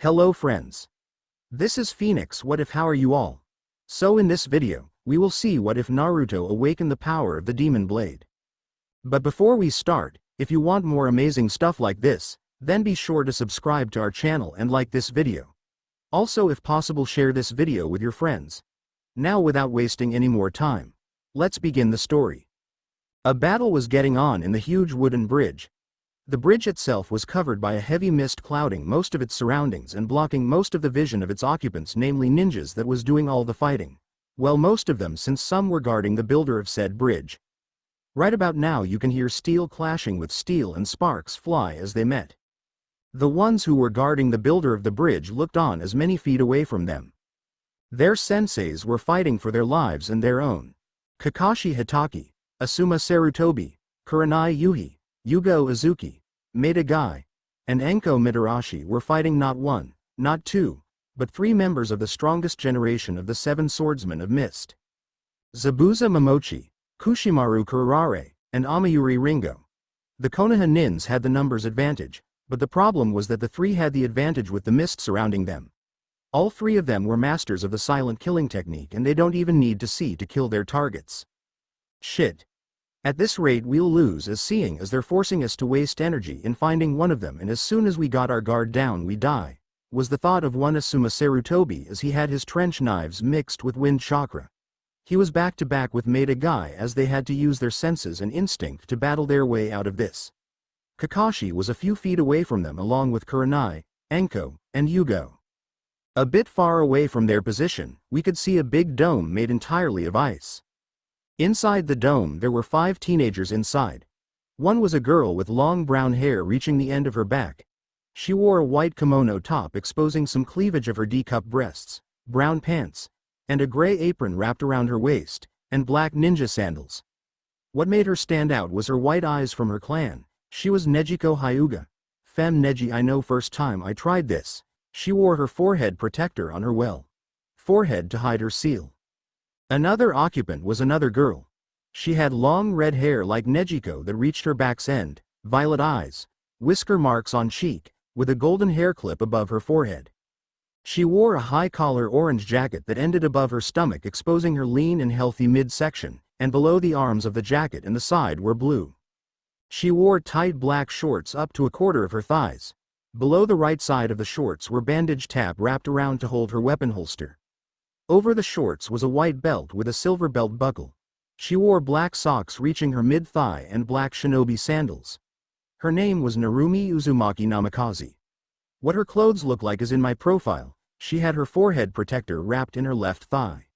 Hello friends. This is Phoenix. What if? How are you all? So in this video, we will see what if Naruto awakened the power of the demon blade. But before we start, if you want more amazing stuff like this, then be sure to subscribe to our channel and like this video. Also, if possible, share this video with your friends. Now without wasting any more time, let's begin the story. A battle was getting on in the huge wooden bridge. The bridge itself was covered by a heavy mist clouding most of its surroundings and blocking most of the vision of its occupants, namely ninjas, that was doing all the fighting. Well, most of them, since some were guarding the builder of said bridge. Right about now you can hear steel clashing with steel and sparks fly as they met. The ones who were guarding the builder of the bridge looked on as many feet away from them. Their senseis were fighting for their lives and their own. Kakashi Hatake, Asuma Sarutobi, Kurenai Yuhi, Yugo Uzuki, Maeda Gai, and Enko Mitarashi were fighting not one, not two, but three members of the strongest generation of the seven swordsmen of Mist. Zabuza Momochi, Kushimaru Kurare, and Amayuri Ringo. The Konoha Nins had the numbers advantage, but the problem was that the three had the advantage with the mist surrounding them. All three of them were masters of the silent killing technique, and they don't even need to see to kill their targets. Shit. At this rate we'll lose, seeing as they're forcing us to waste energy in finding one of them, and as soon as we got our guard down we die, was the thought of one Asuma Sarutobi as he had his trench knives mixed with wind chakra. He was back to back with Maeda Gai as they had to use their senses and instinct to battle their way out of this. Kakashi was a few feet away from them along with Kurenai, Enko, and Yugo. A bit far away from their position, we could see a big dome made entirely of ice. Inside the dome there were 5 teenagers inside. One was a girl with long brown hair reaching the end of her back. She wore a white kimono top exposing some cleavage of her D-cup breasts, brown pants, and a gray apron wrapped around her waist, and black ninja sandals. What made her stand out was her white eyes from her clan. She was Nejiko Hyuga. Femme Neji. I know, first time I tried this. She wore her forehead protector on her forehead to hide her seal. Another occupant was another girl. She had long red hair like Nejiko that reached her back's end, violet eyes, whisker marks on cheek, with a golden hair clip above her forehead. She wore a high-collar orange jacket that ended above her stomach, exposing her lean and healthy midsection, and below the arms of the jacket and the side were blue. She wore tight black shorts up to a quarter of her thighs. Below the right side of the shorts were bandage tap wrapped around to hold her weapon holster. Over the shorts was a white belt with a silver belt buckle. She wore black socks reaching her mid-thigh and black shinobi sandals. Her name was Narumi Uzumaki Namikaze. What her clothes look like is in my profile. She had her forehead protector wrapped in her left thigh.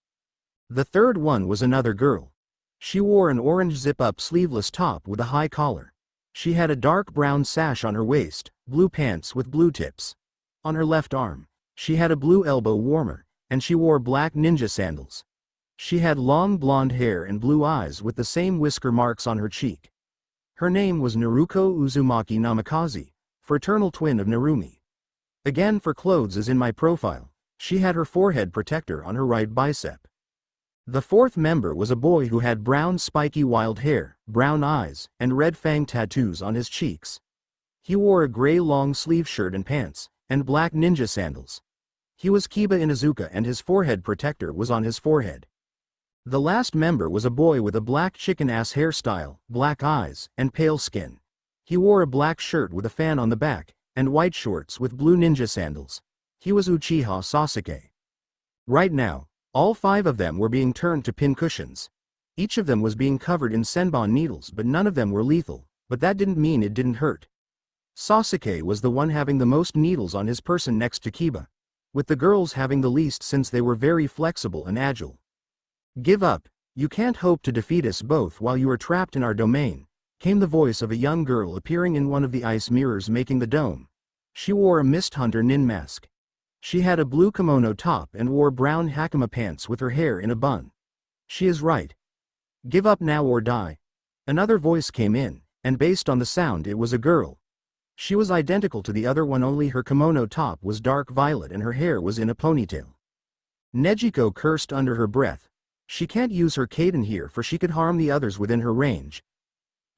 The third one was another girl. She wore an orange zip-up sleeveless top with a high collar. She had a dark brown sash on her waist, blue pants with blue tips. On her left arm, she had a blue elbow warmer, and she wore black ninja sandals. She had long blonde hair and blue eyes with the same whisker marks on her cheek. Her name was Naruko Uzumaki Namikaze, fraternal twin of Narumi. Again, for clothes as in my profile, she had her forehead protector on her right bicep. The fourth member was a boy who had brown spiky wild hair, brown eyes, and red fang tattoos on his cheeks. He wore a gray long sleeve shirt and pants, and black ninja sandals. He was Kiba Inuzuka and his forehead protector was on his forehead. The last member was a boy with a black chicken-ass hairstyle, black eyes, and pale skin. He wore a black shirt with a fan on the back, and white shorts with blue ninja sandals. He was Uchiha Sasuke. Right now, all 5 of them were being turned to pincushions. Each of them was being covered in senbon needles, but none of them were lethal, but that didn't mean it didn't hurt. Sasuke was the one having the most needles on his person next to Kiba, with the girls having the least since they were very flexible and agile. Give up, you can't hope to defeat us both while you are trapped in our domain, came the voice of a young girl appearing in one of the ice mirrors making the dome. She wore a Mist Hunter nin mask. She had a blue kimono top and wore brown hakama pants with her hair in a bun. She is right. Give up now or die. Another voice came in, and based on the sound it was a girl. She was identical to the other one, only her kimono top was dark violet and her hair was in a ponytail. Nejiko cursed under her breath. She can't use her Kaden here for she could harm the others within her range.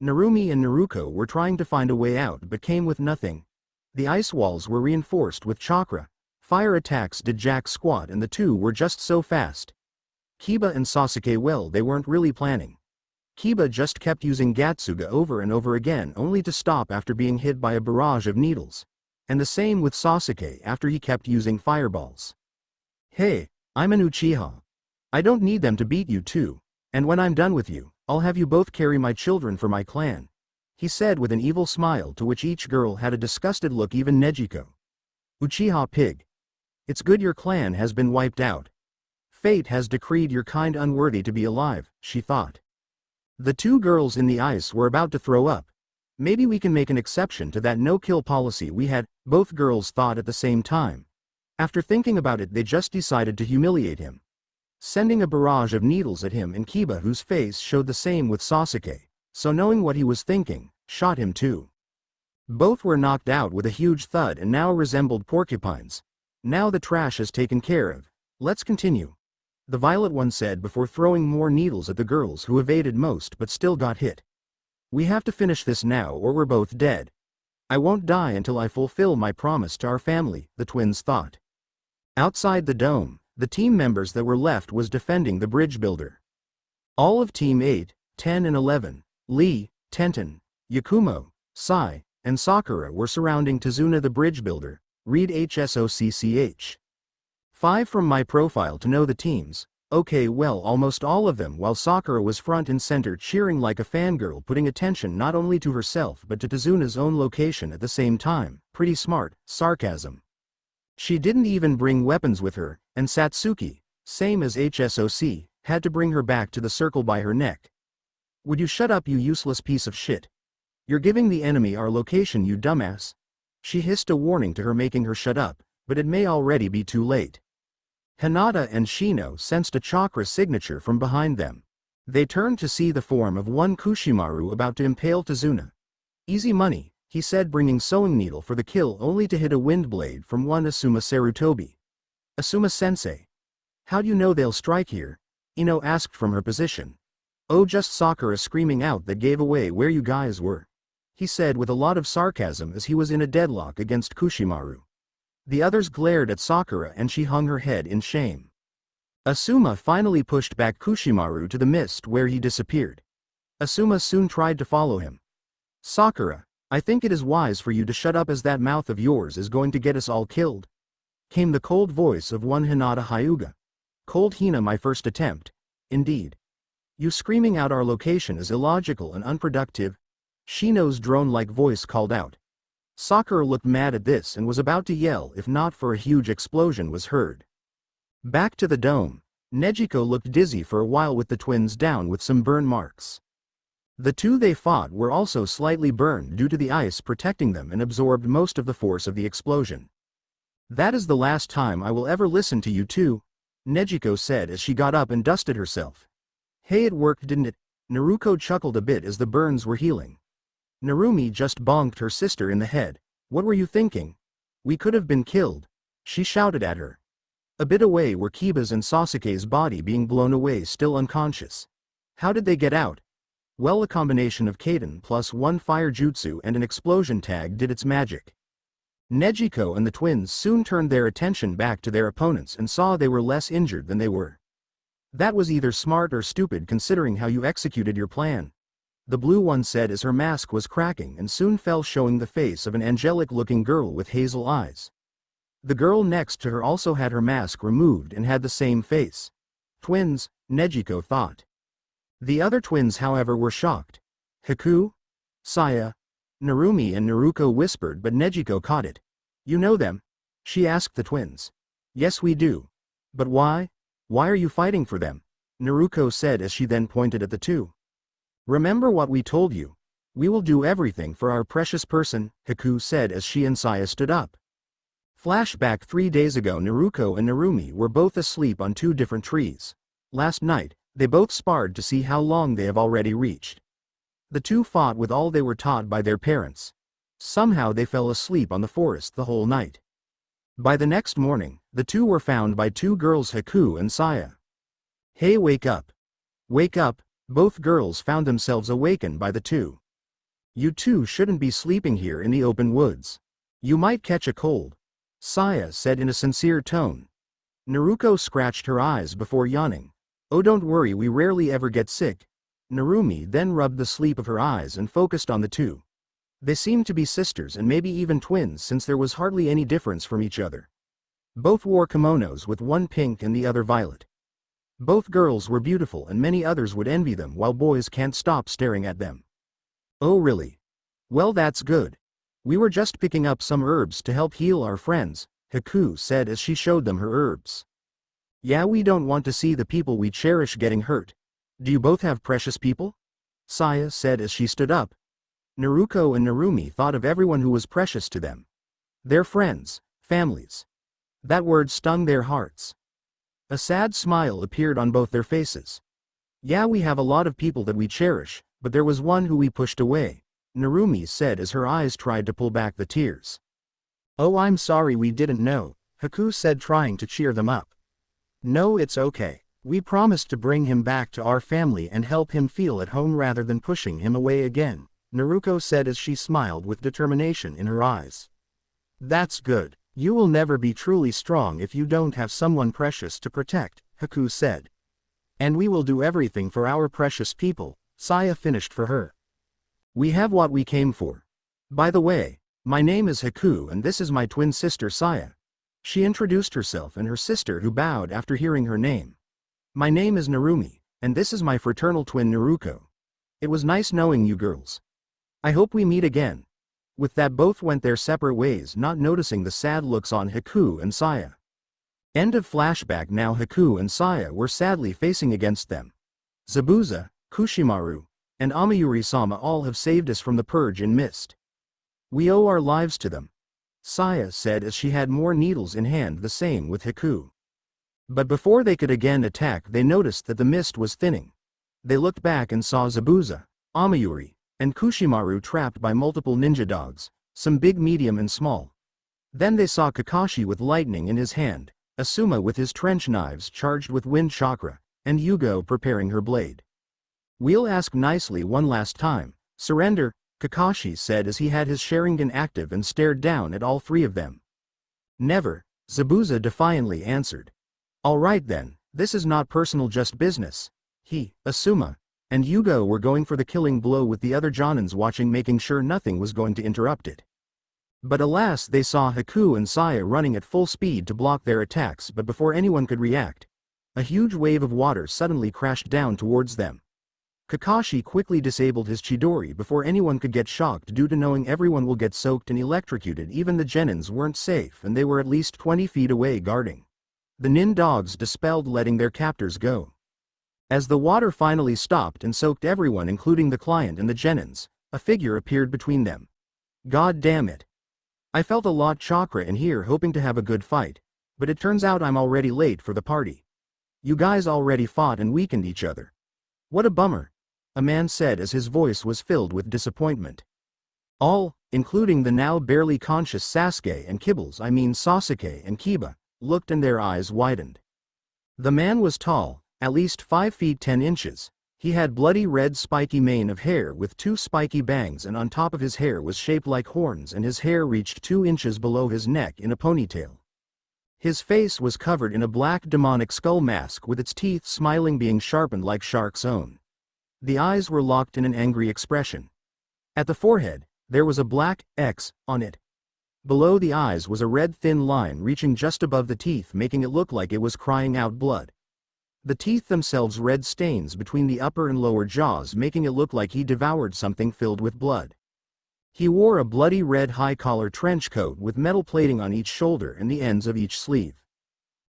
Narumi and Naruko were trying to find a way out but came with nothing. The ice walls were reinforced with chakra, Fire attacks did jack squat and the two were just so fast. Kiba and Sasuke, well, they weren't really planning. Kiba just kept using Gatsuga over and over again only to stop after being hit by a barrage of needles. And the same with Sasuke after he kept using fireballs. Hey, I'm an Uchiha. I don't need them to beat you too. And when I'm done with you, I'll have you both carry my children for my clan. He said with an evil smile to which each girl had a disgusted look, even Nejiko. Uchiha pig. It's good your clan has been wiped out. Fate has decreed your kind unworthy to be alive, she thought. The two girls in the ice were about to throw up. Maybe we can make an exception to that no-kill policy we had, both girls thought at the same time. After thinking about it, they just decided to humiliate him. Sending a barrage of needles at him, and Kiba, whose face showed the same with Sasuke, so knowing what he was thinking, shot him too. Both were knocked out with a huge thud and now resembled porcupines. Now the trash is taken care of. Let's continue. The violet one said before throwing more needles at the girls who evaded most but still got hit. We have to finish this now or we're both dead. I won't die until I fulfill my promise to our family, the twins thought. Outside the dome, the team members that were left was defending the bridge builder. All of Team 8, 10 and 11, Lee, Tenten, Yakumo, Sai, and Sakura were surrounding Tazuna the bridge builder, read HSOCCH. 5 from my profile to know the teams. Okay, well, almost all of them, while Sakura was front and center cheering like a fangirl, putting attention not only to herself but to Tazuna's own location at the same time. Pretty smart, sarcasm. She didn't even bring weapons with her, and Satsuki, same as HSOC, had to bring her back to the circle by her neck. Would you shut up, you useless piece of shit? You're giving the enemy our location, you dumbass. She hissed a warning to her, making her shut up, but it may already be too late. Hinata and Shino sensed a chakra signature from behind them. They turned to see the form of one Kushimaru about to impale Tazuna. Easy money, he said, bringing sewing needle for the kill, only to hit a wind blade from one Asuma Sarutobi. Asuma-sensei. How do you know they'll strike here? Ino asked from her position. Oh, just Sakura screaming out that gave away where you guys were, he said with a lot of sarcasm as he was in a deadlock against Kushimaru. The others glared at Sakura and she hung her head in shame. Asuma finally pushed back Kushimaru to the mist where he disappeared. Asuma soon tried to follow him. Sakura, I think it is wise for you to shut up, as that mouth of yours is going to get us all killed, came the cold voice of one Hinata Hyuga. Cold Hina, my first attempt. Indeed. You screaming out our location is illogical and unproductive, Shino's drone-like voice called out. Sakura looked mad at this and was about to yell if not for a huge explosion was heard. Back to the dome, Nejiko looked dizzy for a while with the twins down with some burn marks. The two they fought were also slightly burned due to the ice protecting them and absorbed most of the force of the explosion. That is the last time I will ever listen to you two, Nejiko said as she got up and dusted herself. Hey, it worked, didn't it? Naruto chuckled a bit as the burns were healing. Narumi just bonked her sister in the head. What were you thinking? We could have been killed, she shouted at her. A bit away were Kiba's and Sasuke's body being blown away, still unconscious. How did they get out? Well, a combination of Kaden plus one fire jutsu and an explosion tag did its magic. Nejiko and the twins soon turned their attention back to their opponents and saw they were less injured than they were. That was either smart or stupid considering how you executed your plan, the blue one said as her mask was cracking and soon fell, showing the face of an angelic-looking girl with hazel eyes. The girl next to her also had her mask removed and had the same face. Twins, Nejiko thought. The other twins, however, were shocked. Haku? Saya? Narumi and Naruto whispered, but Nejiko caught it. You know them? She asked the twins. Yes, we do. But why? Why are you fighting for them? Naruto said as she then pointed at the two. Remember what we told you. We will do everything for our precious person, Haku said as she and Saya stood up. Flashback 3 days ago, Naruto and Narumi were both asleep on 2 different trees. Last night, they both sparred to see how long they have already reached. The two fought with all they were taught by their parents. Somehow they fell asleep on the forest the whole night. By the next morning, the two were found by 2 girls, Haku and Saya. Hey, wake up. Wake up. Both girls found themselves awakened by the two. You two shouldn't be sleeping here in the open woods. You might catch a cold. Saya said in a sincere tone. Naruko scratched her eyes before yawning. Oh, don't worry, we rarely ever get sick. Narumi then rubbed the sleep of her eyes and focused on the two. They seemed to be sisters and maybe even twins since there was hardly any difference from each other. Both wore kimonos with one pink and the other violet. Both girls were beautiful and many others would envy them while boys can't stop staring at them. Oh really? Well, that's good. We were just picking up some herbs to help heal our friends, Haku said as she showed them her herbs. Yeah, we don't want to see the people we cherish getting hurt. Do you both have precious people? Saya said as she stood up. Naruko and Narumi thought of everyone who was precious to them. Their friends, families. That word stung their hearts. A sad smile appeared on both their faces. Yeah, we have a lot of people that we cherish, but there was one who we pushed away, Narumi said as her eyes tried to pull back the tears. Oh, I'm sorry, we didn't know, Haku said, trying to cheer them up. No, it's okay. We promised to bring him back to our family and help him feel at home rather than pushing him away again, Naruko said as she smiled with determination in her eyes. That's good. You will never be truly strong if you don't have someone precious to protect, Haku said. And we will do everything for our precious people, Saya finished for her. We have what we came for. By the way, my name is Haku and this is my twin sister Saya. She introduced herself and her sister who bowed after hearing her name. My name is Narumi, and this is my fraternal twin Naruko. It was nice knowing you girls. I hope we meet again. With that, both went their separate ways, not noticing the sad looks on Haku and Saya. End of flashback. Now Haku and Saya were sadly facing against them. Zabuza, Kushimaru, and Amayuri-sama all have saved us from the purge in mist. We owe our lives to them, Saya said as she had more needles in hand, the same with Haku. But before they could again attack, they noticed that the mist was thinning. They looked back and saw Zabuza, Amayuri, and Kushimaru trapped by multiple ninja dogs, some big, medium and small. Then they saw Kakashi with lightning in his hand, Asuma with his trench knives charged with wind chakra, and Yugo preparing her blade. We'll ask nicely one last time. Surrender, Kakashi said as he had his Sharingan active and stared down at all three of them. Never, Zabuza defiantly answered. All right then, this is not personal, just business. He, Asuma, and Yugo were going for the killing blow with the other Jonins watching, making sure nothing was going to interrupt it. But alas, they saw Haku and Saya running at full speed to block their attacks, but before anyone could react, a huge wave of water suddenly crashed down towards them. Kakashi quickly disabled his Chidori before anyone could get shocked due to knowing everyone will get soaked and electrocuted. Even the Genins weren't safe and they were at least 20 feet away guarding. The nin dogs dispelled, letting their captors go. As the water finally stopped and soaked everyone including the client and the Genins, a figure appeared between them. God damn it. I felt a lot chakra in here hoping to have a good fight, but it turns out I'm already late for the party. You guys already fought and weakened each other. What a bummer, a man said as his voice was filled with disappointment. All, including the now barely conscious Sasuke and Sasuke and Kiba, looked and their eyes widened. The man was tall, at least 5 feet 10 inches. He had bloody red spiky mane of hair with 2 spiky bangs, and on top of his hair was shaped like horns, and his hair reached 2 inches below his neck in a ponytail. His face was covered in a black demonic skull mask with its teeth smiling, being sharpened like shark's own. The eyes were locked in an angry expression. At the forehead, there was a black X on it. Below the eyes was a red thin line reaching just above the teeth, making it look like it was crying out blood. The teeth themselves red stains between the upper and lower jaws, making it look like he devoured something filled with blood. He wore a bloody red high-collar trench coat with metal plating on each shoulder and the ends of each sleeve.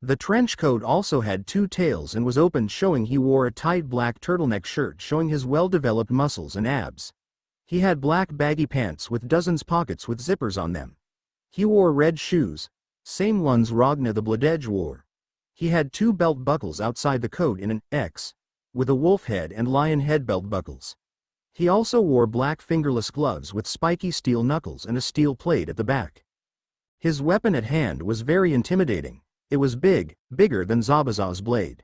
The trench coat also had 2 tails and was opened, showing he wore a tight black turtleneck shirt showing his well-developed muscles and abs. He had black baggy pants with dozens pockets with zippers on them. He wore red shoes, same ones Ragna the Bloodedge wore. He had 2 belt buckles outside the coat in an X, with a wolf head and lion head belt buckles. He also wore black fingerless gloves with spiky steel knuckles and a steel plate at the back. His weapon at hand was very intimidating. It was big, bigger than Zabuza's blade.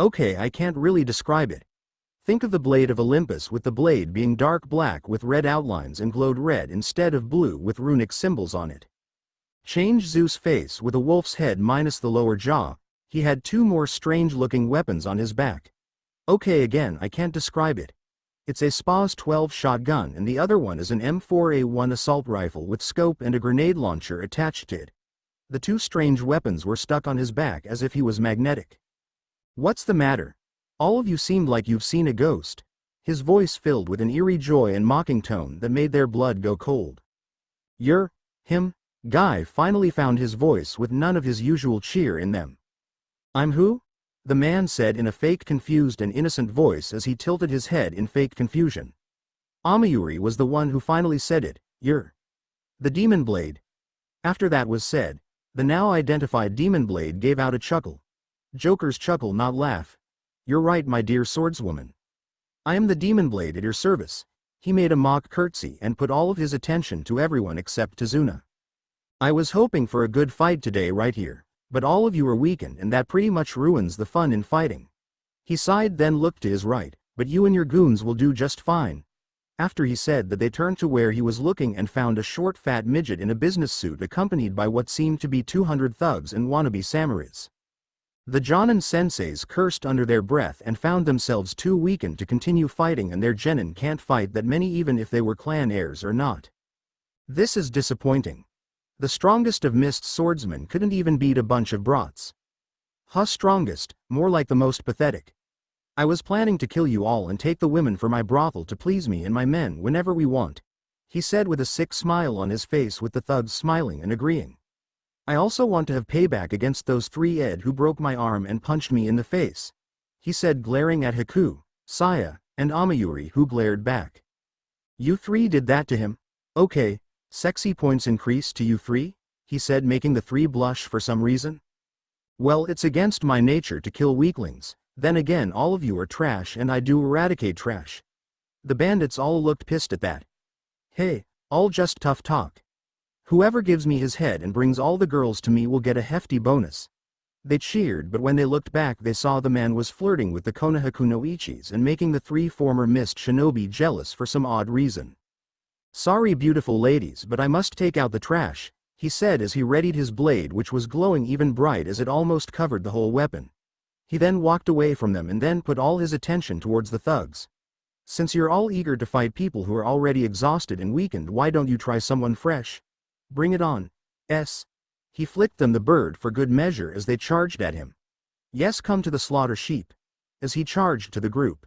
Okay, I can't really describe it. Think of the blade of Olympus, with the blade being dark black with red outlines and glowed red instead of blue with runic symbols on it. Change Zeus' face with a wolf's head minus the lower jaw. He had two more strange-looking weapons on his back. Okay, again, I can't describe it. It's a SPAS 12 shotgun and the other one is an M4A1 assault rifle with scope and a grenade launcher attached to it. The two strange weapons were stuck on his back as if he was magnetic. What's the matter? All of you seemed like you've seen a ghost. His voice filled with an eerie joy and mocking tone that made their blood go cold. You're him? Guy finally found his voice with none of his usual cheer in them. I'm who? The man said in a fake confused and innocent voice as he tilted his head in fake confusion. Amayuri was the one who finally said it. You're the Demon Blade. After that was said, the now identified Demon Blade gave out a chuckle. Joker's chuckle, not laugh. You're right, my dear swordswoman. I am the Demon Blade at your service. He made a mock curtsy and put all of his attention to everyone except Tazuna. I was hoping for a good fight today right here, but all of you are weakened and that pretty much ruins the fun in fighting. He sighed, then looked to his right, but you and your goons will do just fine. After he said that, they turned to where he was looking and found a short fat midget in a business suit accompanied by what seemed to be 200 thugs and wannabe samurais. The Jonin senseis cursed under their breath and found themselves too weakened to continue fighting, and their genin can't fight that many even if they were clan heirs or not. This is disappointing. The strongest of Mist's swordsmen couldn't even beat a bunch of brats. Huh, strongest, more like the most pathetic. I was planning to kill you all and take the women for my brothel to please me and my men whenever we want, he said with a sick smile on his face, with the thugs smiling and agreeing. I also want to have payback against those three Ed who broke my arm and punched me in the face, he said, glaring at Haku, Saya, and Amayuri, who glared back. You three did that to him? Okay. Sexy points increase to you three, he said, making the three blush for some reason. Well, it's against my nature to kill weaklings. Then again, all of you are trash and I do eradicate trash. The bandits all looked pissed at that. Hey, all just tough talk. Whoever gives me his head and brings all the girls to me will get a hefty bonus. They cheered, but when they looked back they saw the man was flirting with the Konohaku no Ichis and making the three former Mist shinobi jealous for some odd reason. Sorry beautiful ladies, but I must take out the trash, he said as he readied his blade, which was glowing even bright as it almost covered the whole weapon. He then walked away from them and then put all his attention towards the thugs. Since you're all eager to fight people who are already exhausted and weakened, why don't you try someone fresh? Bring it on. S. He flicked them the bird for good measure as they charged at him. Yes, come to the slaughter sheep. As he charged to the group.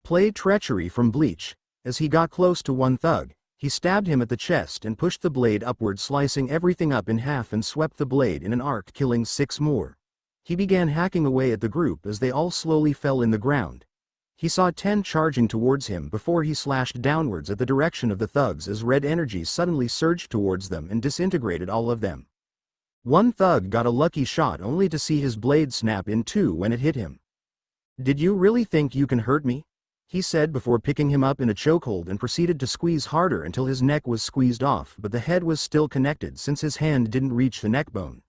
Play treachery from Bleach. As he got close to one thug, he stabbed him at the chest and pushed the blade upward, slicing everything up in half, and swept the blade in an arc, killing 6 more. He began hacking away at the group as they all slowly fell in the ground. He saw 10 charging towards him before he slashed downwards at the direction of the thugs as red energy suddenly surged towards them and disintegrated all of them. One thug got a lucky shot only to see his blade snap in two when it hit him. Did you really think you can hurt me? He said before picking him up in a chokehold and proceeded to squeeze harder until his neck was squeezed off, but the head was still connected since his hand didn't reach the neck bone.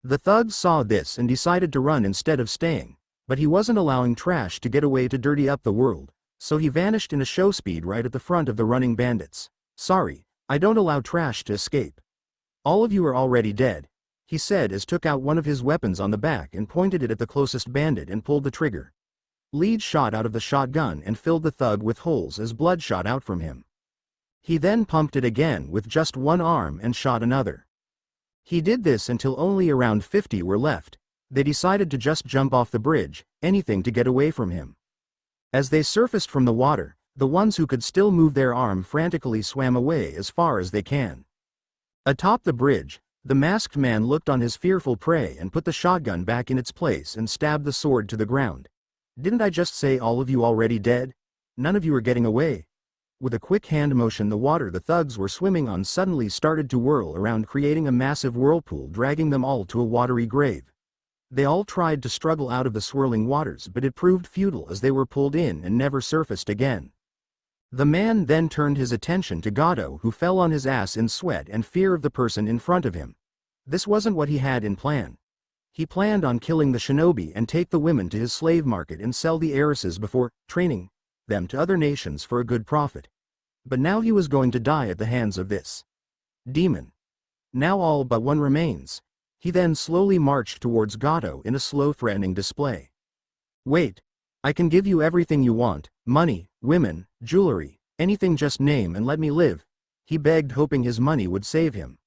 The thugs saw this and decided to run instead of staying, but he wasn't allowing trash to get away to dirty up the world, so he vanished in a show speed right at the front of the running bandits. Sorry, I don't allow trash to escape. All of you are already dead, he said as took out one of his weapons on the back and pointed it at the closest bandit and pulled the trigger. Lead shot out of the shotgun and filled the thug with holes as blood shot out from him. He then pumped it again with just one arm and shot another. He did this until only around 50 were left. They decided to just jump off the bridge, anything to get away from him. As they surfaced from the water, the ones who could still move their arm frantically swam away as far as they can. Atop the bridge, the masked man looked on his fearful prey and put the shotgun back in its place and stabbed the sword to the ground. Didn't I just say all of you already dead? None of you are getting away. With a quick hand motion, the water the thugs were swimming on suddenly started to whirl around, creating a massive whirlpool, dragging them all to a watery grave. They all tried to struggle out of the swirling waters, but it proved futile as they were pulled in and never surfaced again. The man then turned his attention to Gato, who fell on his ass in sweat and fear of the person in front of him. This wasn't what he had in plan. He planned on killing the shinobi and take the women to his slave market and sell the heiresses before training them to other nations for a good profit. But now he was going to die at the hands of this demon. Now all but one remains. He then slowly marched towards Gato in a slow threatening display. Wait. I can give you everything you want, money, women, jewelry, anything, just name and let me live, he begged, hoping his money would save him.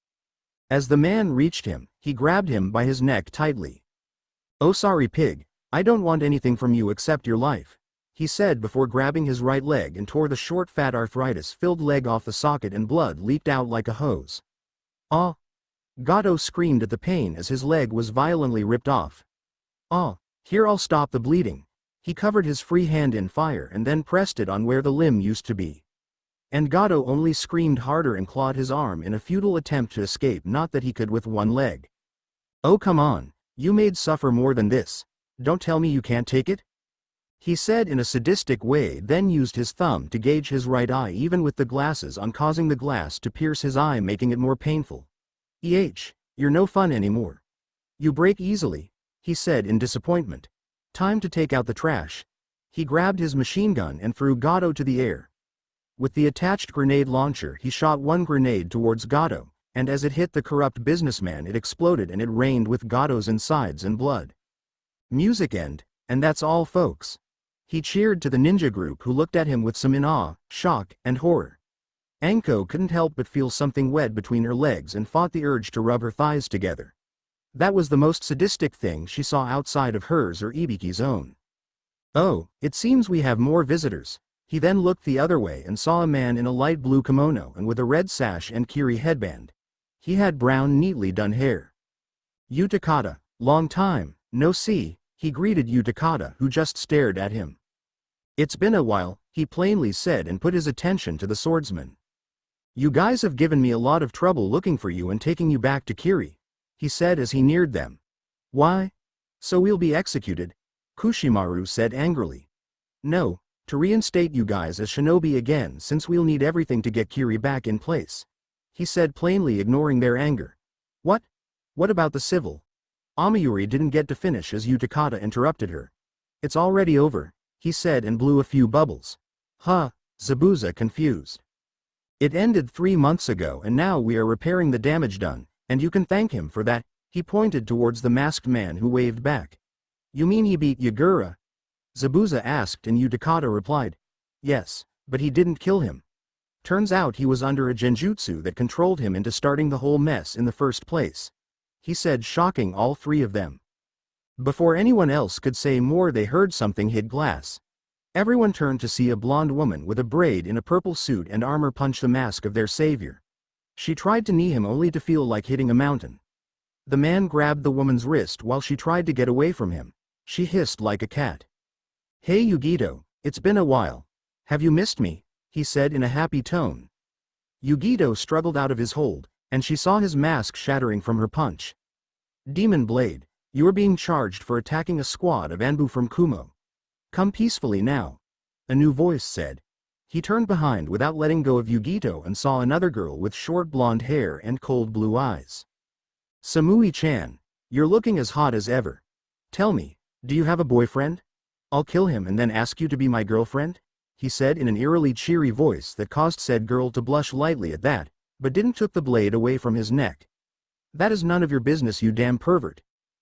As the man reached him, he grabbed him by his neck tightly. Oh sorry pig, I don't want anything from you except your life, he said before grabbing his right leg and tore the short fat arthritis-filled leg off the socket and blood leaked out like a hose. Ah! Gato screamed at the pain as his leg was violently ripped off. Ah! Here, I'll stop the bleeding. He covered his free hand in fire and then pressed it on where the limb used to be. And Gato only screamed harder and clawed his arm in a futile attempt to escape, not that he could with one leg. Oh come on, you made suffer more than this. Don't tell me you can't take it? He said in a sadistic way, then used his thumb to gauge his right eye even with the glasses on, causing the glass to pierce his eye, making it more painful. You're no fun anymore. You break easily, he said in disappointment. Time to take out the trash. He grabbed his machine gun and threw Gato to the air. With the attached grenade launcher, he shot one grenade towards Gato, and as it hit the corrupt businessman it exploded and it rained with Gato's insides and blood. Music end, and that's all folks. He cheered to the ninja group, who looked at him with some in awe, shock, and horror. Anko couldn't help but feel something wet between her legs and fought the urge to rub her thighs together. That was the most sadistic thing she saw outside of hers or Ibiki's own. Oh, it seems we have more visitors. He then looked the other way and saw a man in a light blue kimono and with a red sash and kiri headband. He had brown, neatly done hair. Utakata, long time, no see, he greeted Utakata, who just stared at him. It's been a while, he plainly said and put his attention to the swordsman. You guys have given me a lot of trouble looking for you and taking you back to Kiri, he said as he neared them. Why? So we'll be executed? Kushimaru said angrily. No, to reinstate you guys as shinobi again, since we'll need everything to get Kiri back in place, he said, plainly ignoring their anger. What? What about the civil? Amayuri didn't get to finish as Utakata interrupted her. It's already over, he said and blew a few bubbles. Huh, Zabuza confused. It ended 3 months ago and now we are repairing the damage done, and you can thank him for that, he pointed towards the masked man who waved back. You mean he beat Yagura? Zabuza asked and Utakata replied. Yes, but he didn't kill him. Turns out he was under a genjutsu that controlled him into starting the whole mess in the first place, he said, shocking all three of them. Before anyone else could say more, they heard something hit glass. Everyone turned to see a blonde woman with a braid in a purple suit and armor punch the mask of their savior. She tried to knee him only to feel like hitting a mountain. The man grabbed the woman's wrist while she tried to get away from him. She hissed like a cat. Hey Yugito, it's been a while. Have you missed me? He said in a happy tone. Yugito struggled out of his hold, and she saw his mask shattering from her punch. Demon Blade, you are being charged for attacking a squad of Anbu from Kumo. Come peacefully now, a new voice said. He turned behind without letting go of Yugito and saw another girl with short blonde hair and cold blue eyes. Samui-chan, you're looking as hot as ever. Tell me, do you have a boyfriend? I'll kill him and then ask you to be my girlfriend, he said in an eerily cheery voice that caused said girl to blush lightly at that, but didn't took the blade away from his neck. That is none of your business, you damn pervert,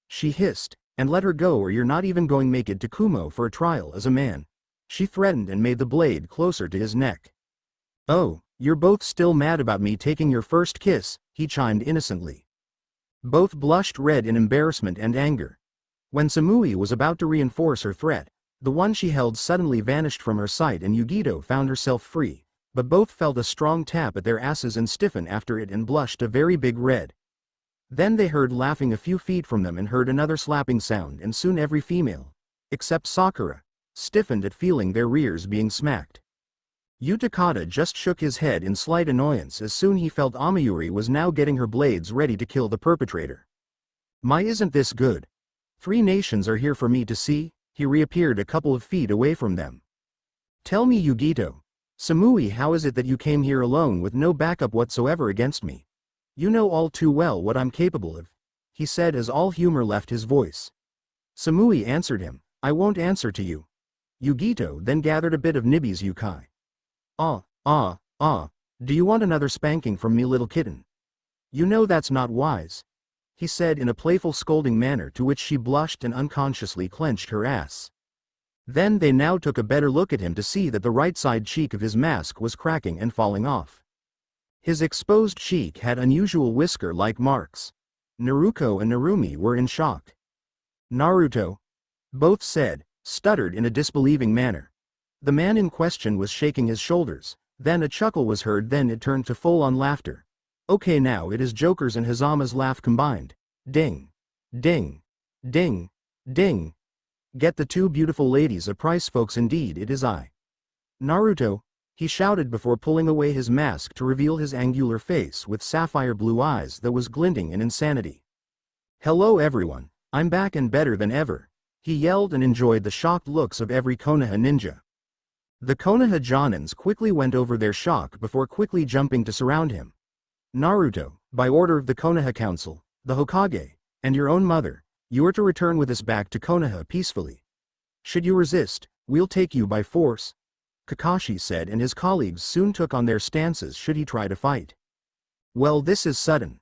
she hissed, and let her go or you're not even going to make it to Kumo for a trial as a man, she threatened and made the blade closer to his neck. Oh, you're both still mad about me taking your first kiss, he chimed innocently. Both blushed red in embarrassment and anger. When Samui was about to reinforce her threat, the one she held suddenly vanished from her sight and Yugito found herself free, but both felt a strong tap at their asses and stiffened after it and blushed a very big red. Then they heard laughing a few feet from them and heard another slapping sound, and soon every female, except Sakura, stiffened at feeling their rears being smacked. Utakata just shook his head in slight annoyance as soon he felt Amayuri was now getting her blades ready to kill the perpetrator. My, isn't this good? 3 nations are here for me to see, he reappeared a couple of feet away from them. Tell me Yugito. Samui, how is it that you came here alone with no backup whatsoever against me? You know all too well what I'm capable of, he said as all humor left his voice. Samui answered him, I won't answer to you. Yugito then gathered a bit of Nibi's yukai. Do you want another spanking from me, little kitten? You know that's not wise, he said in a playful scolding manner, to which she blushed and unconsciously clenched her ass. Then they now took a better look at him to see that the right side cheek of his mask was cracking and falling off. His exposed cheek had unusual whisker-like marks. Naruto and Narumi were in shock. Naruto? Both said, stuttered in a disbelieving manner. The man in question was shaking his shoulders, then a chuckle was heard, then it turned to full-on laughter. Okay, now it is Joker's and Hazama's laugh combined. Ding. Ding. Ding. Ding. Get the two beautiful ladies a price, folks, indeed it is I. Naruto, he shouted before pulling away his mask to reveal his angular face with sapphire blue eyes that was glinting in insanity. Hello everyone, I'm back and better than ever, he yelled and enjoyed the shocked looks of every Konoha ninja. The Konoha Jonins quickly went over their shock before quickly jumping to surround him. Naruto, by order of the Konoha Council, the Hokage, and your own mother, you are to return with us back to Konoha peacefully. Should you resist, we'll take you by force, Kakashi said, and his colleagues soon took on their stances should he try to fight. Well, this is sudden.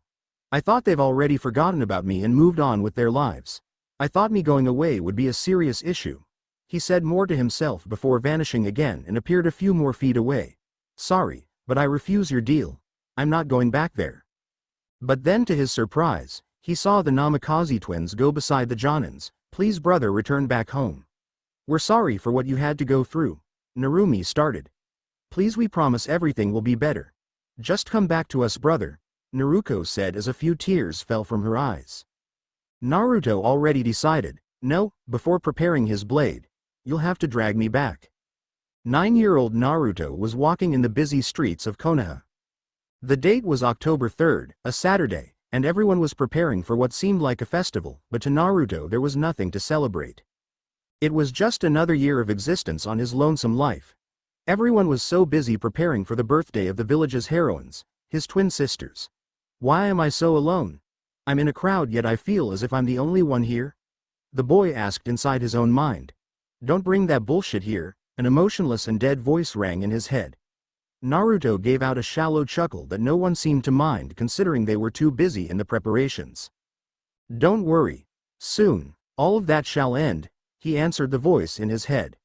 I thought they've already forgotten about me and moved on with their lives. I thought me going away would be a serious issue, he said more to himself before vanishing again and appeared a few more feet away. Sorry, but I refuse your deal. I'm not going back there. But then to his surprise, he saw the Namikaze twins go beside the Jonins. Please brother, return back home. We're sorry for what you had to go through. Narumi started. Please, we promise everything will be better. Just come back to us, brother, Naruto said as a few tears fell from her eyes. Naruto already decided, no, before preparing his blade. You'll have to drag me back. 9-year-old Naruto was walking in the busy streets of Konoha. The date was October 3rd, a Saturday, and everyone was preparing for what seemed like a festival, but to Naruto there was nothing to celebrate. It was just another year of existence on his lonesome life. Everyone was so busy preparing for the birthday of the village's heroines, his twin sisters. Why am I so alone? I'm in a crowd yet I feel as if I'm the only one here? The boy asked inside his own mind. Don't bring that bullshit here, an emotionless and dead voice rang in his head. Naruto gave out a shallow chuckle that no one seemed to mind considering they were too busy in the preparations. Don't worry. Soon, all of that shall end, he answered the voice in his head.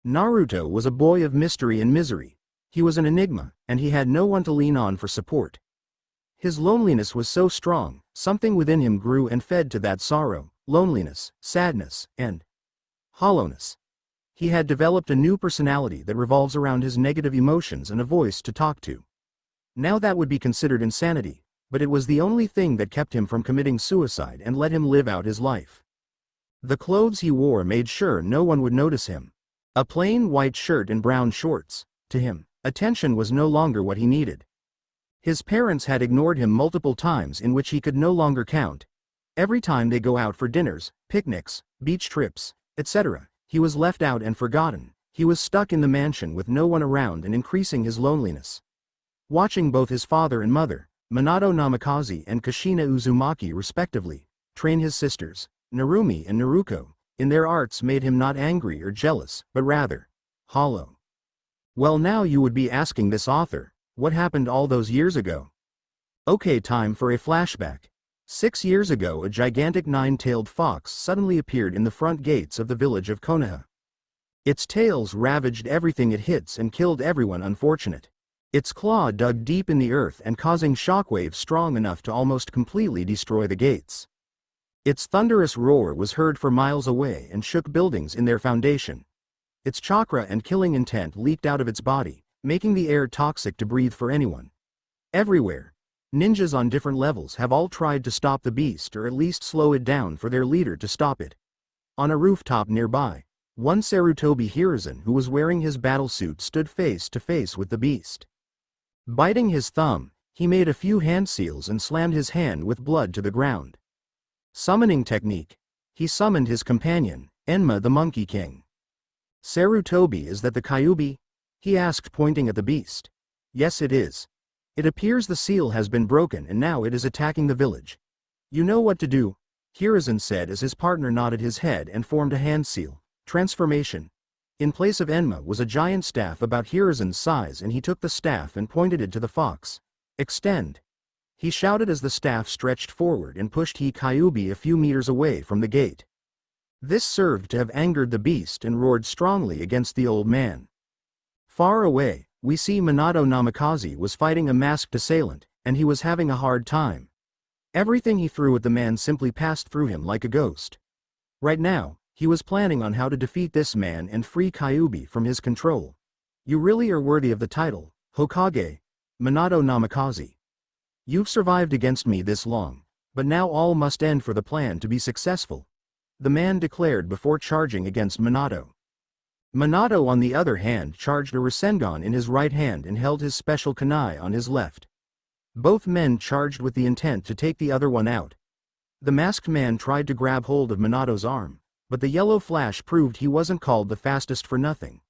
Naruto was a boy of mystery and misery. He was an enigma, and he had no one to lean on for support. His loneliness was so strong, something within him grew and fed to that sorrow, loneliness, sadness, and hollowness. He had developed a new personality that revolves around his negative emotions and a voice to talk to. Now that would be considered insanity, but it was the only thing that kept him from committing suicide and let him live out his life. The clothes he wore made sure no one would notice him. A plain white shirt and brown shorts. To him, attention was no longer what he needed. His parents had ignored him multiple times in which he could no longer count. Every time they go out for dinners, picnics, beach trips, etc., he was left out and forgotten. He was stuck in the mansion with no one around and increasing his loneliness. Watching both his father and mother, Minato Namikaze and Kushina Uzumaki respectively, train his sisters, Narumi and Naruko, in their arts made him not angry or jealous, but rather hollow. Well, now you would be asking this author, what happened all those years ago? Okay, time for a flashback. 6 years ago a gigantic 9-tailed fox suddenly appeared in the front gates of the village of Konoha. Its tails ravaged everything it hits and killed everyone unfortunate. Its claw dug deep in the earth and causing shockwaves strong enough to almost completely destroy the gates. Its thunderous roar was heard for miles away and shook buildings in their foundation. Its chakra and killing intent leaked out of its body, making the air toxic to breathe for anyone. Everywhere, ninjas on different levels have all tried to stop the beast or at least slow it down for their leader to stop it. On a rooftop nearby, one Sarutobi Hiruzen who was wearing his battlesuit stood face to face with the beast. Biting his thumb, he made a few hand seals and slammed his hand with blood to the ground. Summoning technique. He summoned his companion, Enma the Monkey King. Sarutobi, is that the Kyuubi? He asked pointing at the beast. Yes, it is. It appears the seal has been broken and now it is attacking the village. You know what to do, Hiruzen said as his partner nodded his head and formed a hand seal. Transformation. In place of Enma was a giant staff about Hiruzen's size and he took the staff and pointed it to the fox. Extend. he shouted as the staff stretched forward and pushed Kyuubi a few meters away from the gate. This served to have angered the beast and roared strongly against the old man. Far away, we see Minato Namikaze was fighting a masked assailant, and he was having a hard time. Everything he threw at the man simply passed through him like a ghost. Right now, he was planning on how to defeat this man and free Kyuubi from his control. You really are worthy of the title, Hokage, Minato Namikaze. You've survived against me this long, but now all must end for the plan to be successful, the man declared before charging against Minato. Minato on the other hand charged a Rasengan in his right hand and held his special kunai on his left. Both men charged with the intent to take the other one out. The masked man tried to grab hold of Minato's arm, but the yellow flash proved he wasn't called the fastest for nothing.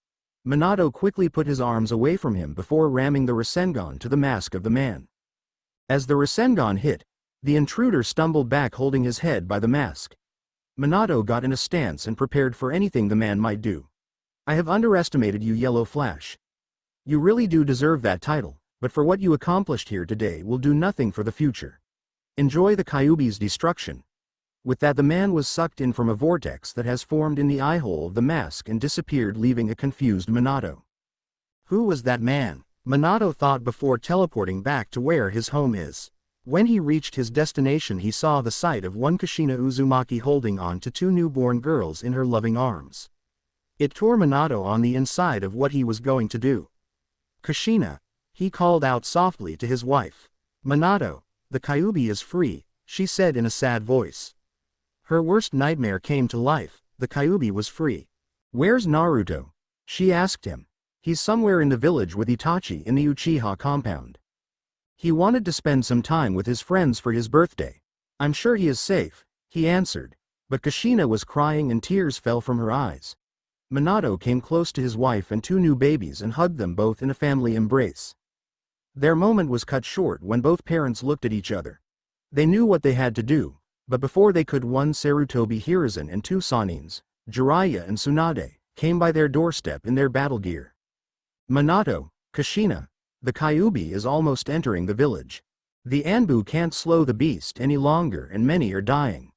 Minato quickly put his arms away from him before ramming the Rasengan to the mask of the man. As the Rasengan hit, the intruder stumbled back holding his head by the mask. Minato got in a stance and prepared for anything the man might do. I have underestimated you, Yellow Flash. You really do deserve that title, but for what you accomplished here today will do nothing for the future. Enjoy the Kyuubi's destruction. With that, the man was sucked in from a vortex that has formed in the eye hole of the mask and disappeared, leaving a confused Minato. Who was that man? Minato thought before teleporting back to where his home is. When he reached his destination, he saw the sight of one Kushina Uzumaki holding on to two newborn girls in her loving arms. It tore Minato on the inside of what he was going to do. Kushina, he called out softly to his wife. Minato, the Kyuubi is free, she said in a sad voice. Her worst nightmare came to life, the Kyuubi was free. Where's Naruto? She asked him. He's somewhere in the village with Itachi in the Uchiha compound. He wanted to spend some time with his friends for his birthday. I'm sure he is safe, he answered. But Kushina was crying and tears fell from her eyes. Minato came close to his wife and two new babies and hugged them both in a family embrace. Their moment was cut short when both parents looked at each other. They knew what they had to do, but before they could, one Sarutobi Hiruzen and two Sanins, Jiraiya and Tsunade, came by their doorstep in their battle gear. Minato, Kushina, the Kyuubi is almost entering the village. The Anbu can't slow the beast any longer and many are dying.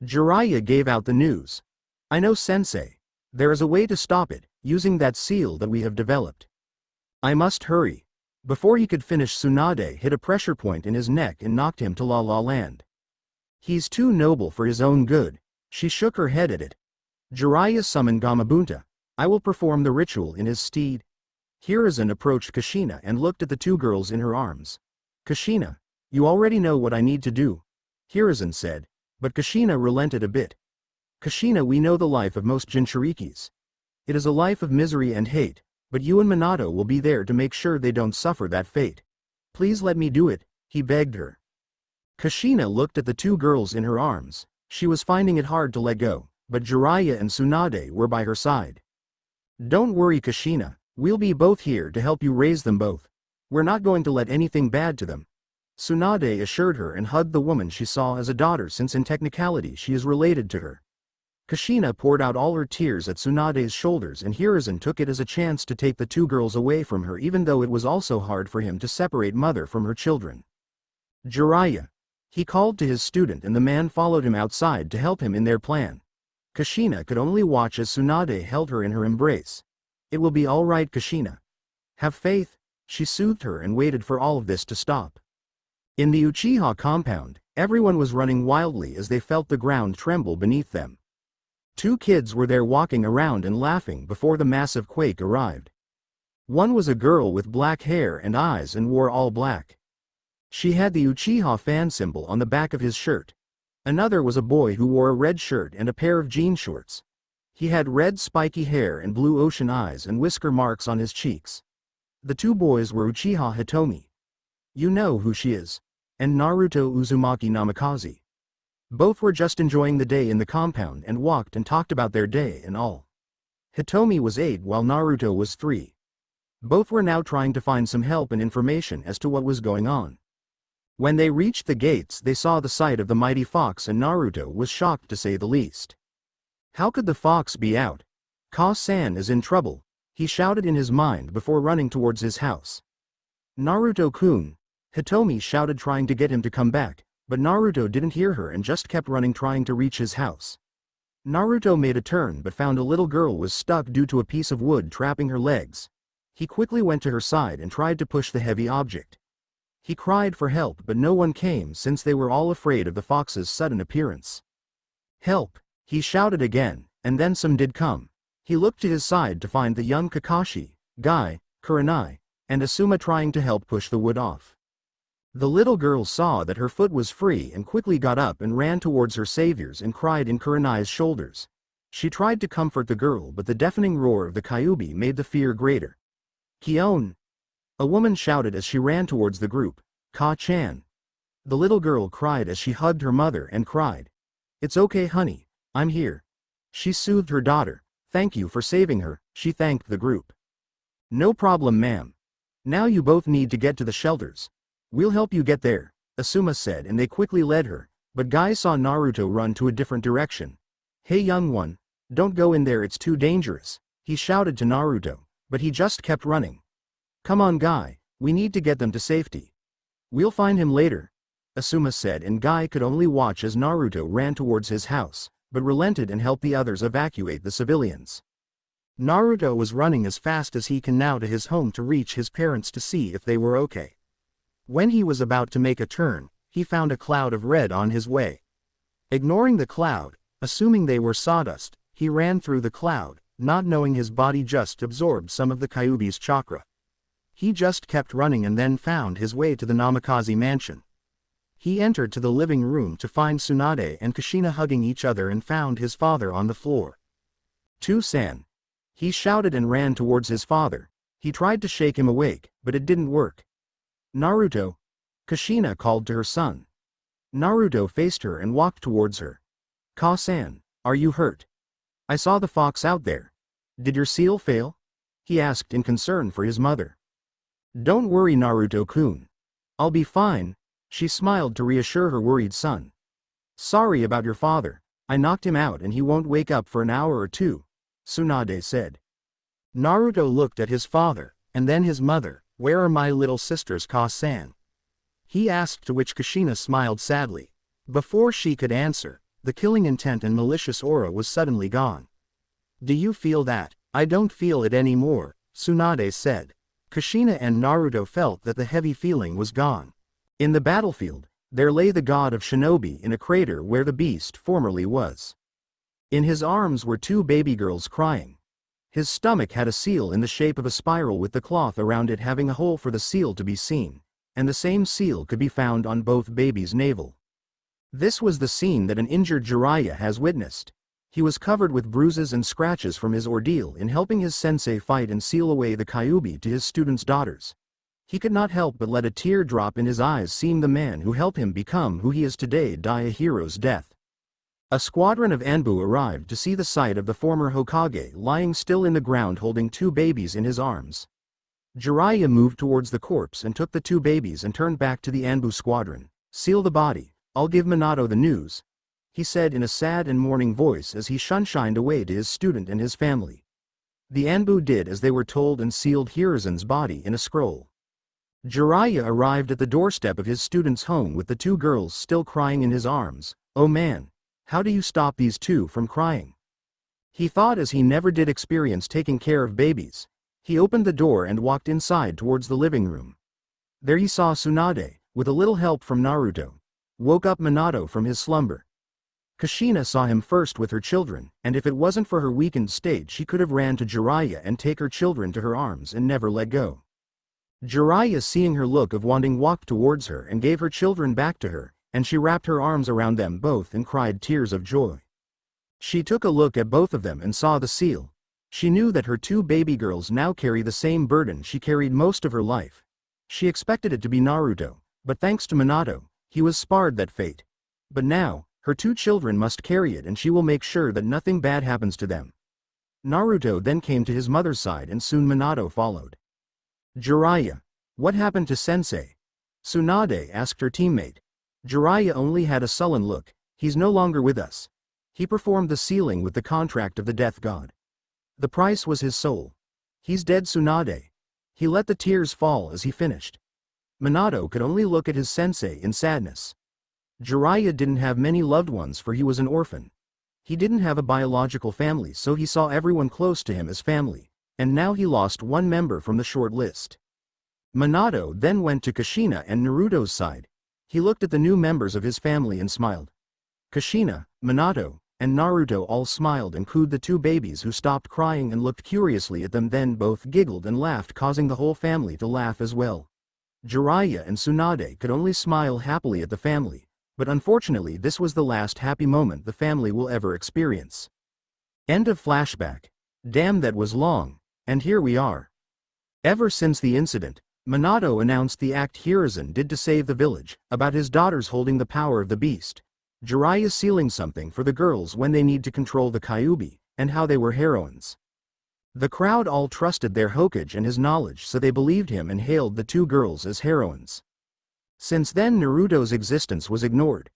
Jiraiya gave out the news. I know, Sensei. There is a way to stop it, using that seal that we have developed. I must hurry. Before he could finish, Tsunade hit a pressure point in his neck and knocked him to La La Land. He's too noble for his own good. She shook her head at it. Jiraiya summoned Gamabunta. I will perform the ritual in his stead. Hiruzen approached Kushina and looked at the two girls in her arms. Kushina, you already know what I need to do, Hiruzen said, but Kushina relented a bit. Kushina, we know the life of most Jinchurikis. It is a life of misery and hate, but you and Minato will be there to make sure they don't suffer that fate. Please let me do it, he begged her. Kushina looked at the two girls in her arms. She was finding it hard to let go, but Jiraiya and Tsunade were by her side. Don't worry, Kushina, we'll be both here to help you raise them both. We're not going to let anything bad to them. Tsunade assured her and hugged the woman she saw as a daughter, since in technicality she is related to her. Kushina poured out all her tears at Tsunade's shoulders, and Hiruzen took it as a chance to take the two girls away from her, even though it was also hard for him to separate mother from her children. Jiraiya. He called to his student and the man followed him outside to help him in their plan. Kushina could only watch as Tsunade held her in her embrace. It will be all right, Kushina. Have faith, she soothed her and waited for all of this to stop. In the Uchiha compound, everyone was running wildly as they felt the ground tremble beneath them. Two kids were there walking around and laughing before the massive quake arrived. One was a girl with black hair and eyes and wore all black. She had the Uchiha fan symbol on the back of his shirt. Another was a boy who wore a red shirt and a pair of jean shorts. He had red spiky hair and blue ocean eyes and whisker marks on his cheeks. The two boys were Uchiha Hitomi. You know who she is. And Naruto Uzumaki Namikaze. Both were just enjoying the day in the compound and walked and talked about their day and all. Hitomi was 8 while Naruto was 3. Both were now trying to find some help and information as to what was going on. When they reached the gates, they saw the sight of the mighty fox and Naruto was shocked to say the least. How could the fox be out? Ka-san is in trouble, he shouted in his mind before running towards his house. Naruto-kun, Hitomi shouted trying to get him to come back, but Naruto didn't hear her and just kept running trying to reach his house. Naruto made a turn but found a little girl was stuck due to a piece of wood trapping her legs. He quickly went to her side and tried to push the heavy object. He cried for help but no one came since they were all afraid of the fox's sudden appearance. "Help!" he shouted again, and then some did come. He looked to his side to find the young Kakashi, Guy, Kurenai, and Asuma trying to help push the wood off. The little girl saw that her foot was free and quickly got up and ran towards her saviors and cried in Kurenai's shoulders. She tried to comfort the girl but the deafening roar of the Kyuubi made the fear greater. "Kion!" a woman shouted as she ran towards the group. "Ka-chan!" the little girl cried as she hugged her mother and cried. "It's okay honey, I'm here." She soothed her daughter. "Thank you for saving her," she thanked the group. "No problem ma'am. Now you both need to get to the shelters. We'll help you get there," Asuma said and they quickly led her, but Guy saw Naruto run to a different direction. "Hey young one, don't go in there, it's too dangerous," he shouted to Naruto, but he just kept running. "Come on Guy, we need to get them to safety." "We'll find him later," Asuma said and Guy could only watch as Naruto ran towards his house, but relented and helped the others evacuate the civilians. Naruto was running as fast as he can now to his home to reach his parents to see if they were okay. When he was about to make a turn, he found a cloud of red on his way. Ignoring the cloud, assuming they were sawdust, he ran through the cloud, not knowing his body just absorbed some of the Kyuubi's chakra. He just kept running and then found his way to the Namikaze mansion. He entered to the living room to find Tsunade and Kushina hugging each other and found his father on the floor. "To-san!" he shouted and ran towards his father. He tried to shake him awake, but it didn't work. "Naruto!" Kushina called to her son. Naruto faced her and walked towards her. "Ka-san, are you hurt? I saw the fox out there. Did your seal fail?" he asked in concern for his mother. "Don't worry Naruto-kun. I'll be fine," she smiled to reassure her worried son. "Sorry about your father, I knocked him out and he won't wake up for an hour or two," Tsunade said. Naruto looked at his father, and then his mother. "Where are my little sisters Ka-san?" he asked, to which Kushina smiled sadly. Before she could answer, the killing intent and malicious aura was suddenly gone. "Do you feel that?" "I don't feel it anymore," Tsunade said. Kushina and Naruto felt that the heavy feeling was gone. In the battlefield, there lay the god of shinobi in a crater where the beast formerly was. In his arms were two baby girls crying. His stomach had a seal in the shape of a spiral with the cloth around it having a hole for the seal to be seen, and the same seal could be found on both babies' navel. This was the scene that an injured Jiraiya has witnessed. He was covered with bruises and scratches from his ordeal in helping his sensei fight and seal away the Kyuubi to his students' daughters. He could not help but let a tear drop in his eyes seeing the man who helped him become who he is today die a hero's death. A squadron of Anbu arrived to see the sight of the former Hokage lying still in the ground holding two babies in his arms. Jiraiya moved towards the corpse and took the two babies and turned back to the Anbu squadron. "Seal the body, I'll give Minato the news," he said in a sad and mourning voice as he shunshined away to his student and his family. The Anbu did as they were told and sealed Hiruzen's body in a scroll. Jiraiya arrived at the doorstep of his student's home with the two girls still crying in his arms. "Oh man! How do you stop these two from crying?" He thought as he never did experience taking care of babies. He opened the door and walked inside towards the living room. There he saw Tsunade, with a little help from Naruto, woke up Minato from his slumber. Kushina saw him first with her children, and if it wasn't for her weakened state she could have ran to Jiraiya and take her children to her arms and never let go. Jiraiya seeing her look of wanting walked towards her and gave her children back to her, and she wrapped her arms around them both and cried tears of joy. She took a look at both of them and saw the seal. She knew that her two baby girls now carry the same burden she carried most of her life. She expected it to be Naruto, but thanks to Minato, he was spared that fate. But now, her two children must carry it and she will make sure that nothing bad happens to them. Naruto then came to his mother's side and soon Minato followed. "Jiraiya, what happened to Sensei?" Tsunade asked her teammate. Jiraiya only had a sullen look. "He's no longer with us. He performed the sealing with the contract of the death god. The price was his soul. He's dead." Tsunade. He let the tears fall as he finished. Minato could only look at his sensei in sadness. Jiraiya didn't have many loved ones, for he was an orphan. He didn't have a biological family, so he saw everyone close to him as family, and now he lost one member from the short list. Minato then went to Kushina and Naruto's side. He looked at the new members of his family and smiled. Kushina, Minato, and Naruto all smiled and cooed the two babies, who stopped crying and looked curiously at them, then both giggled and laughed, causing the whole family to laugh as well. Jiraiya and Tsunade could only smile happily at the family, but unfortunately this was the last happy moment the family will ever experience. End of flashback. Damn, that was long, and here we are. Ever since the incident, Minato announced the act Hiruzen did to save the village, about his daughters holding the power of the beast, Jiraiya sealing something for the girls when they need to control the Kyuubi, and how they were heroines. The crowd all trusted their Hokage and his knowledge, so they believed him and hailed the two girls as heroines. Since then Naruto's existence was ignored.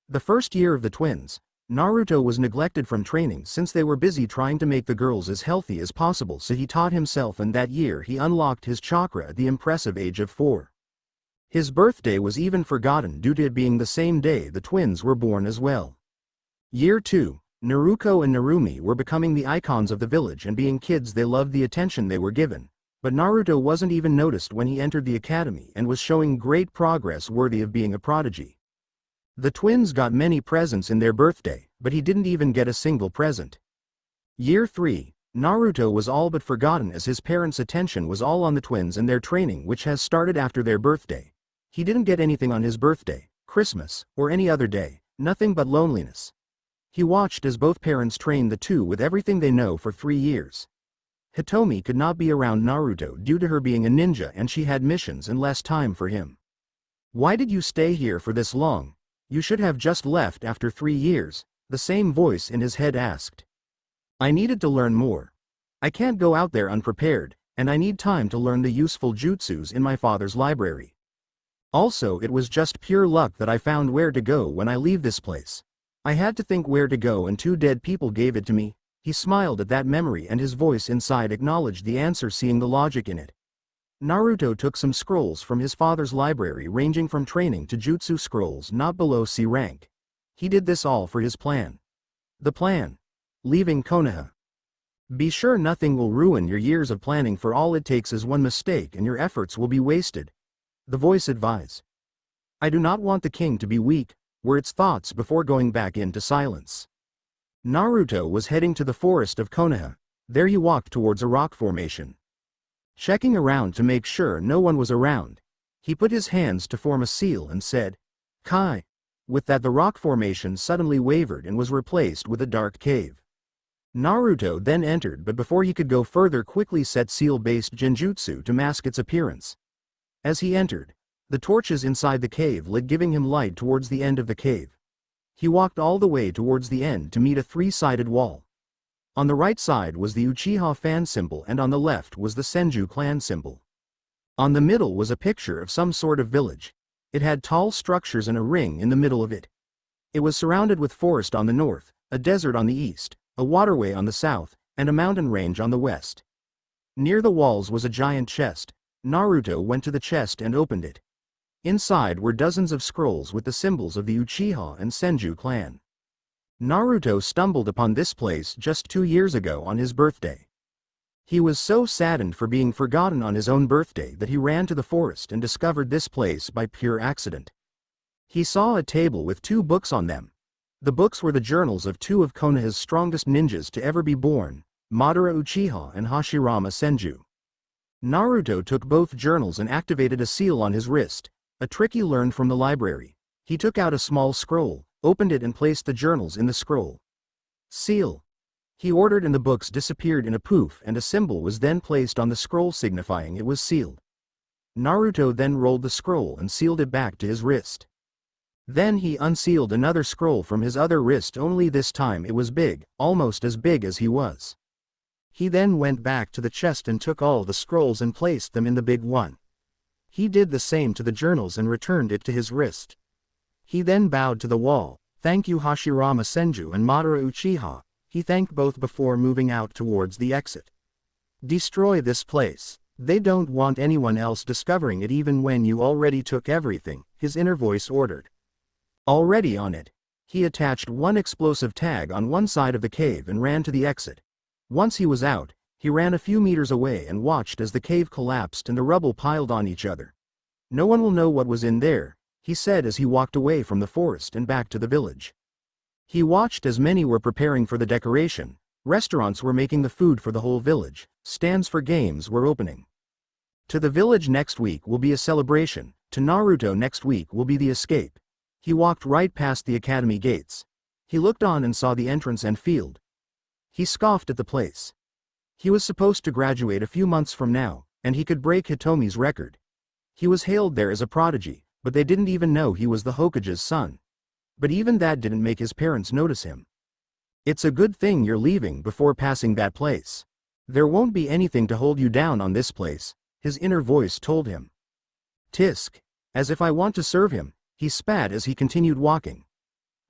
The first year of the twins, Naruto was neglected from training since they were busy trying to make the girls as healthy as possible, so he taught himself, and that year he unlocked his chakra at the impressive age of 4. His birthday was even forgotten due to it being the same day the twins were born as well. Year 2, Naruto and Narumi were becoming the icons of the village, and being kids they loved the attention they were given. But Naruto wasn't even noticed when he entered the academy and was showing great progress worthy of being a prodigy. The twins got many presents in their birthday, but he didn't even get a single present. Year 3, Naruto was all but forgotten as his parents' attention was all on the twins and their training, which has started after their birthday. He didn't get anything on his birthday, Christmas, or any other day, nothing but loneliness. He watched as both parents trained the two with everything they know for 3 years. Hitomi could not be around Naruto due to her being a ninja, and she had missions and less time for him. "Why did you stay here for this long? You should have just left after 3 years, the same voice in his head asked. "I needed to learn more. I can't go out there unprepared, and I need time to learn the useful jutsus in my father's library. Also, it was just pure luck that I found where to go when I leave this place. I had to think where to go, and 2 dead people gave it to me." He smiled at that memory, and his voice inside acknowledged the answer, seeing the logic in it. Naruto took some scrolls from his father's library, ranging from training to jutsu scrolls not below C rank. He did this all for his plan. The plan: leaving Konoha. Be sure nothing will ruin your years of planning, for all it takes is one mistake and your efforts will be wasted. The voice advised. "I do not want the king to be weak," were its thoughts before going back into silence. Naruto was heading to the forest of Konoha. There he walked towards a rock formation. Checking around to make sure no one was around, he put his hands to form a seal and said, "Kai." With that, the rock formation suddenly wavered and was replaced with a dark cave. Naruto then entered, but before he could go further, quickly set seal-based genjutsu to mask its appearance. As he entered, the torches inside the cave lit, giving him light towards the end of the cave. He walked all the way towards the end to meet a 3-sided wall. On the right side was the Uchiha fan symbol, and on the left was the Senju clan symbol. On the middle was a picture of some sort of village. It had tall structures and a ring in the middle of it. It was surrounded with forest on the north, a desert on the east, a waterway on the south, and a mountain range on the west. Near the walls was a giant chest. Naruto went to the chest and opened it. Inside were dozens of scrolls with the symbols of the Uchiha and Senju clan. Naruto stumbled upon this place just 2 years ago on his birthday. He was so saddened for being forgotten on his own birthday that he ran to the forest and discovered this place by pure accident. He saw a table with 2 books on them. The books were the journals of 2 of Konoha's strongest ninjas to ever be born, Madara Uchiha and Hashirama Senju. Naruto took both journals and activated a seal on his wrist, a trick he learned from the library. He took out a small scroll, opened it and placed the journals in the scroll. "Seal," he ordered, and the books disappeared in a poof, and a symbol was then placed on the scroll signifying it was sealed. Naruto then rolled the scroll and sealed it back to his wrist. Then he unsealed another scroll from his other wrist, only this time it was big, almost as big as he was. He then went back to the chest and took all the scrolls and placed them in the big one. He did the same to the journals and returned it to his wrist. He then bowed to the wall. "Thank you, Hashirama Senju and Madara Uchiha," he thanked both before moving out towards the exit. "Destroy this place." They don't want anyone else discovering it even when you already took everything, his inner voice ordered. Already on it. He attached one explosive tag on one side of the cave and ran to the exit. Once he was out, he ran a few meters away and watched as the cave collapsed and the rubble piled on each other. No one will know what was in there, he said as he walked away from the forest and back to the village. He watched as many were preparing for the decoration. Restaurants were making the food for the whole village, stands for games were opening. To the village next week will be a celebration, to Naruto next week will be the escape. He walked right past the academy gates. He looked on and saw the entrance and field. He scoffed at the place. He was supposed to graduate a few months from now, and he could break Hitomi's record. He was hailed there as a prodigy, but they didn't even know he was the Hokage's son. But even that didn't make his parents notice him. It's a good thing you're leaving before passing that place. There won't be anything to hold you down on this place, his inner voice told him. Tisk. As if I want to serve him, he spat as he continued walking.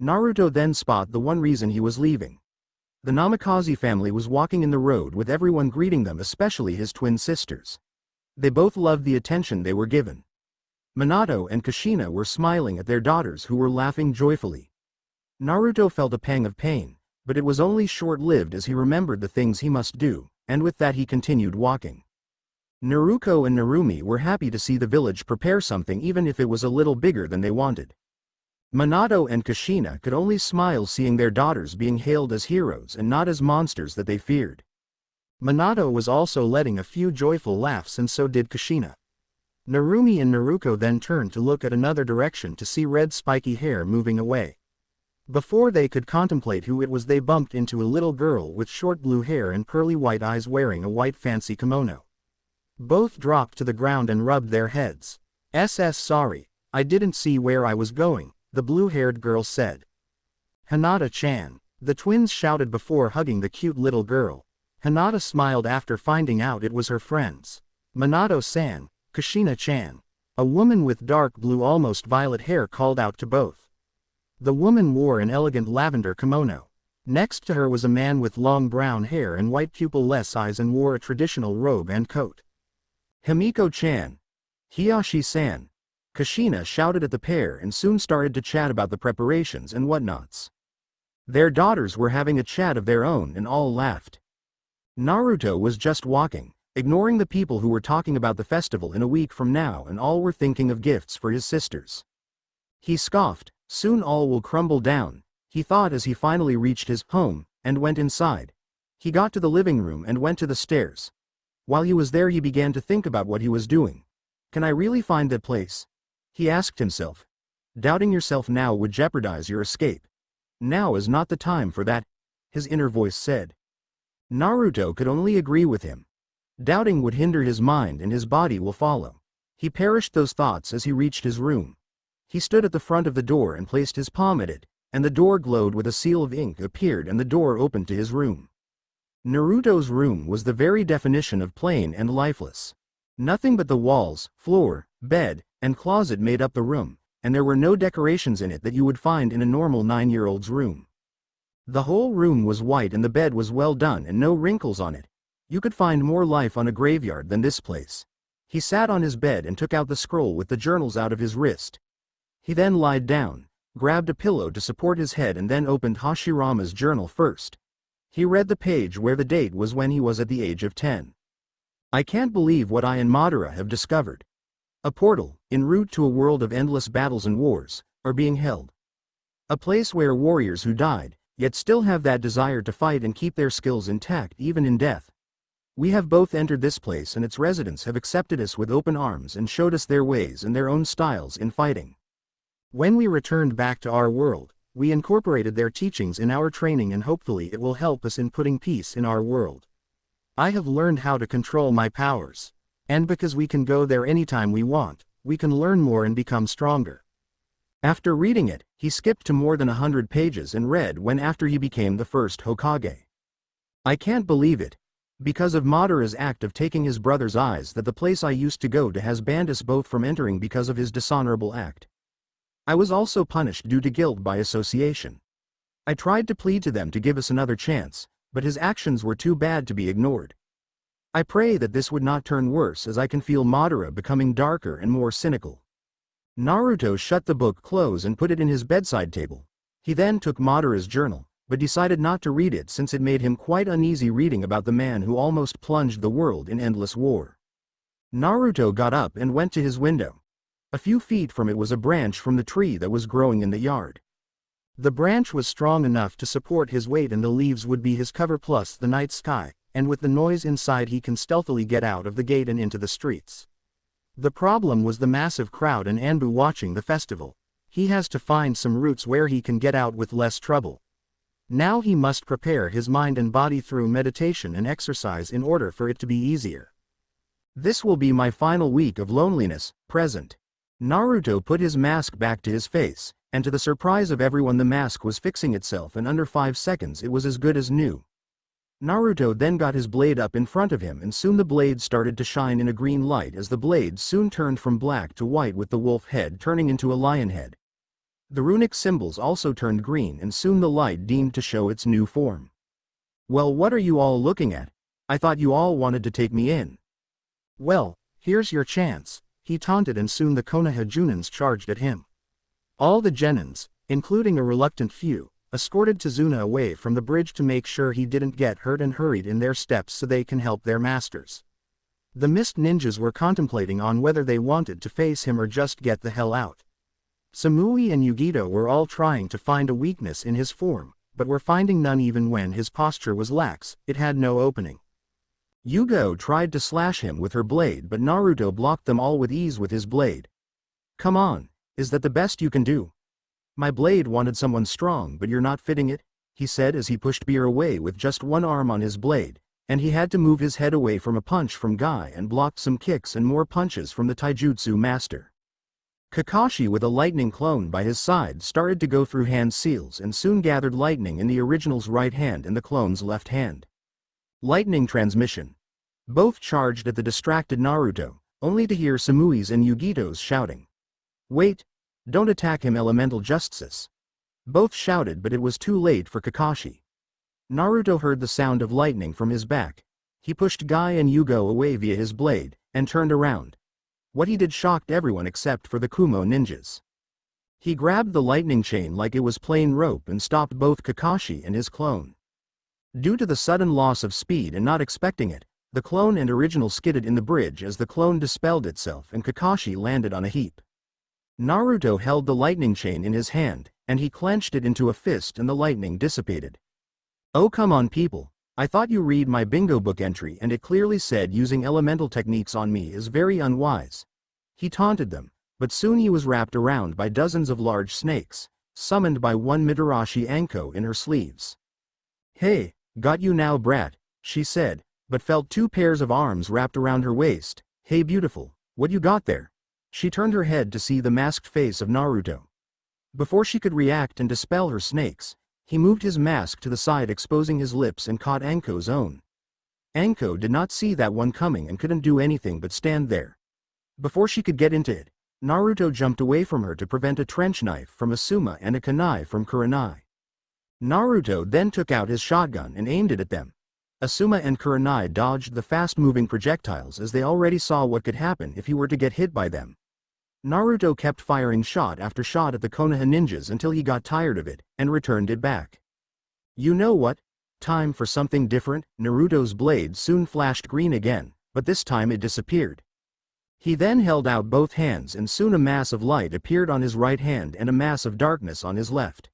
Naruto then spotted the one reason he was leaving. The Namikaze family was walking in the road with everyone greeting them, especially his twin sisters. They both loved the attention they were given. Minato and Kushina were smiling at their daughters who were laughing joyfully. Naruto felt a pang of pain, but it was only short-lived as he remembered the things he must do, and with that he continued walking. Naruto and Narumi were happy to see the village prepare something even if it was a little bigger than they wanted. Minato and Kushina could only smile seeing their daughters being hailed as heroes and not as monsters that they feared. Minato was also letting a few joyful laughs and so did Kushina. Narumi and Naruto then turned to look at another direction to see red spiky hair moving away. Before they could contemplate who it was, they bumped into a little girl with short blue hair and pearly white eyes wearing a white fancy kimono. Both dropped to the ground and rubbed their heads. Sorry, I didn't see where I was going, the blue-haired girl said. Hinata-chan, the twins shouted before hugging the cute little girl. Hinata smiled after finding out it was her friends. Minato-san, Kushina-chan. A woman with dark blue almost violet hair called out to both. The woman wore an elegant lavender kimono. Next to her was a man with long brown hair and white pupil-less eyes and wore a traditional robe and coat. Himiko-chan. Hiyashi-san. Kushina shouted at the pair and soon started to chat about the preparations and whatnots. Their daughters were having a chat of their own and all laughed. Naruto was just walking, ignoring the people who were talking about the festival in a week from now, and all were thinking of gifts for his sisters. He scoffed, soon all will crumble down, he thought as he finally reached his home and went inside. He got to the living room and went to the stairs. While he was there he began to think about what he was doing. Can I really find that place? He asked himself. Doubting yourself now would jeopardize your escape. Now is not the time for that, his inner voice said. Naruto could only agree with him. Doubting would hinder his mind and his body will follow. He perished those thoughts as he reached his room. He stood at the front of the door and placed his palm at it, and the door glowed with a seal of ink appeared and the door opened to his room. Naruto's room was the very definition of plain and lifeless. Nothing but the walls, floor, bed, and closet made up the room, and there were no decorations in it that you would find in a normal 9-year-old's room. The whole room was white and the bed was well done and no wrinkles on it. You could find more life on a graveyard than this place. He sat on his bed and took out the scroll with the journals out of his wrist. He then lied down, grabbed a pillow to support his head and then opened Hashirama's journal first. He read the page where the date was when he was at the age of 10. I can't believe what I and Madara have discovered. A portal, en route to a world of endless battles and wars, are being held. A place where warriors who died, yet still have that desire to fight and keep their skills intact even in death. We have both entered this place and its residents have accepted us with open arms and showed us their ways and their own styles in fighting. When we returned back to our world, we incorporated their teachings in our training and hopefully it will help us in putting peace in our world. I have learned how to control my powers. And because we can go there anytime we want, we can learn more and become stronger. After reading it, he skipped to more than 100 pages and read when after he became the first Hokage. I can't believe it. Because of Madara's act of taking his brother's eyes that the place I used to go to has banned us both from entering because of his dishonorable act. I was also punished due to guilt by association. I tried to plead to them to give us another chance, but his actions were too bad to be ignored. I pray that this would not turn worse as I can feel Madara becoming darker and more cynical. Naruto shut the book close and put it in his bedside table. He then took Madara's journal, but decided not to read it since it made him quite uneasy reading about the man who almost plunged the world in endless war. Naruto got up and went to his window. A few feet from it was a branch from the tree that was growing in the yard. The branch was strong enough to support his weight and the leaves would be his cover plus the night sky, and with the noise inside he can stealthily get out of the gate and into the streets. The problem was the massive crowd and Anbu watching the festival. He has to find some routes where he can get out with less trouble. Now he must prepare his mind and body through meditation and exercise in order for it to be easier. This will be my final week of loneliness, present. Naruto put his mask back to his face, and to the surprise of everyone the mask was fixing itself and under 5 seconds it was as good as new. Naruto then got his blade up in front of him and soon the blade started to shine in a green light as the blade soon turned from black to white with the wolf head turning into a lion head. The runic symbols also turned green and soon the light deemed to show its new form. Well, what are you all looking at? I thought you all wanted to take me in. Well, here's your chance, he taunted and soon the Konoha Junins charged at him. All the genins, including a reluctant few, escorted Tazuna away from the bridge to make sure he didn't get hurt and hurried in their steps so they can help their masters. The mist ninjas were contemplating on whether they wanted to face him or just get the hell out. Samui and Yugito were all trying to find a weakness in his form, but were finding none even when his posture was lax, it had no opening. Yugo tried to slash him with her blade but Naruto blocked them all with ease with his blade. Come on, is that the best you can do? My blade wanted someone strong but you're not fitting it, he said as he pushed Beer away with just one arm on his blade, and he had to move his head away from a punch from Guy and blocked some kicks and more punches from the taijutsu master. Kakashi with a lightning clone by his side started to go through hand seals and soon gathered lightning in the original's right hand and the clone's left hand. Lightning transmission. Both charged at the distracted Naruto, only to hear Samui's and Yugito's shouting. Wait! Don't attack him, elemental justice. Both shouted but it was too late for Kakashi. Naruto heard the sound of lightning from his back. He pushed Guy and Yugo away via his blade, and turned around. What he did shocked everyone except for the Kumo ninjas. He grabbed the lightning chain like it was plain rope and stopped both Kakashi and his clone. Due to the sudden loss of speed and not expecting it, the clone and original skidded in the bridge as the clone dispelled itself and Kakashi landed on a heap. Naruto held the lightning chain in his hand, and he clenched it into a fist and the lightning dissipated. Oh come on people, I thought you read my bingo book entry and it clearly said using elemental techniques on me is very unwise. He taunted them, but soon he was wrapped around by dozens of large snakes, summoned by one Mitarashi Anko in her sleeves. Hey, got you now brat, she said, but felt 2 pairs of arms wrapped around her waist. Hey beautiful, what you got there? She turned her head to see the masked face of Naruto. Before she could react and dispel her snakes, he moved his mask to the side exposing his lips and caught Anko's own. Anko did not see that one coming and couldn't do anything but stand there. Before she could get into it, Naruto jumped away from her to prevent a trench knife from Asuma and a kunai from Kurenai. Naruto then took out his shotgun and aimed it at them. Asuma and Kurenai dodged the fast-moving projectiles as they already saw what could happen if he were to get hit by them. Naruto kept firing shot after shot at the Konoha ninjas until he got tired of it, and returned it back. You know what? Time for something different. Naruto's blade soon flashed green again, but this time it disappeared. He then held out both hands and soon a mass of light appeared on his right hand and a mass of darkness on his left.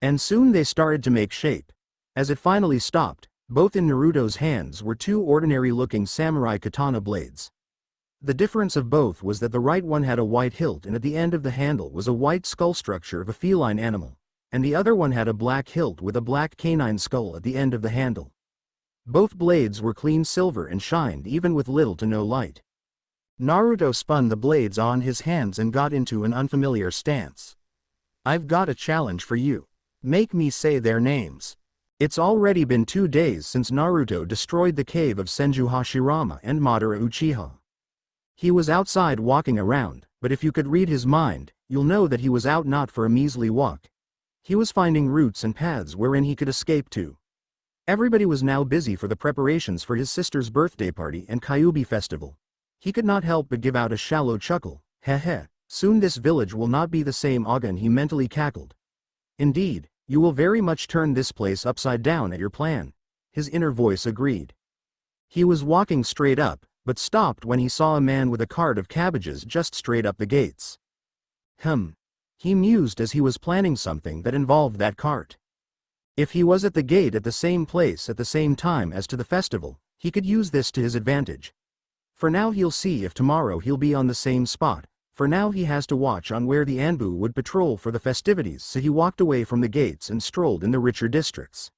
And soon they started to make shape. As it finally stopped, both in Naruto's hands were 2 ordinary-looking samurai katana blades. The difference of both was that the right one had a white hilt and at the end of the handle was a white skull structure of a feline animal, and the other one had a black hilt with a black canine skull at the end of the handle. Both blades were clean silver and shined even with little to no light. Naruto spun the blades on his hands and got into an unfamiliar stance. I've got a challenge for you. Make me say their names. It's already been 2 days since Naruto destroyed the cave of Senju Hashirama and Madara Uchiha. He was outside walking around, but if you could read his mind, you'll know that he was out not for a measly walk. He was finding routes and paths wherein he could escape to. Everybody was now busy for the preparations for his sister's birthday party and Kyubi festival. He could not help but give out a shallow chuckle. Heh. Soon this village will not be the same again, he mentally cackled. Indeed, you will very much turn this place upside down at your plan. His inner voice agreed. He was walking straight up, but stopped when he saw a man with a cart of cabbages just straight up the gates. He mused as he was planning something that involved that cart. If he was at the gate at the same place at the same time as to the festival, he could use this to his advantage. For now he'll see if tomorrow he'll be on the same spot. For now he has to watch on where the Anbu would patrol for the festivities, so he walked away from the gates and strolled in the richer districts.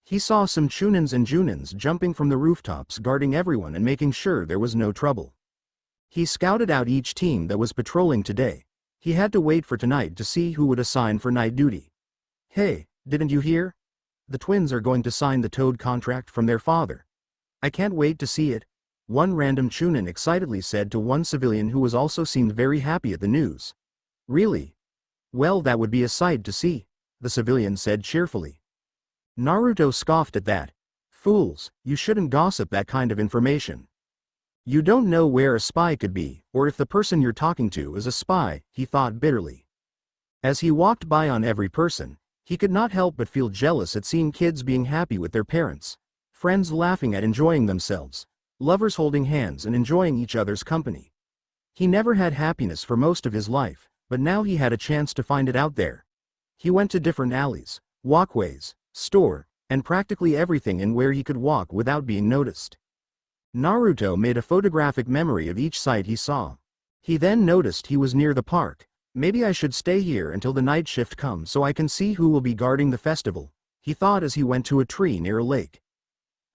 He saw some Chunins and Junins jumping from the rooftops, guarding everyone and making sure there was no trouble. He scouted out each team that was patrolling today. He had to wait for tonight to see who would assign for night duty. Hey, didn't you hear? The twins are going to sign the Toad contract from their father. I can't wait to see it. One random Chunin excitedly said to one civilian who also seemed very happy at the news. Really? Well, that would be a sight to see, the civilian said cheerfully. Naruto scoffed at that. Fools, you shouldn't gossip that kind of information. You don't know where a spy could be, or if the person you're talking to is a spy, he thought bitterly. As he walked by on every person, he could not help but feel jealous at seeing kids being happy with their parents, friends laughing at enjoying themselves, lovers holding hands and enjoying each other's company. He never had happiness for most of his life, but now he had a chance to find it out there. He went to different alleys, walkways, store, and practically everything in where he could walk without being noticed. Naruto made a photographic memory of each sight he saw. He then noticed he was near the park. Maybe I should stay here until the night shift comes so I can see who will be guarding the festival, he thought as he went to a tree near a lake.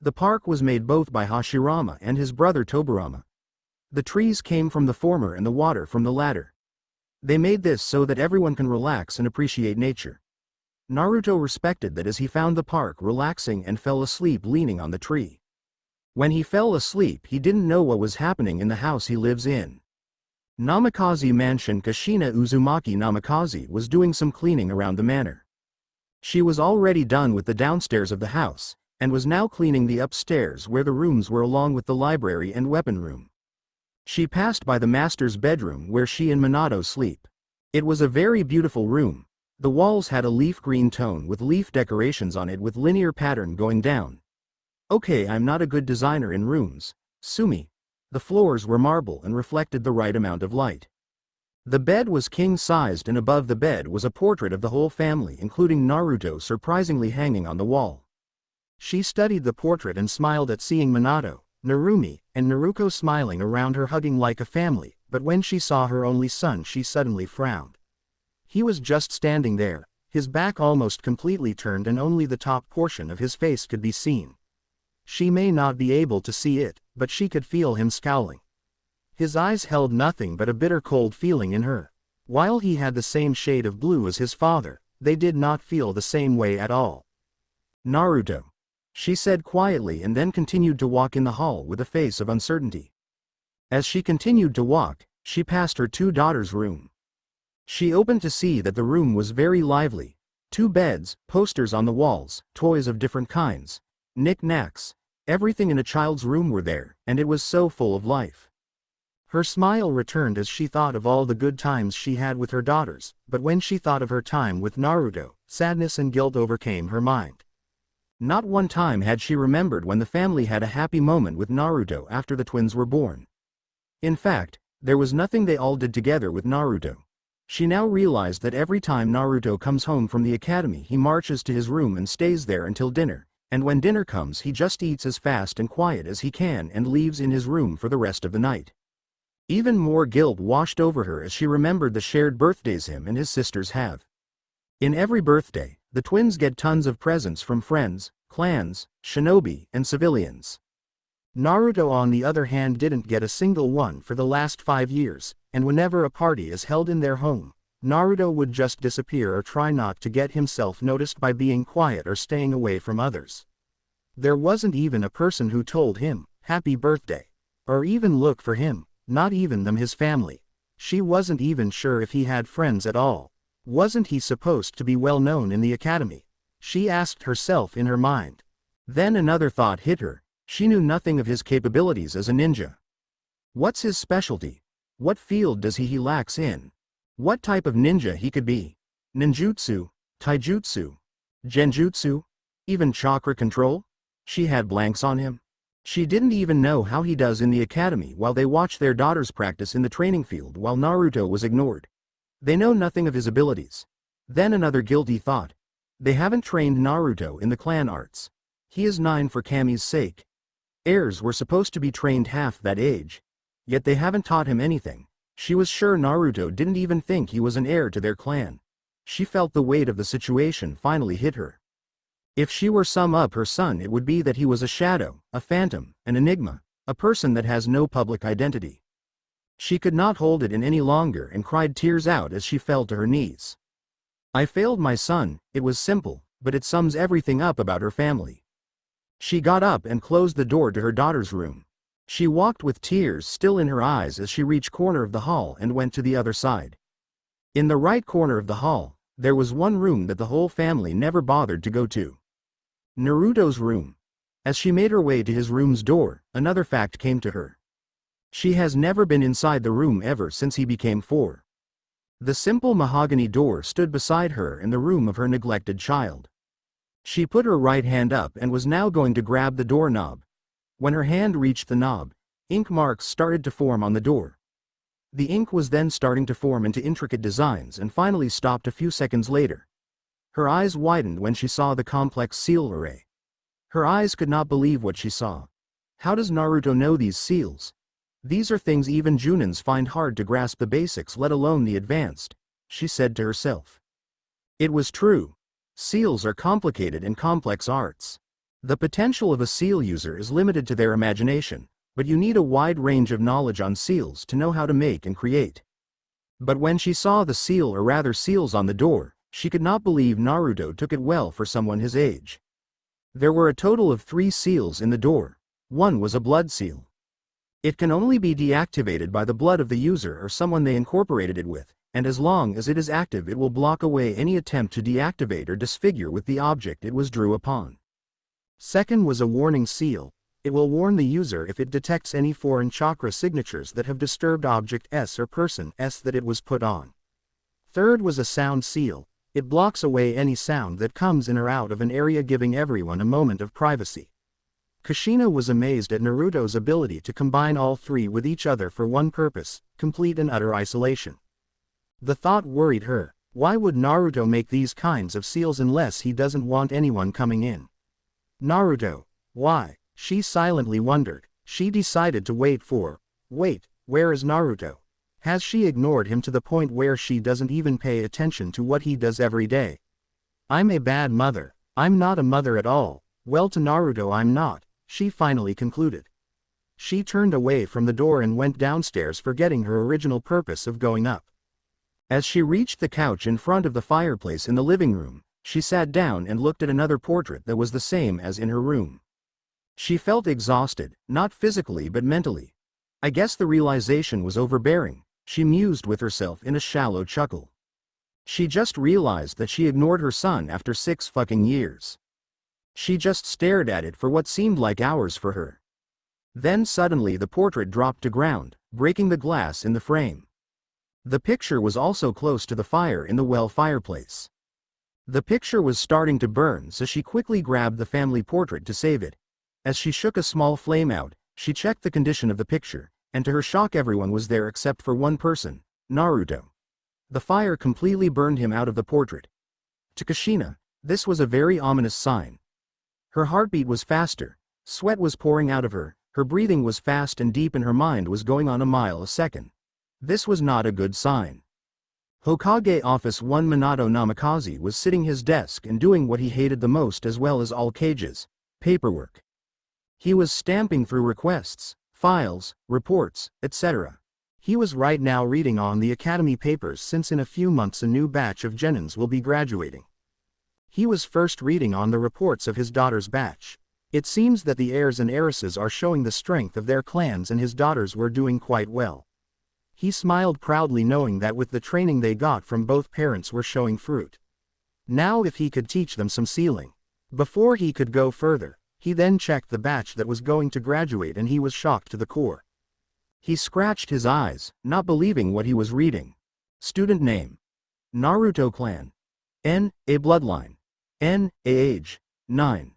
The park was made both by Hashirama and his brother Tobirama. The trees came from the former and the water from the latter. They made this so that everyone can relax and appreciate nature. Naruto respected that as he found the park relaxing and fell asleep leaning on the tree. When he fell asleep, he didn't know what was happening in the house he lives in. Namikaze Mansion. Kushina Uzumaki Namikaze was doing some cleaning around the manor. She was already done with the downstairs of the house, and was now cleaning the upstairs where the rooms were along with the library and weapon room. She passed by the master's bedroom where she and Minato sleep. It was a very beautiful room. The walls had a leaf green tone with leaf decorations on it with linear pattern going down. Okay, I'm not a good designer in rooms, Sumi. The floors were marble and reflected the right amount of light. The bed was king-sized and above the bed was a portrait of the whole family including Naruto surprisingly hanging on the wall. She studied the portrait and smiled at seeing Minato, Narumi, and Naruko smiling around her hugging like a family, but when she saw her only son she suddenly frowned. He was just standing there, his back almost completely turned and only the top portion of his face could be seen. She may not be able to see it, but she could feel him scowling. His eyes held nothing but a bitter cold feeling in her. While he had the same shade of blue as his father, they did not feel the same way at all. Naruto, she said quietly and then continued to walk in the hall with a face of uncertainty. As she continued to walk, she passed her two daughters' room. She opened to see that the room was very lively. 2 beds, posters on the walls, toys of different kinds, knick-knacks, everything in a child's room were there, and it was so full of life. Her smile returned as she thought of all the good times she had with her daughters, but when she thought of her time with Naruto, sadness and guilt overcame her mind. Not one time had she remembered when the family had a happy moment with Naruto after the twins were born. In fact, there was nothing they all did together with Naruto. She now realized that every time Naruto comes home from the academy he marches to his room and stays there until dinner, and when dinner comes he just eats as fast and quiet as he can and leaves in his room for the rest of the night. Even more guilt washed over her as she remembered the shared birthdays him and his sisters have. In every birthday, the twins get tons of presents from friends, clans, shinobi, and civilians. Naruto on the other hand didn't get a single one for the last 5 years, and whenever a party is held in their home, Naruto would just disappear or try not to get himself noticed by being quiet or staying away from others. There wasn't even a person who told him, "Happy birthday," or even look for him, not even them his family. She wasn't even sure if he had friends at all. Wasn't he supposed to be well known in the academy? She asked herself in her mind. Then another thought hit her. She knew nothing of his capabilities as a ninja. What's his specialty? What field does he lacks in? What type of ninja he could be? Ninjutsu, taijutsu, genjutsu, even chakra control? She had blanks on him. She didn't even know how he does in the academy while they watched their daughters practice in the training field while Naruto was ignored. They know nothing of his abilities. Then another guilty thought. They haven't trained Naruto in the clan arts. He is 9 for Kami's sake. Heirs were supposed to be trained half that age. Yet they haven't taught him anything. She was sure Naruto didn't even think he was an heir to their clan. She felt the weight of the situation finally hit her. If she were sum up her son, it would be that he was a shadow, a phantom, an enigma, a person that has no public identity. She could not hold it in any longer and cried tears out as she fell to her knees. I failed my son. It was simple, but it sums everything up about her family. She got up and closed the door to her daughter's room. She walked with tears still in her eyes as she reached corner of the hall and went to the other side. In the right corner of the hall, there was one room that the whole family never bothered to go to. Naruto's room. As she made her way to his room's door, another fact came to her. She has never been inside the room ever since he became 4. The simple mahogany door stood beside her in the room of her neglected child. She put her right hand up and was now going to grab the doorknob. When her hand reached the knob, ink marks started to form on the door. The ink was then starting to form into intricate designs and finally stopped a few seconds later. Her eyes widened when she saw the complex seal array. Her eyes could not believe what she saw. How does Naruto know these seals? These are things even Junins find hard to grasp the basics, let alone the advanced, she said to herself. It was true. Seals are complicated and complex arts. The potential of a seal user is limited to their imagination, but you need a wide range of knowledge on seals to know how to make and create. But when she saw the seal, or rather seals, on the door, she could not believe Naruto took it well for someone his age. There were a total of 3 seals in the door. One was a blood seal. It can only be deactivated by the blood of the user or someone they incorporated it with, and as long as it is active it will block away any attempt to deactivate or disfigure with the object it was drew upon. Second was a warning seal. It will warn the user if it detects any foreign chakra signatures that have disturbed object S or person S that it was put on. Third was a sound seal. It blocks away any sound that comes in or out of an area, giving everyone a moment of privacy. Kushina was amazed at Naruto's ability to combine all 3 with each other for one purpose, complete and utter isolation. The thought worried her. Why would Naruto make these kinds of seals unless he doesn't want anyone coming in? Naruto. Why? She silently wondered. She decided to wait, where is Naruto? Has she ignored him to the point where she doesn't even pay attention to what he does every day? I'm a bad mother. I'm not a mother at all. Well, to Naruto I'm not, she finally concluded. She turned away from the door and went downstairs, forgetting her original purpose of going up. As she reached the couch in front of the fireplace in the living room, she sat down and looked at another portrait that was the same as in her room. She felt exhausted, not physically but mentally. I guess the realization was overbearing, she mused with herself in a shallow chuckle. She just realized that she ignored her son after 6 fucking years. She just stared at it for what seemed like hours for her. Then suddenly the portrait dropped to ground, breaking the glass in the frame. The picture was also close to the fire in the well fireplace. The picture was starting to burn, so she quickly grabbed the family portrait to save it. As she shook a small flame out, she checked the condition of the picture, and to her shock everyone was there except for one person, Naruto. The fire completely burned him out of the portrait. To Kushina, this was a very ominous sign. Her heartbeat was faster, sweat was pouring out of her, her breathing was fast and deep, and her mind was going on a mile a second. This was not a good sign. Hokage Office 1 Minato Namikaze was sitting his desk and doing what he hated the most, as well as all cages, paperwork. He was stamping through requests, files, reports, etc. He was right now reading on the academy papers, since in a few months a new batch of genins will be graduating. He was first reading on the reports of his daughter's batch. It seems that the heirs and heiresses are showing the strength of their clans, and his daughters were doing quite well. He smiled proudly, knowing that with the training they got from both parents were showing fruit. Now if he could teach them some sealing. Before he could go further, He then checked the batch that was going to graduate and he was shocked to the core. He scratched his eyes, not believing what he was reading. Student name: Naruto Clan. N. A bloodline. N. A age: 9.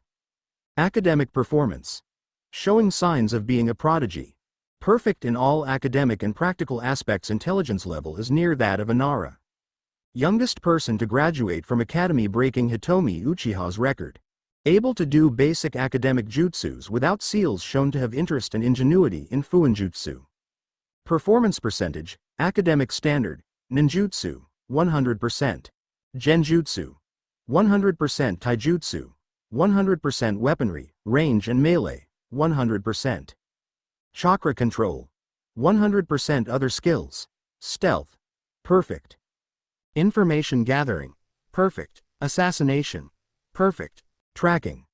Academic performance: showing signs of being a prodigy. Perfect in all academic and practical aspects. Intelligence level is near that of a Nara. Youngest person to graduate from academy, breaking Hitomi Uchiha's record. Able to do basic academic jutsus without seals, shown to have interest and ingenuity in fuinjutsu. Performance percentage: academic standard, ninjutsu, 100%. Genjutsu, 100%. Taijutsu, 100%. Weaponry, range and melee, 100%. Chakra control, 100%. Other skills: stealth, perfect. Information gathering, perfect. Assassination, perfect. Tracking,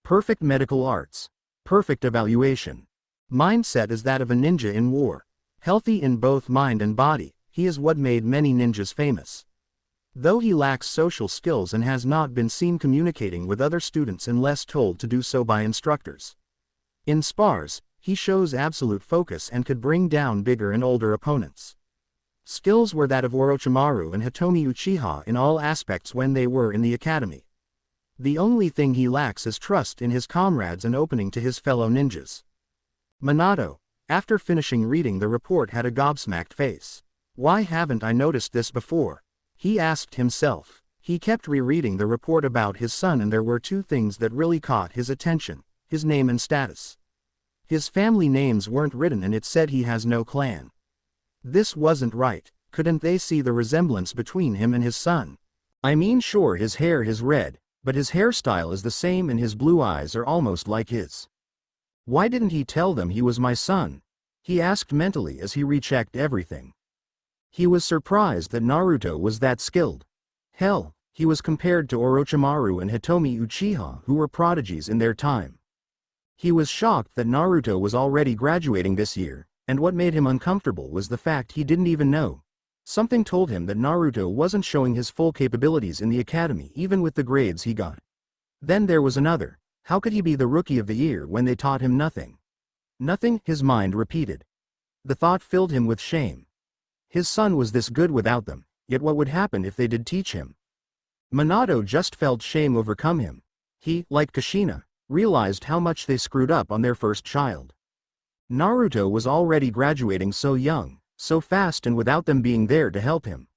perfect. Medical arts, perfect. Evaluation. Mindset is that of a ninja in war. Healthy in both mind and body, he is what made many ninjas famous. Though he lacks social skills and has not been seen communicating with other students unless told to do so by instructors. In spars, he shows absolute focus and could bring down bigger and older opponents. Skills were that of Orochimaru and Hitomi Uchiha in all aspects when they were in the academy. The only thing he lacks is trust in his comrades and opening to his fellow ninjas. Minato, after finishing reading the report, had a gobsmacked face. Why haven't I noticed this before? He asked himself. He kept rereading the report about his son and there were two things that really caught his attention: his name and status. His family names weren't written and it said he has no clan. This wasn't right. Couldn't they see the resemblance between him and his son? I mean, sure, his hair is red, but his hairstyle is the same and his blue eyes are almost like his. Why didn't he tell them he was my son? He asked mentally as he rechecked everything. He was surprised that Naruto was that skilled. Hell, he was compared to Orochimaru and Hitomi Uchiha, who were prodigies in their time. He was shocked that Naruto was already graduating this year, and what made him uncomfortable was the fact he didn't even know. Something told him that Naruto wasn't showing his full capabilities in the academy even with the grades he got. Then there was another: how could he be the rookie of the year when they taught him nothing? Nothing, his mind repeated. The thought filled him with shame. His son was this good without them, yet what would happen if they did teach him? Minato just felt shame overcome him. He, like Kushina, realized how much they screwed up on their first child. Naruto was already graduating so young, so fast, and without them being there to help him.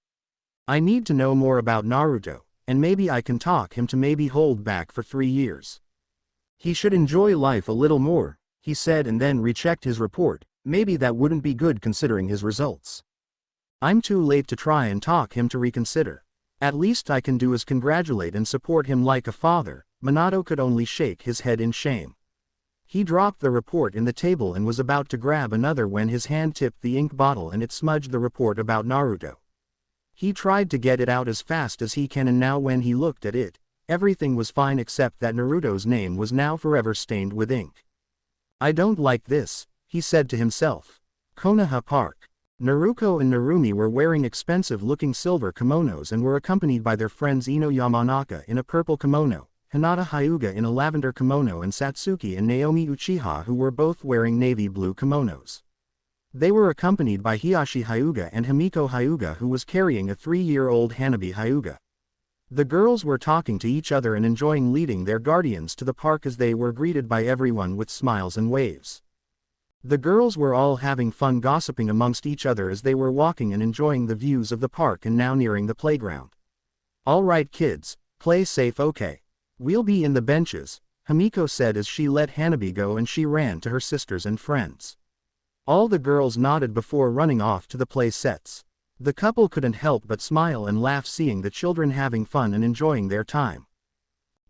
I need to know more about Naruto, and maybe I can talk him to maybe hold back for 3 years. He should enjoy life a little more, he said, and then rechecked his report. Maybe that wouldn't be good considering his results. I'm too late to try and talk him to reconsider. At least I can do is congratulate and support him like a father. Minato could only shake his head in shame. He dropped the report in the table and was about to grab another when his hand tipped the ink bottle and it smudged the report about Naruto. He tried to get it out as fast as he can, and now when he looked at it, everything was fine except that Naruto's name was now forever stained with ink. I don't like this, he said to himself. Konoha Park. Naruto and Narumi were wearing expensive-looking silver kimonos and were accompanied by their friends Ino Yamanaka in a purple kimono, Hinata Hyuga in a lavender kimono, and Satsuki and Naomi Uchiha, who were both wearing navy blue kimonos. They were accompanied by Hiyashi Hyuga and Himiko Hyuga, who was carrying a 3-year-old Hanabi Hyuga. The girls were talking to each other and enjoying leading their guardians to the park as they were greeted by everyone with smiles and waves. The girls were all having fun gossiping amongst each other as they were walking and enjoying the views of the park and now nearing the playground. All right kids, play safe, okay? We'll be in the benches, Himiko said as she let Hanabi go and she ran to her sisters and friends. All the girls nodded before running off to the play sets. The couple couldn't help but smile and laugh seeing the children having fun and enjoying their time.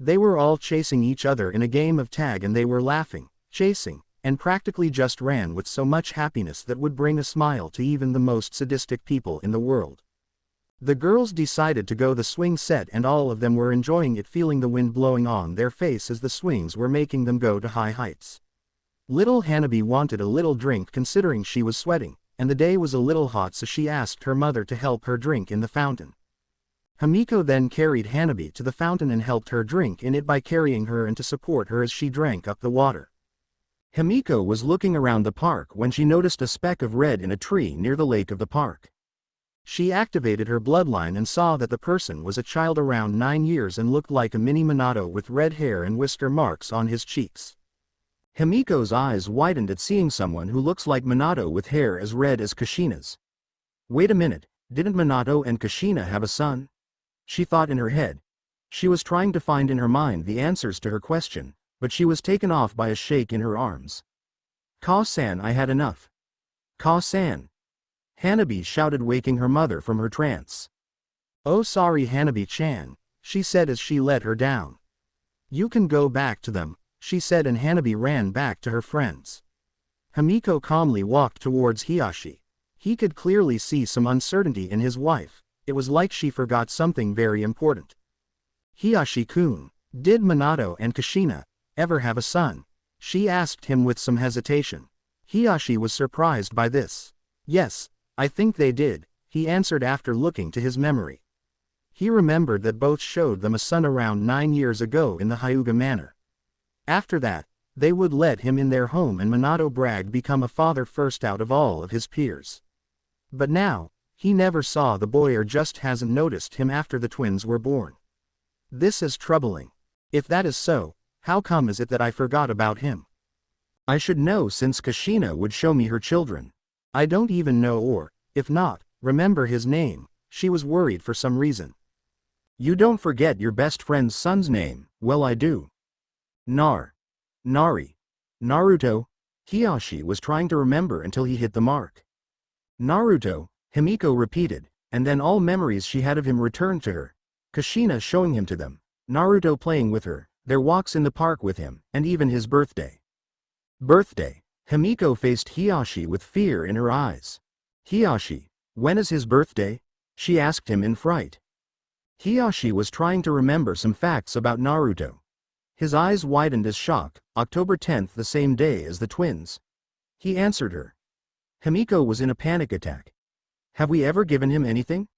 They were all chasing each other in a game of tag and they were laughing, chasing, and practically just ran with so much happiness that would bring a smile to even the most sadistic people in the world. The girls decided to go the swing set and all of them were enjoying it, feeling the wind blowing on their face as the swings were making them go to high heights. Little Hanabi wanted a little drink considering she was sweating, and the day was a little hot, so she asked her mother to help her drink in the fountain. Himiko then carried Hanabi to the fountain and helped her drink in it by carrying her and to support her as she drank up the water. Himiko was looking around the park when she noticed a speck of red in a tree near the lake of the park. She activated her bloodline and saw that the person was a child around 9 years and looked like a mini Minato with red hair and whisker marks on his cheeks. Himiko's eyes widened at seeing someone who looks like Minato with hair as red as Kushina's. Wait a minute, didn't Minato and Kushina have a son? She thought in her head. She was trying to find in her mind the answers to her question, but she was taken off by a shake in her arms. Ka-san, I had enough. Ka-san. Hanabi shouted, waking her mother from her trance. Oh, sorry Hanabi-chan, she said as she let her down. You can go back to them, she said, and Hanabi ran back to her friends. Himiko calmly walked towards Hiyashi. He could clearly see some uncertainty in his wife. It was like she forgot something very important. Hiyashi-kun, did Minato and Kushina ever have a son? She asked him with some hesitation. Hiyashi was surprised by this. Yes, I think they did, he answered after looking to his memory. He remembered that both showed them a son around 9 years ago in the Hyuga manor. After that, they would let him in their home and Minato bragged become a father first out of all of his peers. But now, he never saw the boy or just hasn't noticed him after the twins were born. This is troubling. If that is so, how come is it that I forgot about him? I should know since Kushina would show me her children. I don't even know or, if not, remember his name. She was worried for some reason. You don't forget your best friend's son's name. Well, I do. Nari. Naruto. Hiyashi was trying to remember until he hit the mark. Naruto, Himiko repeated, and then all memories she had of him returned to her. Kushina showing him to them, Naruto playing with her, their walks in the park with him, and even his birthday. Himiko faced Hiyashi with fear in her eyes. Hiyashi, when is his birthday? She asked him in fright. Hiyashi was trying to remember some facts about Naruto. His eyes widened as shock. October 10th, the same day as the twins. He answered her. Himiko was in a panic attack. Have we ever given him anything?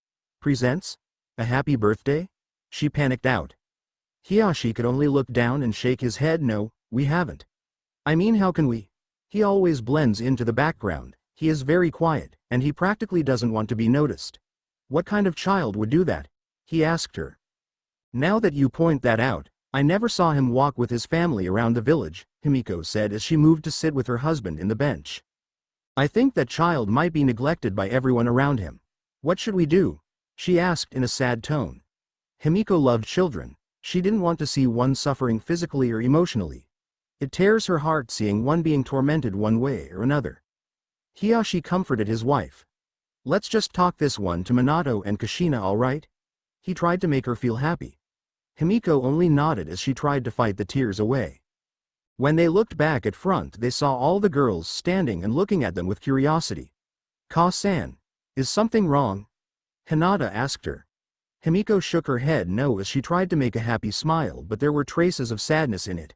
Presents? A happy birthday? She panicked out. Hiyashi could only look down and shake his head. No, we haven't. I mean, how can we? He always blends into the background, he is very quiet, and he practically doesn't want to be noticed. What kind of child would do that? He asked her. Now that you point that out, I never saw him walk with his family around the village, Himiko said as she moved to sit with her husband in the bench. I think that child might be neglected by everyone around him. What should we do? She asked in a sad tone. Himiko loved children. She didn't want to see one suffering physically or emotionally. It tears her heart seeing one being tormented one way or another. Hiyashi comforted his wife. Let's just talk this one to Minato and Kushina, all right? He tried to make her feel happy. Himiko only nodded as she tried to fight the tears away. When they looked back at front, they saw all the girls standing and looking at them with curiosity. Ka-san, is something wrong? Hinata asked her. Himiko shook her head no as she tried to make a happy smile, but there were traces of sadness in it.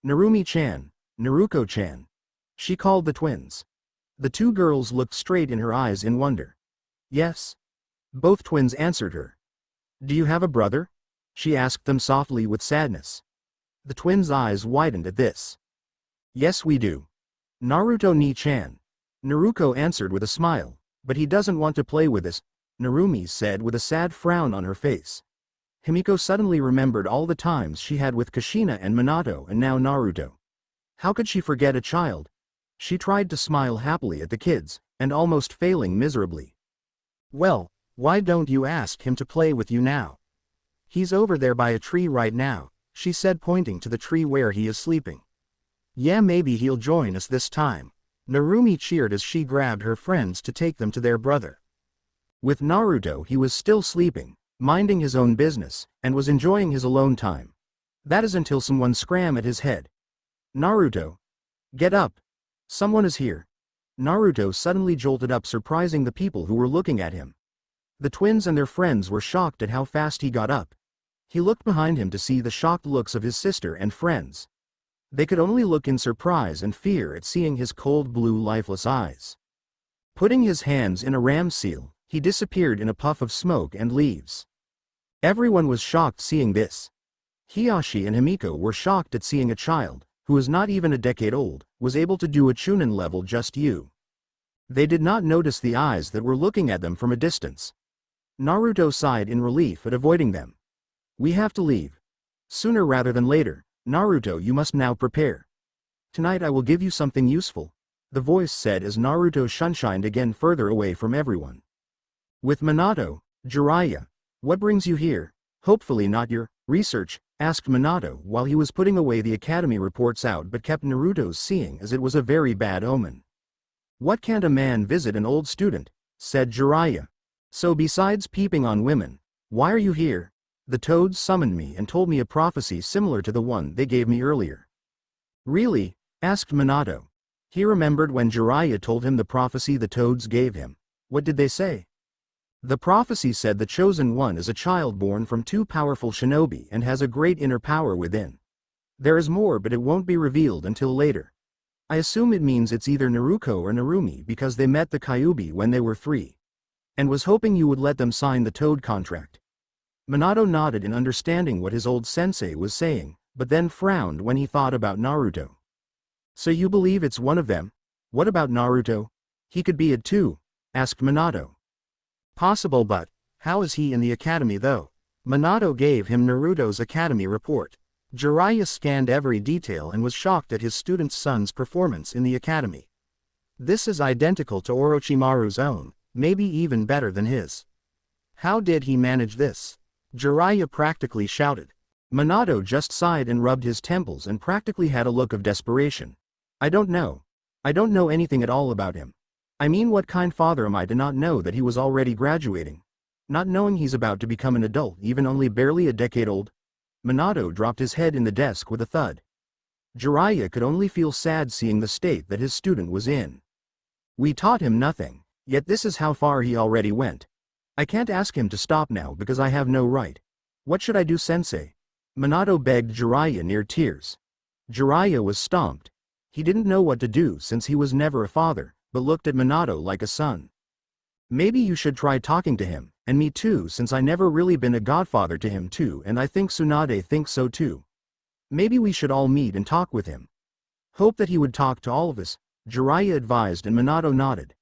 Narumi-chan, Naruko-chan. She called the twins. The two girls looked straight in her eyes in wonder. Yes. Both twins answered her. Do you have a brother? She asked them softly with sadness. The twins' eyes widened at this. Yes, we do. Naruto-ni-chan. Naruko answered with a smile, but he doesn't want to play with us, Narumi said with a sad frown on her face. Himiko suddenly remembered all the times she had with Kushina and Minato and now Naruto. How could she forget a child? She tried to smile happily at the kids, and almost failing miserably. Well, why don't you ask him to play with you now? He's over there by a tree right now, she said pointing to the tree where he is sleeping. Yeah, maybe he'll join us this time. Narumi cheered as she grabbed her friends to take them to their brother. With Naruto he was still sleeping, minding his own business, and was enjoying his alone time. That is until someone scram at his head. Naruto! Get up! Someone is here. Naruto suddenly jolted up, surprising the people who were looking at him. The twins and their friends were shocked at how fast he got up. He looked behind him to see the shocked looks of his sister and friends. They could only look in surprise and fear at seeing his cold blue lifeless eyes. Putting his hands in a ram seal, he disappeared in a puff of smoke and leaves. Everyone was shocked seeing this. Hiyashi and Himiko were shocked at seeing a child, who was not even a decade old, was able to do a Chunin level just you. They did not notice the eyes that were looking at them from a distance. Naruto sighed in relief at avoiding them. We have to leave. Sooner rather than later, Naruto, you must now prepare. Tonight I will give you something useful, the voice said as Naruto shunshined again further away from everyone. With Minato, Jiraiya, what brings you here? Hopefully not your research, asked Minato while he was putting away the academy reports out but kept Naruto's seeing as it was a very bad omen. What can't a man visit an old student? Said Jiraiya. So besides peeping on women, why are you here? The toads summoned me and told me a prophecy similar to the one they gave me earlier. Really? Asked Minato. He remembered when Jiraiya told him the prophecy the toads gave him. What did they say? The prophecy said the chosen one is a child born from two powerful shinobi and has a great inner power within. There is more but it won't be revealed until later. I assume it means it's either Naruko or Narumi because they met the Kyuubi when they were 3. And was hoping you would let them sign the Toad contract. Minato nodded in understanding what his old sensei was saying, but then frowned when he thought about Naruto. So you believe it's one of them? What about Naruto? He could be it too, asked Minato. Possible, but how is he in the academy though? Minato gave him Naruto's academy report. Jiraiya scanned every detail and was shocked at his student's son's performance in the academy. This is identical to Orochimaru's own, maybe even better than his. How did he manage this? Jiraiya practically shouted. Minato just sighed and rubbed his temples and practically had a look of desperation. I don't know. I don't know anything at all about him. I mean, what kind father am I to not know that he was already graduating? Not knowing he's about to become an adult, even only barely a decade old? Minato dropped his head in the desk with a thud. Jiraiya could only feel sad seeing the state that his student was in. We taught him nothing, yet this is how far he already went. I can't ask him to stop now because I have no right. What should I do, sensei? Minato begged Jiraiya near tears. Jiraiya was stumped. He didn't know what to do since he was never a father, but looked at Minato like a son. Maybe you should try talking to him, and me too, since I never really been a godfather to him too, and I think Tsunade thinks so too. Maybe we should all meet and talk with him. Hope that he would talk to all of us, Jiraiya advised, and Minato nodded.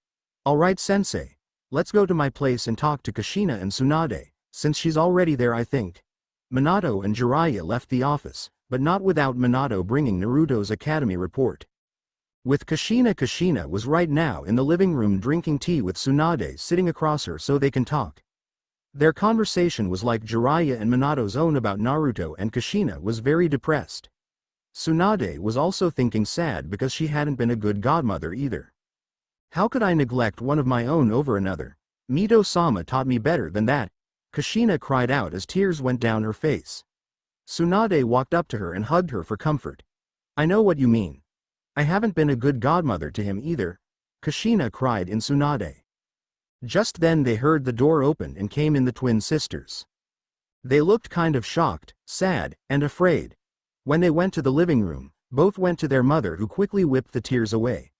Alright sensei, let's go to my place and talk to Kushina and Tsunade, since she's already there I think. Minato and Jiraiya left the office, but not without Minato bringing Naruto's academy report. With Kushina was right now in the living room drinking tea with Tsunade sitting across her so they can talk. Their conversation was like Jiraiya and Minato's own about Naruto, and Kushina was very depressed. Tsunade was also thinking sad because she hadn't been a good godmother either. How could I neglect one of my own over another? Mito-sama taught me better than that, Kushina cried out as tears went down her face. Tsunade walked up to her and hugged her for comfort. I know what you mean. I haven't been a good godmother to him either, Kushina cried in Tsunade. Just then they heard the door open and came in the twin sisters. They looked kind of shocked, sad, and afraid. When they went to the living room, both went to their mother, who quickly whipped the tears away.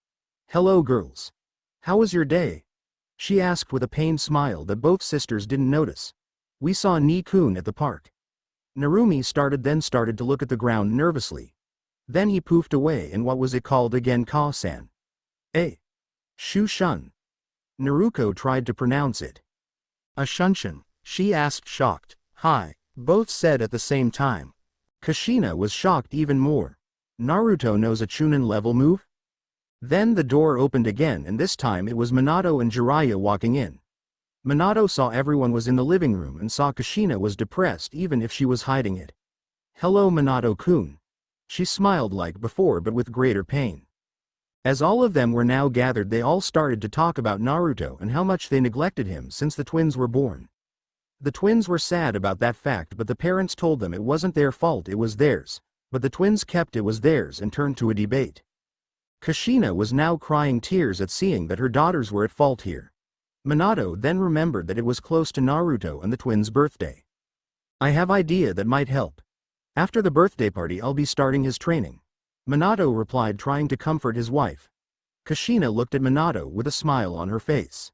Hello girls. How was your day? She asked with a pained smile that both sisters didn't notice. We saw Ni-kun at the park. Narumi started to look at the ground nervously. Then he poofed away and what was it called again, Ka-san? Shu-shun. Naruko tried to pronounce it. A shunshin, she asked shocked. Hi, both said at the same time. Kushina was shocked even more. Naruto knows a Chunin level move? Then the door opened again and this time it was Minato and Jiraiya walking in. Minato saw everyone was in the living room and saw Kushina was depressed even if she was hiding it. Hello Minato-kun. She smiled like before but with greater pain. As all of them were now gathered, they all started to talk about Naruto and how much they neglected him since the twins were born. The twins were sad about that fact, but the parents told them it wasn't their fault, it was theirs, but the twins kept it was theirs and turned to a debate. Kushina was now crying tears at seeing that her daughters were at fault here. Minato then remembered that it was close to Naruto and the twins' birthday. I have idea that might help. After the birthday party I'll be starting his training. Minato replied, trying to comfort his wife. Kushina looked at Minato with a smile on her face.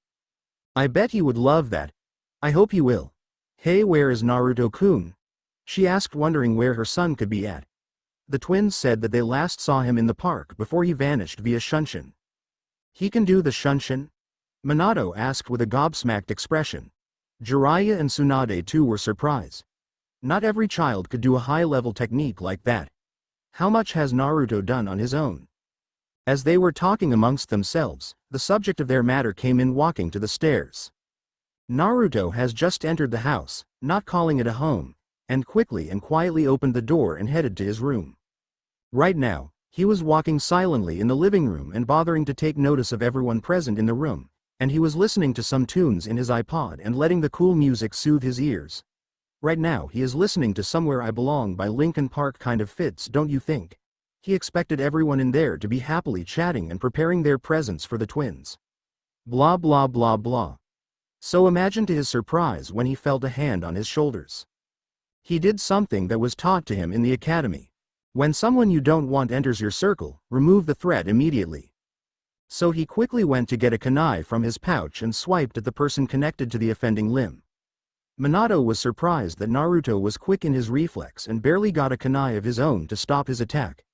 I bet he would love that. I hope he will. Hey, where is Naruto-kun? She asked, wondering where her son could be at. The twins said that they last saw him in the park before he vanished via Shunshin. He can do the Shunshin? Minato asked with a gobsmacked expression. Jiraiya and Tsunade too were surprised. Not every child could do a high-level technique like that. How much has Naruto done on his own? As they were talking amongst themselves, the subject of their matter came in walking to the stairs. Naruto has just entered the house, not calling it a home, and quickly and quietly opened the door and headed to his room. Right now, he was walking silently in the living room and bothering to take notice of everyone present in the room, and he was listening to some tunes in his iPod and letting the cool music soothe his ears. Right now he is listening to Somewhere I Belong by Linkin Park. Kind of fits, don't you think? He expected everyone in there to be happily chatting and preparing their presents for the twins. Blah blah blah blah. So imagine to his surprise when he felt a hand on his shoulders. He did something that was taught to him in the academy. When someone you don't want enters your circle, remove the threat immediately. So he quickly went to get a kunai from his pouch and swiped at the person connected to the offending limb. Minato was surprised that Naruto was quick in his reflex and barely got a kunai of his own to stop his attack.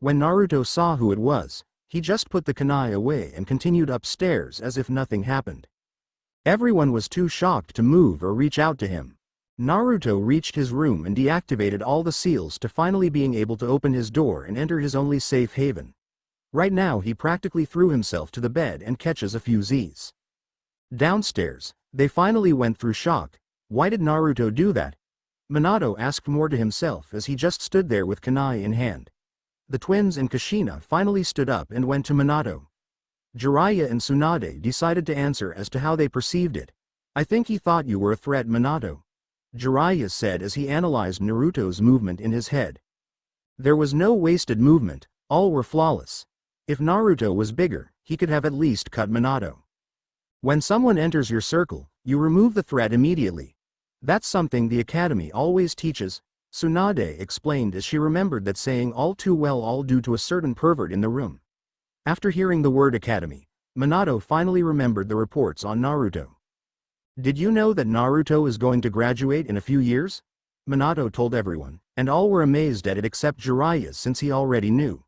When Naruto saw who it was, he just put the kunai away and continued upstairs as if nothing happened. Everyone was too shocked to move or reach out to him. Naruto reached his room and deactivated all the seals to finally being able to open his door and enter his only safe haven. Right now he practically threw himself to the bed and catches a few Z's. Downstairs, they finally went through shock. Why did Naruto do that? Minato asked more to himself as he just stood there with kunai in hand. The twins and Kushina finally stood up and went to Minato. Jiraiya and Tsunade decided to answer as to how they perceived it. I think he thought you were a threat, Minato. Jiraiya said as he analyzed Naruto's movement in his head. There was no wasted movement, all were flawless. If Naruto was bigger, he could have at least cut Minato. When someone enters your circle, you remove the threat immediately. That's something the academy always teaches, Tsunade explained as she remembered that saying all too well, all due to a certain pervert in the room. After hearing the word academy, Minato finally remembered the reports on Naruto. Did you know that Naruto is going to graduate in a few years? Minato told everyone, and all were amazed at it except Jiraiya since he already knew.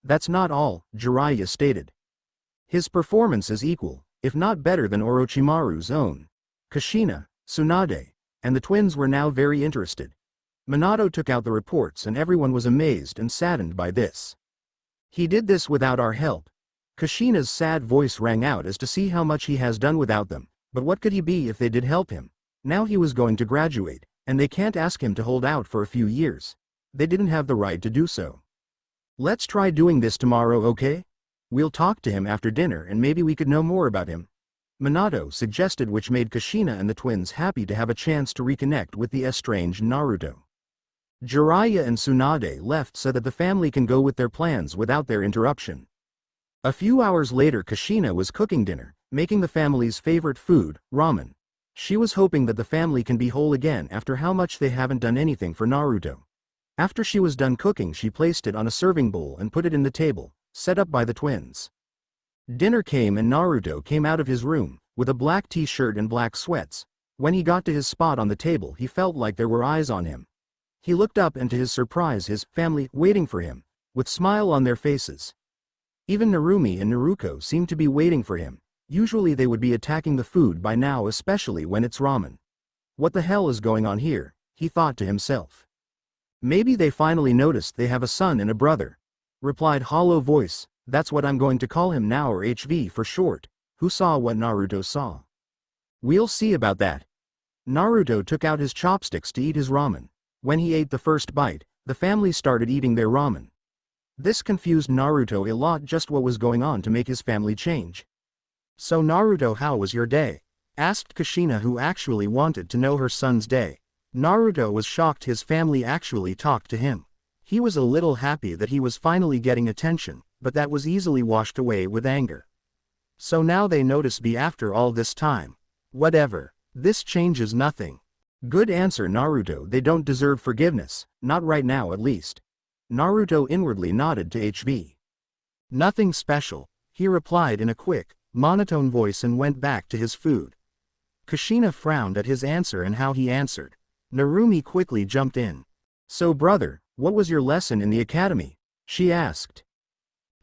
That's not all, Jiraiya stated. His performance is equal, if not better than Orochimaru's own. Kushina, Tsunade, and the twins were now very interested. Minato took out the reports and everyone was amazed and saddened by this. He did this without our help. Kushina's sad voice rang out as to see how much he has done without them, but what could he be if they did help him? Now he was going to graduate, and they can't ask him to hold out for a few years. They didn't have the right to do so. Let's try doing this tomorrow, okay? We'll talk to him after dinner and maybe we could know more about him. Minato suggested, which made Kushina and the twins happy to have a chance to reconnect with the estranged Naruto. Jiraiya and Tsunade left so that the family can go with their plans without their interruption. A few hours later, Kushina was cooking dinner, making the family's favorite food, ramen. She was hoping that the family can be whole again after how much they haven't done anything for Naruto. After she was done cooking, she placed it on a serving bowl and put it in the table, set up by the twins. Dinner came and Naruto came out of his room, with a black t-shirt and black sweats. When he got to his spot on the table, he felt like there were eyes on him. He looked up and to his surprise his family waiting for him, with smile on their faces. Even Narumi and Naruko seemed to be waiting for him. Usually they would be attacking the food by now, especially when it's ramen. What the hell is going on here, he thought to himself. Maybe they finally noticed they have a son and a brother. Replied hollow voice, that's what I'm going to call him now, or HV for short. Who saw what Naruto saw? We'll see about that. Naruto took out his chopsticks to eat his ramen. When he ate the first bite, the family started eating their ramen. This confused Naruto a lot, just what was going on to make his family change. So Naruto, how was your day? Asked Kushina, who actually wanted to know her son's day. Naruto was shocked his family actually talked to him. He was a little happy that he was finally getting attention, but that was easily washed away with anger. So now they notice me after all this time. Whatever. This changes nothing. Good answer, Naruto. They don't deserve forgiveness, not right now at least. Naruto inwardly nodded to HV. Nothing special, he replied in a quick, monotone voice and went back to his food. Kushina frowned at his answer and how he answered. Narumi quickly jumped in. So brother, what was your lesson in the academy? She asked.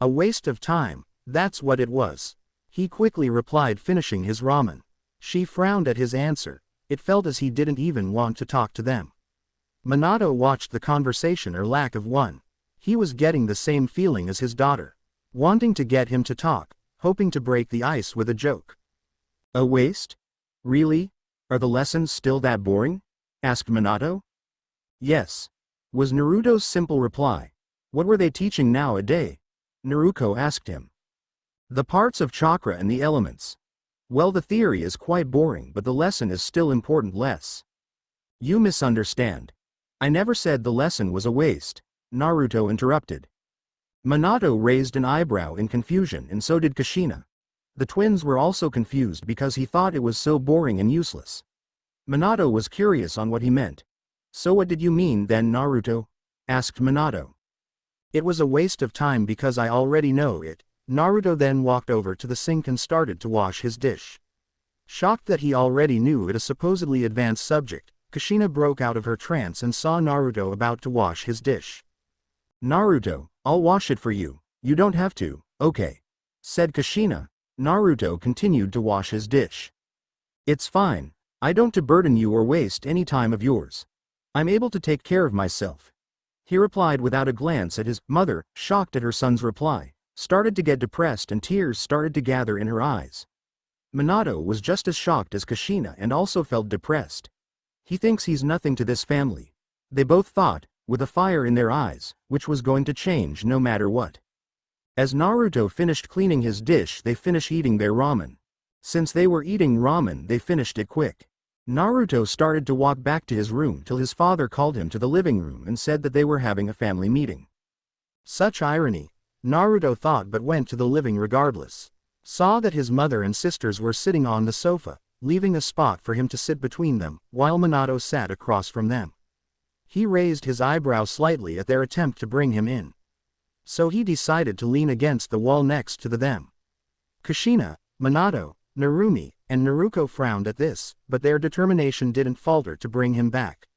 A waste of time, that's what it was. He quickly replied, finishing his ramen. She frowned at his answer. It felt as he didn't even want to talk to them. Minato watched the conversation or lack of one. He was getting the same feeling as his daughter. Wanting to get him to talk, hoping to break the ice with a joke. A waste? Really? Are the lessons still that boring? Asked Minato. Yes, was Naruto's simple reply. What were they teaching nowadays? Naruto asked him. The parts of chakra and the elements. Well, the theory is quite boring, but the lesson is still important. You misunderstand. I never said the lesson was a waste, Naruto interrupted. Minato raised an eyebrow in confusion, and so did Kushina. The twins were also confused because he thought it was so boring and useless. Minato was curious on what he meant. So what did you mean then, Naruto? Asked Minato. It was a waste of time because I already know it. Naruto then walked over to the sink and started to wash his dish. Shocked that he already knew it, a supposedly advanced subject, Kushina broke out of her trance and saw Naruto about to wash his dish. Naruto, I'll wash it for you, you don't have to, okay, said Kushina. Naruto continued to wash his dish. It's fine, I don't to burden you or waste any time of yours. I'm able to take care of myself. He replied without a glance at his mother, shocked at her son's reply, started to get depressed and tears started to gather in her eyes. Minato was just as shocked as Kushina and also felt depressed. He thinks he's nothing to this family. They both thought, with a fire in their eyes, which was going to change no matter what. As Naruto finished cleaning his dish, they finished eating their ramen. Since they were eating ramen, they finished it quick. Naruto started to walk back to his room till his father called him to the living room and said that they were having a family meeting. Such irony, Naruto thought, but went to the living regardless. Saw that his mother and sisters were sitting on the sofa, leaving a spot for him to sit between them, while Minato sat across from them. He raised his eyebrow slightly at their attempt to bring him in. So he decided to lean against the wall next to them. Kushina, Minato, Narumi, and Naruto frowned at this, but their determination didn't falter to bring him back.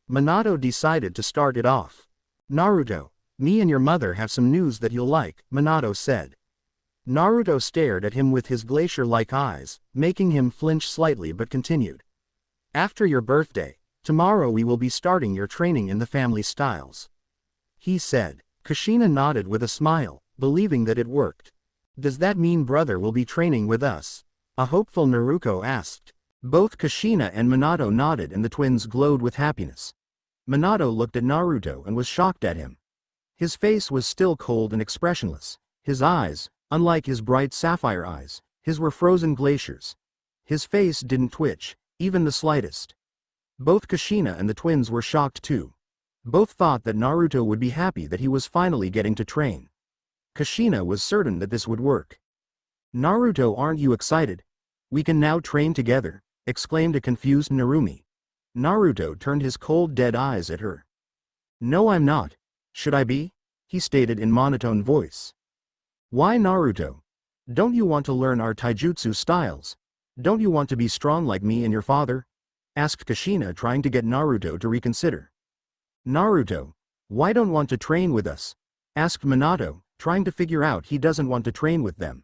Minato decided to start it off. Naruto, me and your mother have some news that you'll like, Minato said. Naruto stared at him with his glacier-like eyes, making him flinch slightly, but continued. After your birthday, tomorrow we will be starting your training in the family styles. He said. Kushina nodded with a smile, believing that it worked. Does that mean brother will be training with us? A hopeful Naruto asked. Both Kushina and Minato nodded and the twins glowed with happiness. Minato looked at Naruto and was shocked at him. His face was still cold and expressionless. His eyes, unlike his bright sapphire eyes, his were frozen glaciers. His face didn't twitch, even the slightest. Both Kushina and the twins were shocked too. Both thought that Naruto would be happy that he was finally getting to train. Kushina was certain that this would work. Naruto, aren't you excited? We can now train together, exclaimed a confused Narumi. Naruto turned his cold dead eyes at her. No, I'm not. Should I be? He stated in monotone voice. Why, Naruto? Don't you want to learn our taijutsu styles? Don't you want to be strong like me and your father? Asked Kushina, trying to get Naruto to reconsider. Naruto, why don't want to train with us? Asked Minato, trying to figure out he doesn't want to train with them.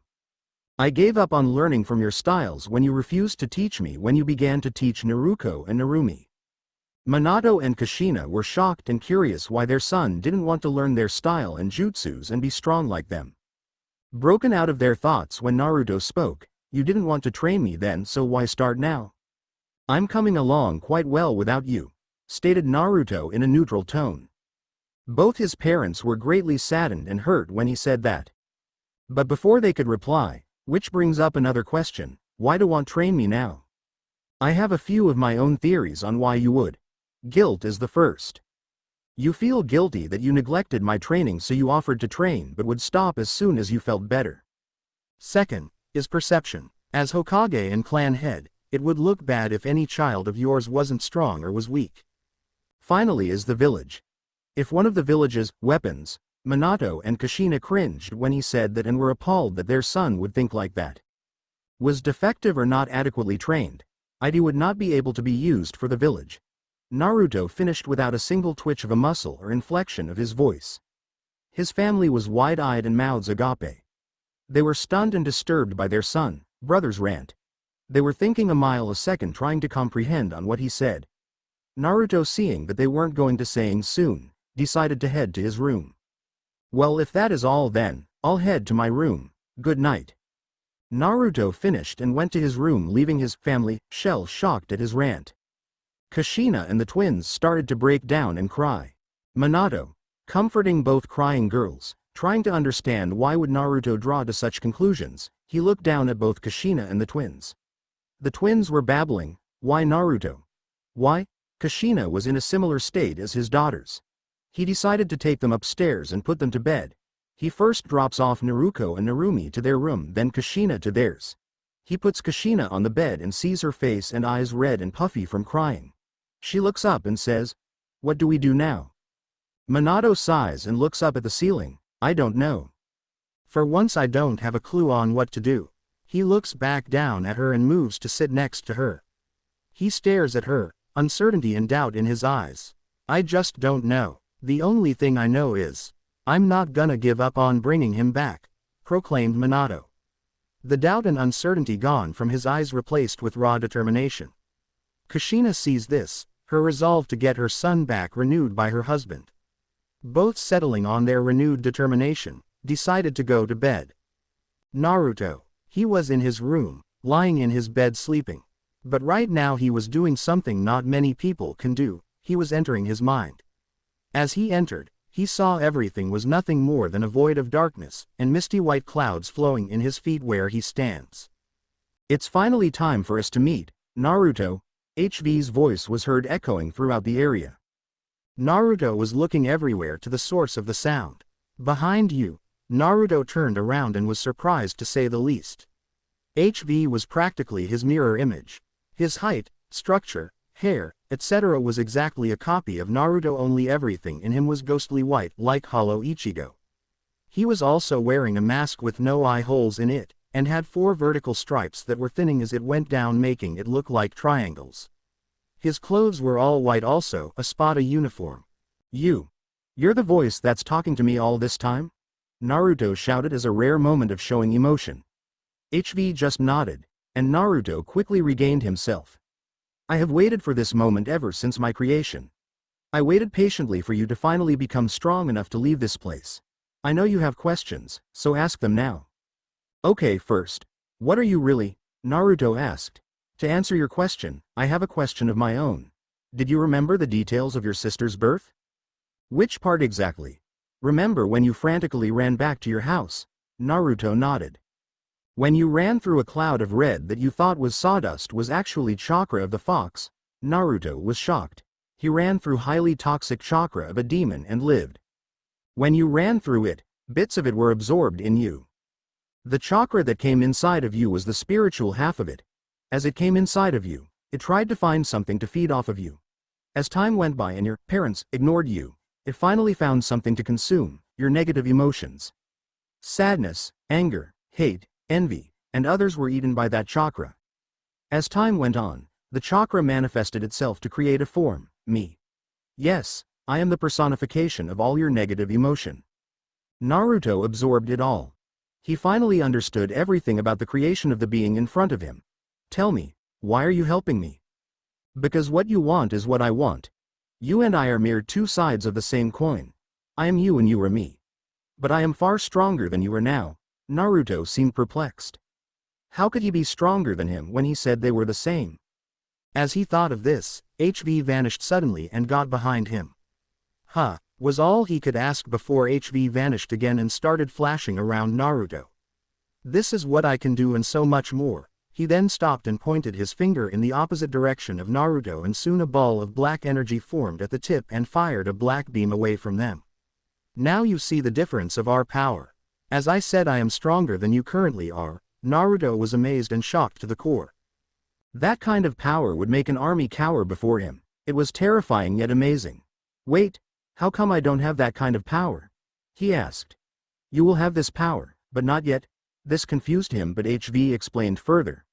I gave up on learning from your styles when you refused to teach me when you began to teach Naruto and Narumi. Minato and Kushina were shocked and curious why their son didn't want to learn their style and jutsus and be strong like them. Broken out of their thoughts when Naruto spoke, you didn't want to train me then, so why start now? I'm coming along quite well without you, stated Naruto in a neutral tone. Both his parents were greatly saddened and hurt when he said that. But before they could reply, which brings up another question, why do you want train me now? I have a few of my own theories on why you would. Guilt is the first. You feel guilty that you neglected my training, so you offered to train but would stop as soon as you felt better. Second, is perception. As Hokage and clan head, it would look bad if any child of yours wasn't strong or was weak. Finally is the village. If one of the village's weapons, Minato and Kushina cringed when he said that and were appalled that their son would think like that. Was defective or not adequately trained. ID would not be able to be used for the village. Naruto finished without a single twitch of a muscle or inflection of his voice. His family was wide-eyed and mouths agape. They were stunned and disturbed by their son, brother's rant. They were thinking a mile a second, trying to comprehend on what he said. Naruto, seeing that they weren't going to saying soon, decided to head to his room. Well, if that is all, then I'll head to my room. Good night. Naruto finished and went to his room, leaving his family shell-shocked at his rant. Kushina and the twins started to break down and cry. Minato, comforting both crying girls, trying to understand why would Naruto draw to such conclusions, he looked down at both Kushina and the twins. The twins were babbling, "Why Naruto? Why?" Kushina was in a similar state as his daughters. He decided to take them upstairs and put them to bed. He first drops off Naruko and Narumi to their room, then Kushina to theirs. He puts Kushina on the bed and sees her face and eyes red and puffy from crying. She looks up and says, "What do we do now?" Minato sighs and looks up at the ceiling. "I don't know. For once I don't have a clue on what to do." He looks back down at her and moves to sit next to her. He stares at her, uncertainty and doubt in his eyes. "I just don't know. The only thing I know is, I'm not gonna give up on bringing him back," proclaimed Minato. The doubt and uncertainty gone from his eyes, replaced with raw determination. Kushina sees this, her resolve to get her son back renewed by her husband. Both settling on their renewed determination, decided to go to bed. Naruto. He was in his room, lying in his bed sleeping. But right now he was doing something not many people can do, he was entering his mind. As he entered, he saw everything was nothing more than a void of darkness, and misty white clouds flowing in his feet where he stands. "It's finally time for us to meet, Naruto." HV's voice was heard echoing throughout the area. Naruto was looking everywhere to the source of the sound. "Behind you." Naruto turned around and was surprised to say the least. HV was practically his mirror image. His height, structure, hair, etc. was exactly a copy of Naruto, only everything in him was ghostly white like hollow Ichigo. He was also wearing a mask with no eye holes in it, and had 4 vertical stripes that were thinning as it went down, making it look like triangles. His clothes were all white, also a Spada uniform. You're the voice that's talking to me all this time?" Naruto shouted as a rare moment of showing emotion. HV just nodded, and Naruto quickly regained himself. "I have waited for this moment ever since my creation. I waited patiently for you to finally become strong enough to leave this place. I know you have questions, so ask them now." "Okay, first, what are you really?" Naruto asked. "To answer your question, I have a question of my own. Did you remember the details of your sister's birth?" "Which part exactly? Remember when you frantically ran back to your house?" Naruto nodded. "When you ran through a cloud of red that you thought was sawdust was actually chakra of the fox?" Naruto was shocked. He ran through highly toxic chakra of a demon and lived. "When you ran through it, bits of it were absorbed in you. The chakra that came inside of you was the spiritual half of it. As it came inside of you, it tried to find something to feed off of you. As time went by and your parents ignored you, it finally found something to consume, your negative emotions. Sadness, anger, hate, envy, and others were eaten by that chakra. As time went on, the chakra manifested itself to create a form, me. Yes, I am the personification of all your negative emotion." Naruto absorbed it all. He finally understood everything about the creation of the being in front of him. "Tell me, why are you helping me?" "Because what you want is what I want. You and I are mere 2 sides of the same coin. I am you and you are me. But I am far stronger than you are now." Naruto seemed perplexed. How could he be stronger than him when he said they were the same? As he thought of this, HV vanished suddenly and got behind him. "Huh," was all he could ask before HV vanished again and started flashing around Naruto. "This is what I can do and so much more." He then stopped and pointed his finger in the opposite direction of Naruto, and soon a ball of black energy formed at the tip and fired a black beam away from them. "Now you see the difference of our power. As I said, I am stronger than you currently are." Naruto was amazed and shocked to the core. That kind of power would make an army cower before him. It was terrifying yet amazing. "Wait, how come I don't have that kind of power?" he asked. "You will have this power, but not yet." This confused him, but HV explained further.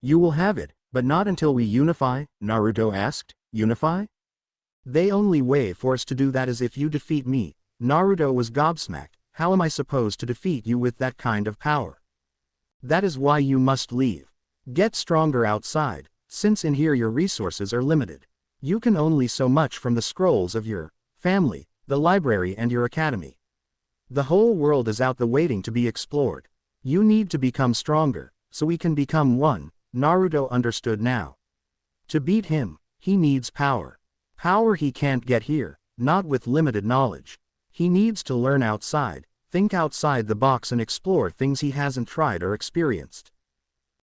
"You will have it, But not until we unify, Naruto asked. Unify? The only way for us to do that is if you defeat me. Naruto was gobsmacked. How am I supposed to defeat you with that kind of power? That is why you must leave. Get stronger outside, since in here your resources are limited. You can only so much from the scrolls of your family, the library and your academy. The whole world is out there waiting to be explored. You need to become stronger, so we can become one. Naruto understood now. To beat him, he needs power. Power he can't get here, not with limited knowledge. He needs to learn outside, think outside the box and explore things he hasn't tried or experienced.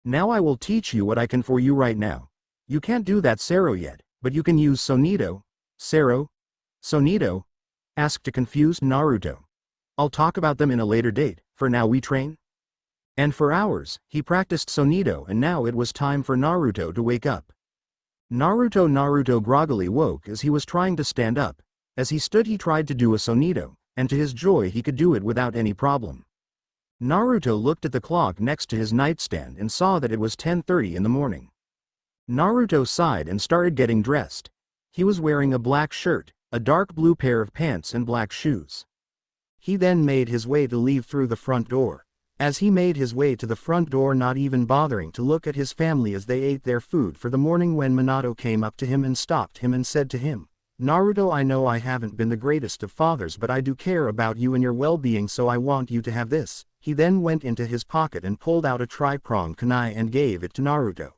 Now I will teach you what I can for you right now. You can't do that Sero yet, but you can use Sonito. Sero? Sonito? Asked a confused Naruto. I'll talk about them in a later date, for now we train. And for hours, he practiced Sonito and now it was time for Naruto to wake up. Naruto groggily woke as he was trying to stand up. As he stood he tried to do a Sonito, and to his joy he could do it without any problem. Naruto looked at the clock next to his nightstand and saw that it was 10:30 in the morning. Naruto sighed and started getting dressed. He was wearing a black shirt, a dark blue pair of pants and black shoes. He then made his way to leave through the front door. As he made his way to the front door, not even bothering to look at his family as they ate their food for the morning, when Minato came up to him and stopped him and said to him, Naruto, I know I haven't been the greatest of fathers, but I do care about you and your well-being, so I want you to have this. He then went into his pocket and pulled out a tri-pronged kunai and gave it to Naruto.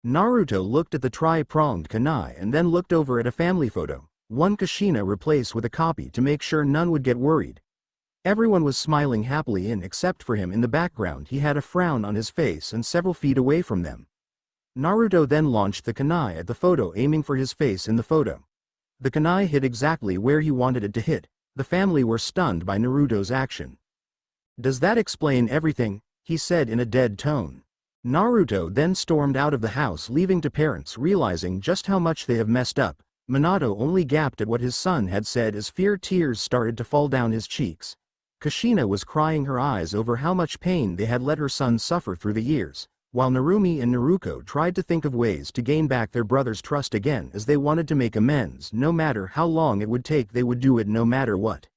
Naruto looked at the tri-pronged kunai and then looked over at a family photo, one Kushina replaced with a copy to make sure none would get worried. Everyone was smiling happily except for him. In the background he had a frown on his face and several feet away from them. Naruto then launched the kunai at the photo, aiming for his face in the photo. The kunai hit exactly where he wanted it to hit. The family were stunned by Naruto's action. Does that explain everything? He said in a dead tone. Naruto then stormed out of the house, leaving to parents realizing just how much they have messed up. Minato only gaped at what his son had said as tears started to fall down his cheeks. Kushina was crying her eyes over how much pain they had let her son suffer through the years, while Narumi and Naruko tried to think of ways to gain back their brother's trust again, as they wanted to make amends. No matter how long it would take, they would do it no matter what.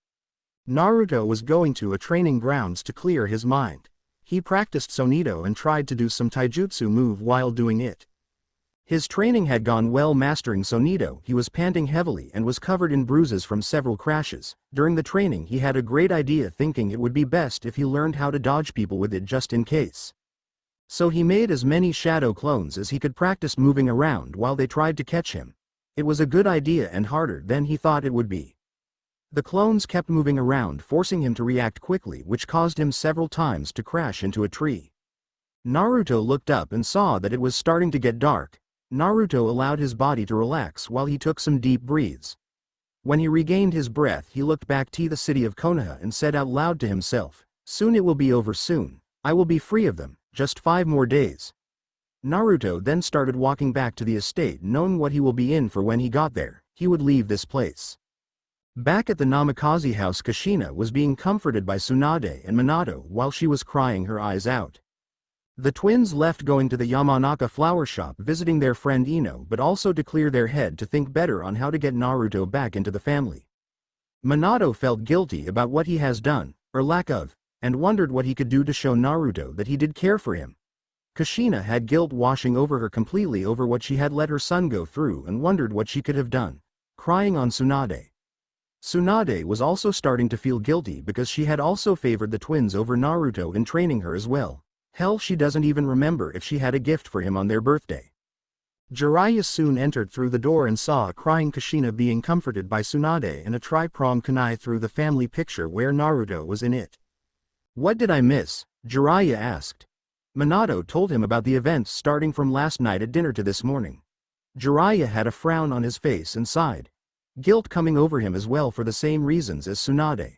Naruto was going to a training grounds to clear his mind. He practiced Sonito and tried to do some taijutsu move while doing it. His training had gone well. Mastering Sonito, he was panting heavily and was covered in bruises from several crashes. During the training he had a great idea, thinking it would be best if he learned how to dodge people with it just in case. So he made as many shadow clones as he could, practice moving around while they tried to catch him. It was a good idea and harder than he thought it would be. The clones kept moving around, forcing him to react quickly, which caused him several times to crash into a tree. Naruto looked up and saw that it was starting to get dark. Naruto allowed his body to relax while he took some deep breaths. When he regained his breath he looked back to the city of Konoha and said out loud to himself, soon it will be over, soon. I will be free of them, just 5 more days. Naruto then started walking back to the estate, knowing what he will be in for when he got there. He would leave this place. Back at the Namikaze house, Kushina was being comforted by Tsunade and Minato while she was crying her eyes out. The twins left, going to the Yamanaka flower shop, visiting their friend Ino, but also to clear their head to think better on how to get Naruto back into the family. Minato felt guilty about what he has done, or lack of, and wondered what he could do to show Naruto that he did care for him. Kushina had guilt washing over her completely over what she had let her son go through and wondered what she could have done, crying on Tsunade. Tsunade was also starting to feel guilty because she had also favored the twins over Naruto in training her as well. Hell, she doesn't even remember if she had a gift for him on their birthday. Jiraiya soon entered through the door and saw a crying Kushina being comforted by Tsunade and a tri-pronged kunai through the family picture where Naruto was in it. What did I miss? Jiraiya asked. Minato told him about the events starting from last night at dinner to this morning. Jiraiya had a frown on his face and sighed. Guilt coming over him as well for the same reasons as Tsunade.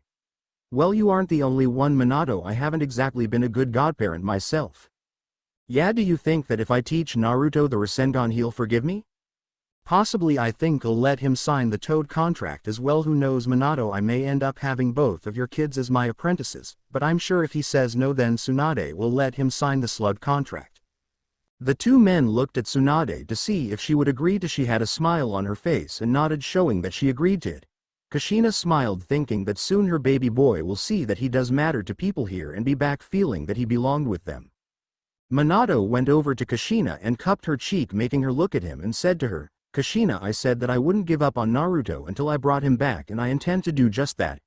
Well, you aren't the only one, Minato. I haven't exactly been a good godparent myself. Yeah, do you think that if I teach Naruto the Rasengan he'll forgive me? Possibly. I think I'll let him sign the Toad contract as well. Who knows, Minato, I may end up having both of your kids as my apprentices, but I'm sure if he says no then Tsunade will let him sign the Slug contract. The two men looked at Tsunade to see if she would agree to. She had a smile on her face and nodded, showing that she agreed to it. Kushina smiled, thinking that soon her baby boy will see that he does matter to people here and be back feeling that he belonged with them. Minato went over to Kushina and cupped her cheek, making her look at him, and said to her, "Kushina, I said that I wouldn't give up on Naruto until I brought him back, and I intend to do just that."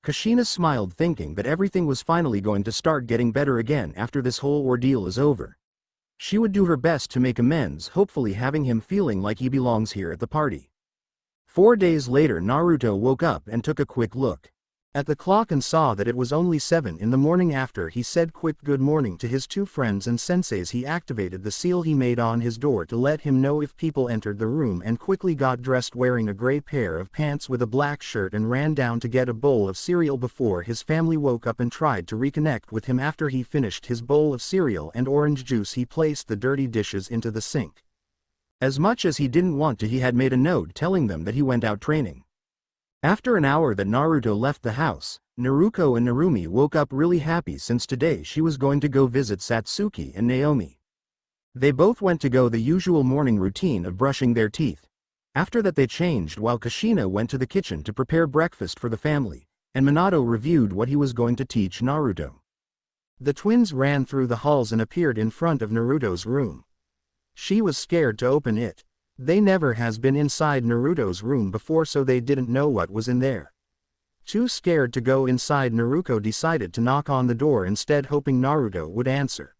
Kushina smiled, thinking that everything was finally going to start getting better again after this whole ordeal is over. She would do her best to make amends, hopefully having him feeling like he belongs here at the party. 4 days later, Naruto woke up and took a quick look at the clock and saw that it was only 7 in the morning. After he said quick good morning to his two friends and senseis, he activated the seal he made on his door to let him know if people entered the room, and quickly got dressed wearing a gray pair of pants with a black shirt and ran down to get a bowl of cereal before his family woke up and tried to reconnect with him. After he finished his bowl of cereal and orange juice, he placed the dirty dishes into the sink. As much as he didn't want to, he had made a note telling them that he went out training. After an hour that Naruto left the house, Naruko and Narumi woke up really happy since today she was going to go visit Satsuki and Naomi. They both went to go the usual morning routine of brushing their teeth. After that they changed while Kushina went to the kitchen to prepare breakfast for the family, and Minato reviewed what he was going to teach Naruto. The twins ran through the halls and appeared in front of Naruto's room. She was scared to open it. They never has been inside Naruto's room before, so they didn't know what was in there. Too scared to go inside, Naruto decided to knock on the door instead, hoping Naruto would answer.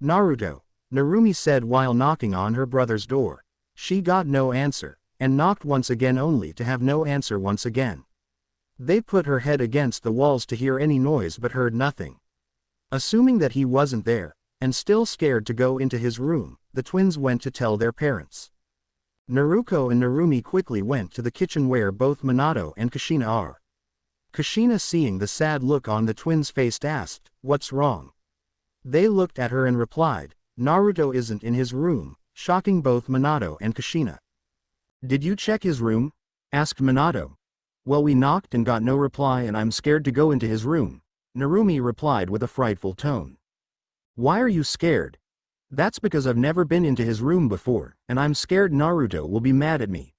"Naruto," Narumi said while knocking on her brother's door. She got no answer, and knocked once again only to have no answer once again. They put her head against the walls to hear any noise but heard nothing. Assuming that he wasn't there, and still scared to go into his room, the twins went to tell their parents. Naruko and Narumi quickly went to the kitchen where both Minato and Kushina are. Kushina, seeing the sad look on the twins' face, asked, "What's wrong?" They looked at her and replied, "Naruto isn't in his room," shocking both Minato and Kushina. "Did you check his room?" asked Minato. "Well, we knocked and got no reply, and I'm scared to go into his room," Narumi replied with a frightful tone. "Why are you scared?" "That's because I've never been into his room before, and I'm scared Naruto will be mad at me."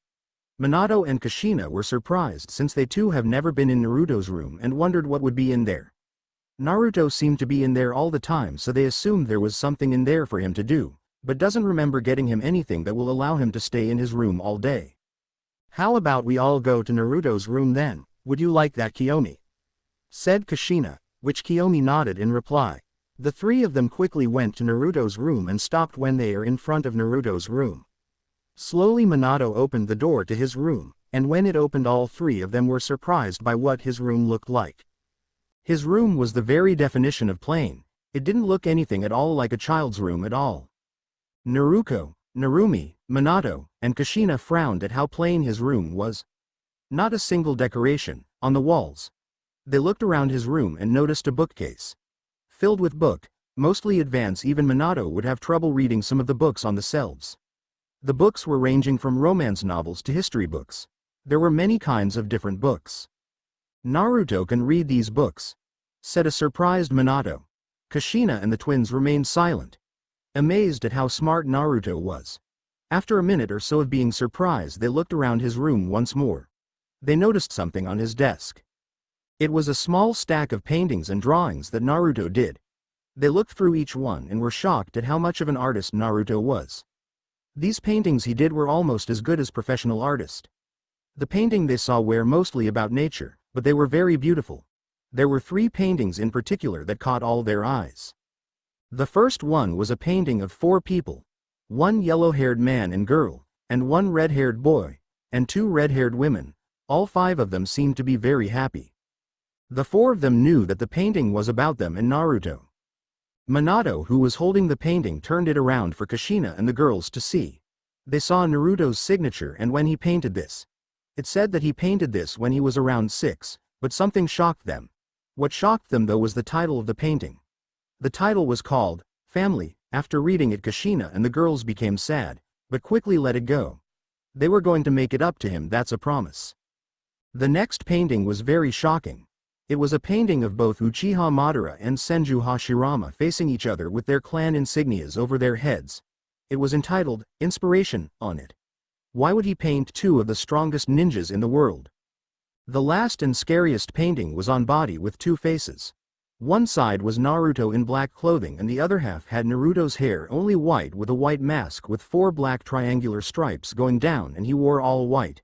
Minato and Kushina were surprised since they too have never been in Naruto's room and wondered what would be in there. Naruto seemed to be in there all the time, so they assumed there was something in there for him to do, but doesn't remember getting him anything that will allow him to stay in his room all day. "How about we all go to Naruto's room then? Would you like that, Kiyomi?" said Kushina, which Kiyomi nodded in reply. The three of them quickly went to Naruto's room and stopped when they are in front of Naruto's room. Slowly Minato opened the door to his room, and when it opened, all three of them were surprised by what his room looked like. His room was the very definition of plain. It didn't look anything at all like a child's room at all. Naruko, Narumi, Minato, and Kushina frowned at how plain his room was. Not a single decoration on the walls. They looked around his room and noticed a bookcase filled with book, mostly advanced. Even Minato would have trouble reading some of the books on the shelves. The books were ranging from romance novels to history books. There were many kinds of different books. "Naruto can read these books," said a surprised Minato. Kushina and the twins remained silent, amazed at how smart Naruto was. After a minute or so of being surprised, they looked around his room once more. They noticed something on his desk. It was a small stack of paintings and drawings that Naruto did. They looked through each one and were shocked at how much of an artist Naruto was. These paintings he did were almost as good as professional artists. The painting they saw were mostly about nature, but they were very beautiful. There were 3 paintings in particular that caught all their eyes. The first one was a painting of 4 people, 1 yellow-haired man and girl, and 1 red-haired boy, and 2 red-haired women. All 5 of them seemed to be very happy. The 4 of them knew that the painting was about them and Naruto. Minato, who was holding the painting, turned it around for Kushina and the girls to see. They saw Naruto's signature, and when he painted this. It said that he painted this when he was around 6, but something shocked them. What shocked them though was the title of the painting. The title was called Family. After reading it, Kushina and the girls became sad, but quickly let it go. They were going to make it up to him, that's a promise. The next painting was very shocking. It was a painting of both Uchiha Madara and Senju Hashirama facing each other with their clan insignias over their heads. It was entitled, Inspiration, on it. Why would he paint two of the strongest ninjas in the world? The last and scariest painting was on body with two faces. One side was Naruto in black clothing and the other half had Naruto's hair only white with a white mask with 4 black triangular stripes going down and he wore all white.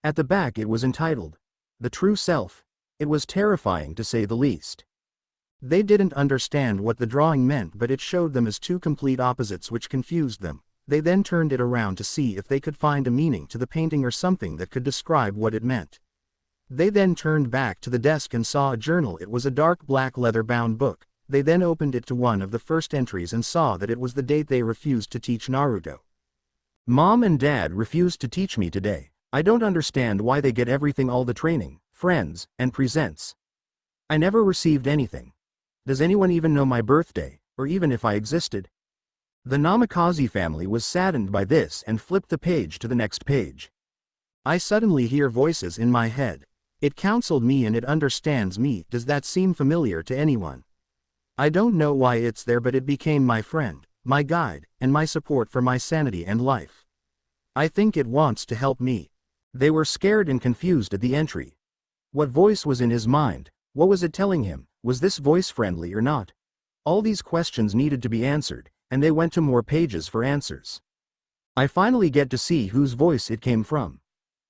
At the back it was entitled, The True Self. It was terrifying to say the least. They didn't understand what the drawing meant, but it showed them as two complete opposites which confused them. They then turned it around to see if they could find a meaning to the painting or something that could describe what it meant. They then turned back to the desk and saw a journal. It was a dark black leather-bound book. They then opened it to one of the first entries and saw that it was the date they refused to teach Naruto. Mom and Dad refused to teach me today. I don't understand why they get everything, all the training, friends, and presents. I never received anything. Does anyone even know my birthday, or even if I existed? The Namikaze family was saddened by this and flipped the page to the next page. I suddenly hear voices in my head. It counseled me and it understands me. Does that seem familiar to anyone? I don't know why it's there, but it became my friend, my guide, and my support for my sanity and life. I think it wants to help me. They were scared and confused at the entry. What voice was in his mind? What was it telling him? Was this voice friendly or not? All these questions needed to be answered, and they went to more pages for answers. I finally get to see whose voice it came from.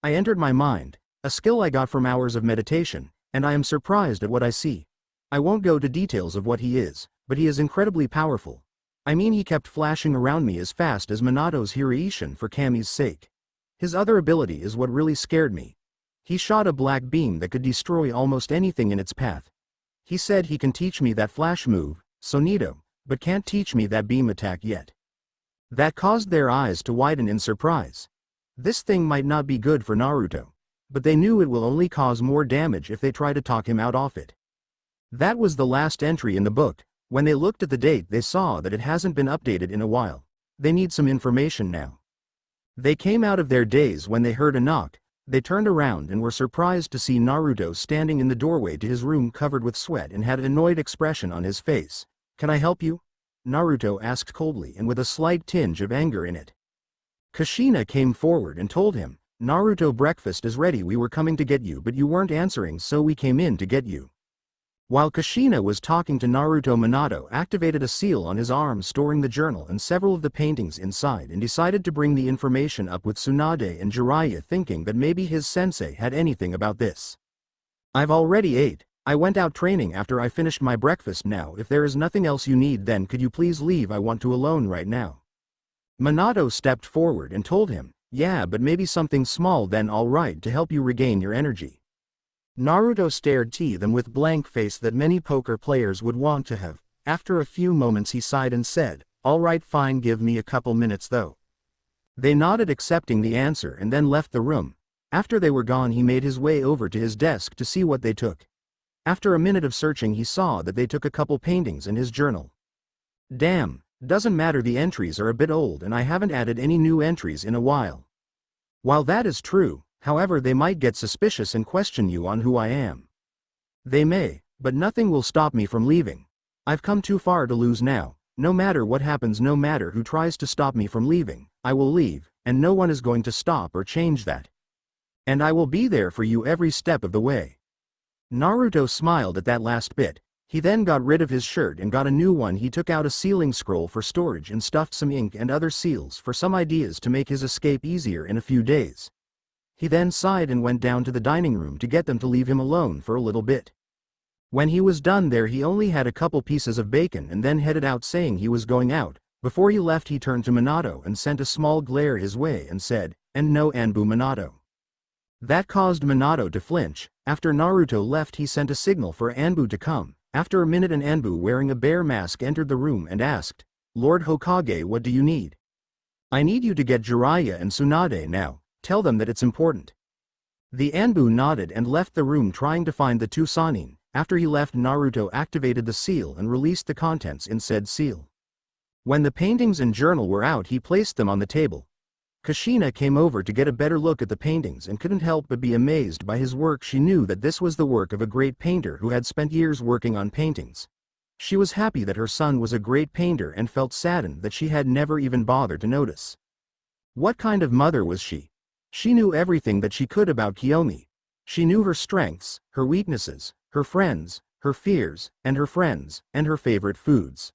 I entered my mind, a skill I got from hours of meditation, and I am surprised at what I see. I won't go to details of what he is, but he is incredibly powerful. I mean, he kept flashing around me as fast as Minato's Hiraishin for Kami's sake. His other ability is what really scared me. He shot a black beam that could destroy almost anything in its path. He said he can teach me that flash move, Sonito, but can't teach me that beam attack yet. That caused their eyes to widen in surprise. This thing might not be good for Naruto, but they knew it will only cause more damage if they try to talk him out of it. That was the last entry in the book. When they looked at the date, they saw that it hasn't been updated in a while. They need some information now. They came out of their daze when they heard a knock. They turned around and were surprised to see Naruto standing in the doorway to his room covered with sweat and had an annoyed expression on his face. "Can I help you?" Naruto asked coldly and with a slight tinge of anger in it. Kushina came forward and told him, "Naruto, breakfast is ready. We were coming to get you, but you weren't answering, so we came in to get you." While Kushina was talking to Naruto, Minato activated a seal on his arm storing the journal and several of the paintings inside and decided to bring the information up with Tsunade and Jiraiya, thinking that maybe his sensei had anything about this. "I've already ate. I went out training after I finished my breakfast. Now if there is nothing else you need, then could you please leave? I want to alone right now." Minato stepped forward and told him, "Yeah, but maybe something small then, all right, to help you regain your energy." Naruto stared at them with blank face that many poker players would want to have. After a few moments he sighed and said, "All right, fine, give me a couple minutes though." They nodded, accepting the answer, and then left the room. After they were gone, he made his way over to his desk to see what they took. After a minute of searching, he saw that they took a couple paintings in his journal. "Damn, doesn't matter, the entries are a bit old and I haven't added any new entries in a while." While that is true, however, they might get suspicious and question you on who I am. They may, but nothing will stop me from leaving. I've come too far to lose now. No matter what happens, no matter who tries to stop me from leaving, I will leave, and no one is going to stop or change that. And I will be there for you every step of the way. Naruto smiled at that last bit. He then got rid of his shirt and got a new one. He took out a sealing scroll for storage and stuffed some ink and other seals for some ideas to make his escape easier in a few days. He then sighed and went down to the dining room to get them to leave him alone for a little bit. When he was done there, he only had a couple pieces of bacon and then headed out, saying he was going out. Before he left, he turned to Minato and sent a small glare his way and said, "And no Anbu, Minato." That caused Minato to flinch. After Naruto left, he sent a signal for Anbu to come. After a minute, an Anbu wearing a bear mask entered the room and asked, "Lord Hokage, what do you need?" "I need you to get Jiraiya and Tsunade now. Tell them that it's important." The Anbu nodded and left the room, trying to find the two Sannin. After he left, Naruto activated the seal and released the contents in said seal. When the paintings and journal were out, he placed them on the table. Kushina came over to get a better look at the paintings and couldn't help but be amazed by his work. She knew that this was the work of a great painter who had spent years working on paintings. She was happy that her son was a great painter and felt saddened that she had never even bothered to notice. What kind of mother was she? She knew everything that she could about Kiyomi. She knew her strengths, her weaknesses, her friends, her fears, and her friends, and her favorite foods.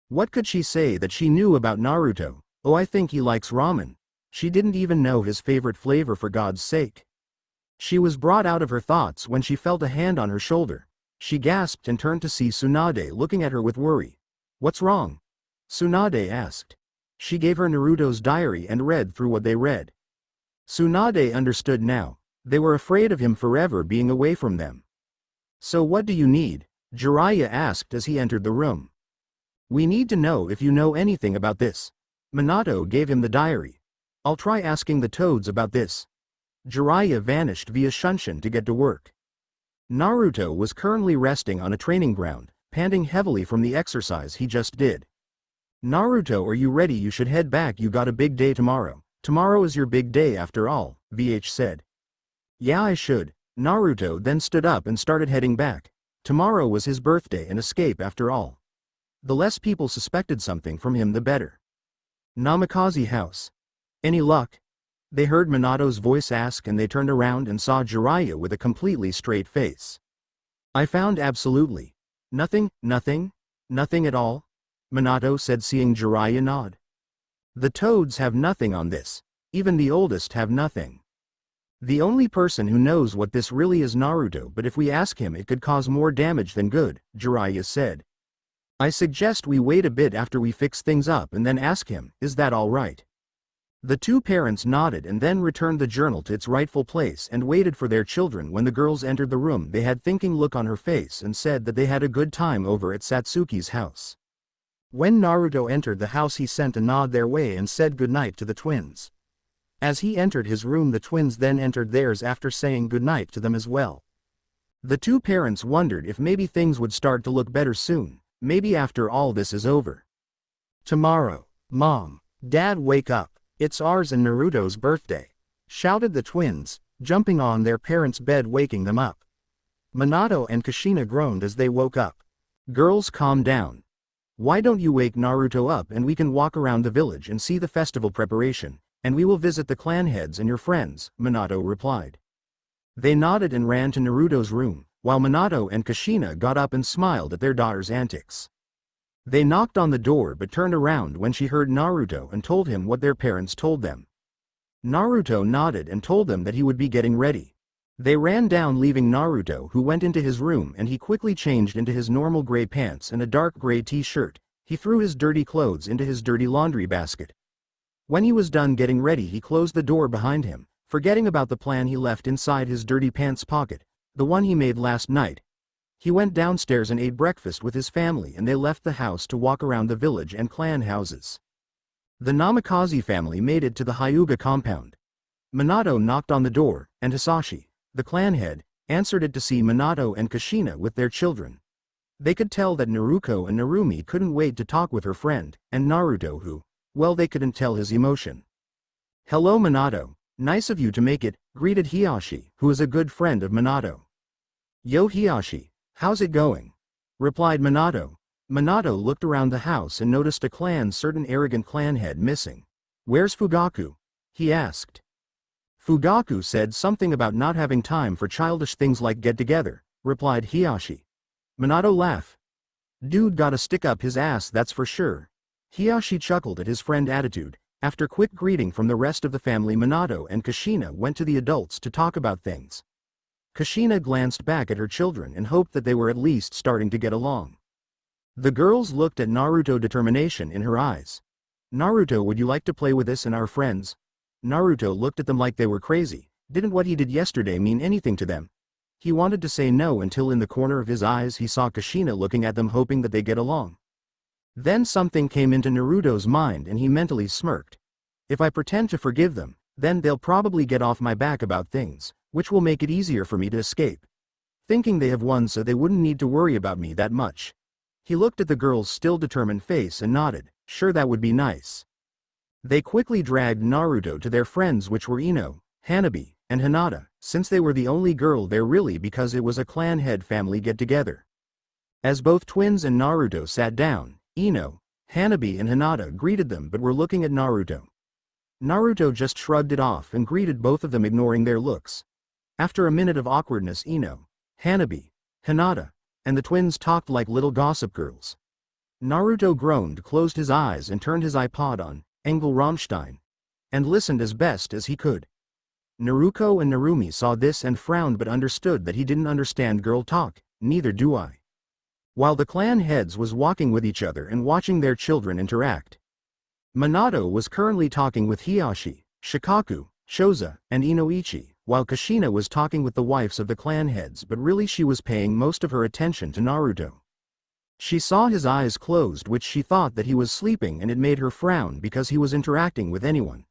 What could she say that she knew about Naruto? Oh, I think he likes ramen. She didn't even know his favorite flavor, for God's sake. She was brought out of her thoughts when she felt a hand on her shoulder. She gasped and turned to see Tsunade looking at her with worry. "What's wrong?" Tsunade asked. She gave her Naruto's diary and read through what they read. Tsunade understood now. They were afraid of him forever being away from them. "So what do you need?" Jiraiya asked as he entered the room. "We need to know if you know anything about this." Minato gave him the diary. "I'll try asking the toads about this." Jiraiya vanished via Shunshin to get to work. Naruto was currently resting on a training ground, panting heavily from the exercise he just did. "Naruto, are you ready? You should head back. You got a big day tomorrow." "Tomorrow is your big day after all," VH said. "Yeah, I should." Naruto then stood up and started heading back. Tomorrow was his birthday and escape after all. The less people suspected something from him the better. Namikaze house. "Any luck?" They heard Minato's voice ask, and they turned around and saw Jiraiya with a completely straight face. "I found absolutely nothing at all," Minato said, seeing Jiraiya nod. "The toads have nothing on this. Even the oldest have nothing. The only person who knows what this really is Naruto, but if we ask him it could cause more damage than good," Jiraiya said. "I suggest we wait a bit after we fix things up and then ask him. Is that all right?" The two parents nodded and then returned the journal to its rightful place and waited for their children. When the girls entered the room, they had a thinking look on her face and said that they had a good time over at Satsuki's house. When Naruto entered the house, he sent a nod their way and said goodnight to the twins. As he entered his room, the twins then entered theirs after saying goodnight to them as well. The two parents wondered if maybe things would start to look better soon, maybe after all this is over. "Tomorrow, Mom, Dad, wake up. It's ours and Naruto's birthday," shouted the twins, jumping on their parents' bed, waking them up. Minato and Kushina groaned as they woke up. "Girls, calm down. Why don't you wake Naruto up and we can walk around the village and see the festival preparation, and we will visit the clan heads and your friends," Minato replied. They nodded and ran to Naruto's room, while Minato and Kushina got up and smiled at their daughter's antics. They knocked on the door but turned around when she heard Naruto and told him what their parents told them. Naruto nodded and told them that he would be getting ready. They ran down, leaving Naruto, who went into his room, and he quickly changed into his normal gray pants and a dark gray t-shirt. He threw his dirty clothes into his dirty laundry basket. When he was done getting ready, he closed the door behind him, forgetting about the plan he left inside his dirty pants pocket, the one he made last night. He went downstairs and ate breakfast with his family, and they left the house to walk around the village and clan houses. The Namikaze family made it to the Hyuga compound. Minato knocked on the door, and Hisashi, the clan head, answered it to see Minato and Kushina with their children. They could tell that Naruko and Narumi couldn't wait to talk with her friend, and Naruto, who, well, they couldn't tell his emotion. "Hello, Minato. Nice of you to make it," greeted Hisashi, who is a good friend of Minato. "Yo, Hisashi. How's it going?" replied Minato. Minato looked around the house and noticed a certain arrogant clan head missing. "Where's Fugaku?" he asked. Fugaku said something about not having time for childish things like get-together, replied Hisashi. Minato laughed. "Dude gotta stick up his ass, that's for sure." Hisashi chuckled at his friend's attitude. After quick greeting from the rest of the family, Minato and Kushina went to the adults to talk about things. Kushina glanced back at her children and hoped that they were at least starting to get along. The girls looked at Naruto, determination in her eyes. "Naruto, would you like to play with us and our friends?" Naruto looked at them like they were crazy. Didn't what he did yesterday mean anything to them? He wanted to say no until in the corner of his eyes he saw Kushina looking at them, hoping that they get along. Then something came into Naruto's mind and he mentally smirked. "If I pretend to forgive them, then they'll probably get off my back about things, which will make it easier for me to escape. Thinking they have won so they wouldn't need to worry about me that much." He looked at the girl's still determined face and nodded. "Sure, that would be nice." They quickly dragged Naruto to their friends, which were Ino, Hanabi, and Hinata, since they were the only girl there really because it was a clan head family get-together. As both twins and Naruto sat down, Ino, Hanabi and Hinata greeted them but were looking at Naruto. Naruto just shrugged it off and greeted both of them, ignoring their looks. After a minute of awkwardness, Ino, Hanabi, Hinata, and the twins talked like little gossip girls. Naruto groaned, closed his eyes and turned his iPod on, Engel Rammstein, and listened as best as he could. Naruko and Narumi saw this and frowned but understood that he didn't understand girl talk. Neither do I. While the clan heads was walking with each other and watching their children interact. Minato was currently talking with Hiyashi, Shikaku, Shoza, and Inoichi, while Kushina was talking with the wives of the clan heads, but really she was paying most of her attention to Naruto. She saw his eyes closed, which she thought that he was sleeping, and it made her frown because he was interacting with anyone.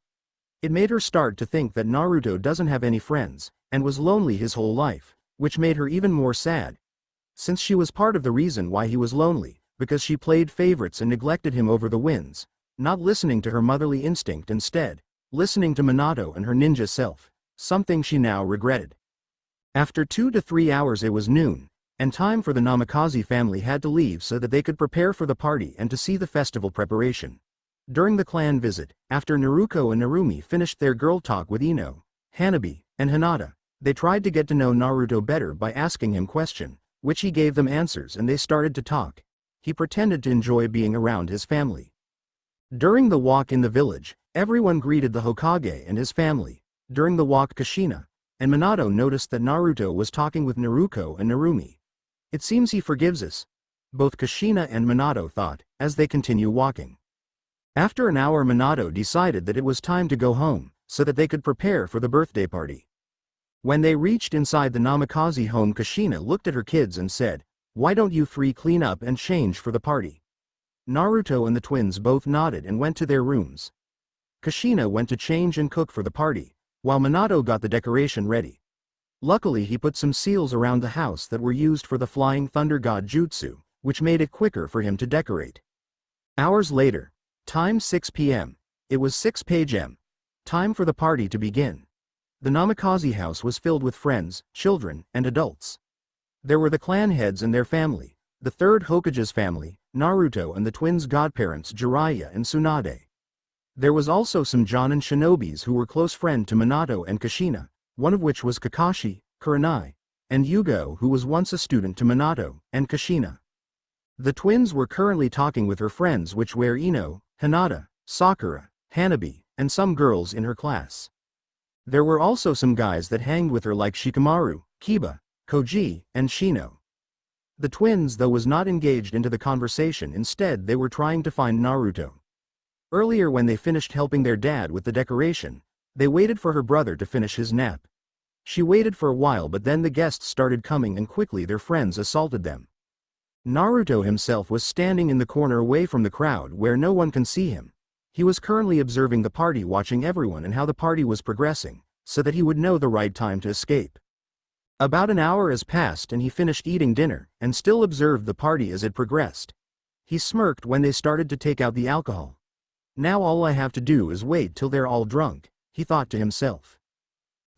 It made her start to think that Naruto doesn't have any friends, and was lonely his whole life, which made her even more sad. Since she was part of the reason why he was lonely, because she played favorites and neglected him over the wins, not listening to her motherly instinct, instead listening to Minato and her ninja self, something she now regretted. After 2 to 3 hours it was noon, and time for the Namikaze family had to leave so that they could prepare for the party and to see the festival preparation. During the clan visit, after Naruko and Narumi finished their girl talk with Ino, Hanabi, and Hinata, they tried to get to know Naruto better by asking him questions, which he gave them answers, and they started to talk. He pretended to enjoy being around his family. During the walk in the village, everyone greeted the Hokage and his family. During the walk, Kushina and Minato noticed that Naruto was talking with Naruko and Narumi. It seems he forgives us, both Kushina and Minato thought, as they continue walking. After an hour, Minato decided that it was time to go home, so that they could prepare for the birthday party. When they reached inside the Namikaze home, Kushina looked at her kids and said, "Why don't you three clean up and change for the party?" Naruto and the twins both nodded and went to their rooms. Kushina went to change and cook for the party, while Minato got the decoration ready. Luckily he put some seals around the house that were used for the Flying Thunder God Jutsu, which made it quicker for him to decorate. Hours later, time 6 p.m. It was 6 p.m. Time for the party to begin. The Namikaze house was filled with friends, children, and adults. There were the clan heads and their family, the third Hokage's family, Naruto, and the twins' godparents Jiraiya and Tsunade. There was also some Jonin shinobis who were close friend to Minato and Kushina, one of which was Kakashi, Kurenai, and Yugo, who was once a student to Minato and Kushina. The twins were currently talking with her friends, which were Ino, Hinata, Sakura, Hanabi, and some girls in her class. There were also some guys that hanged with her like Shikamaru, Kiba, Koji, and Shino. The twins though was not engaged into the conversation, instead they were trying to find Naruto. Earlier when they finished helping their dad with the decoration, they waited for her brother to finish his nap. She waited for a while, but then the guests started coming and quickly their friends assaulted them. Naruto himself was standing in the corner away from the crowd where no one can see him. He was currently observing the party, watching everyone and how the party was progressing, so that he would know the right time to escape. About an hour has passed and he finished eating dinner, and still observed the party as it progressed. He smirked when they started to take out the alcohol. Now all I have to do is wait till they're all drunk, he thought to himself.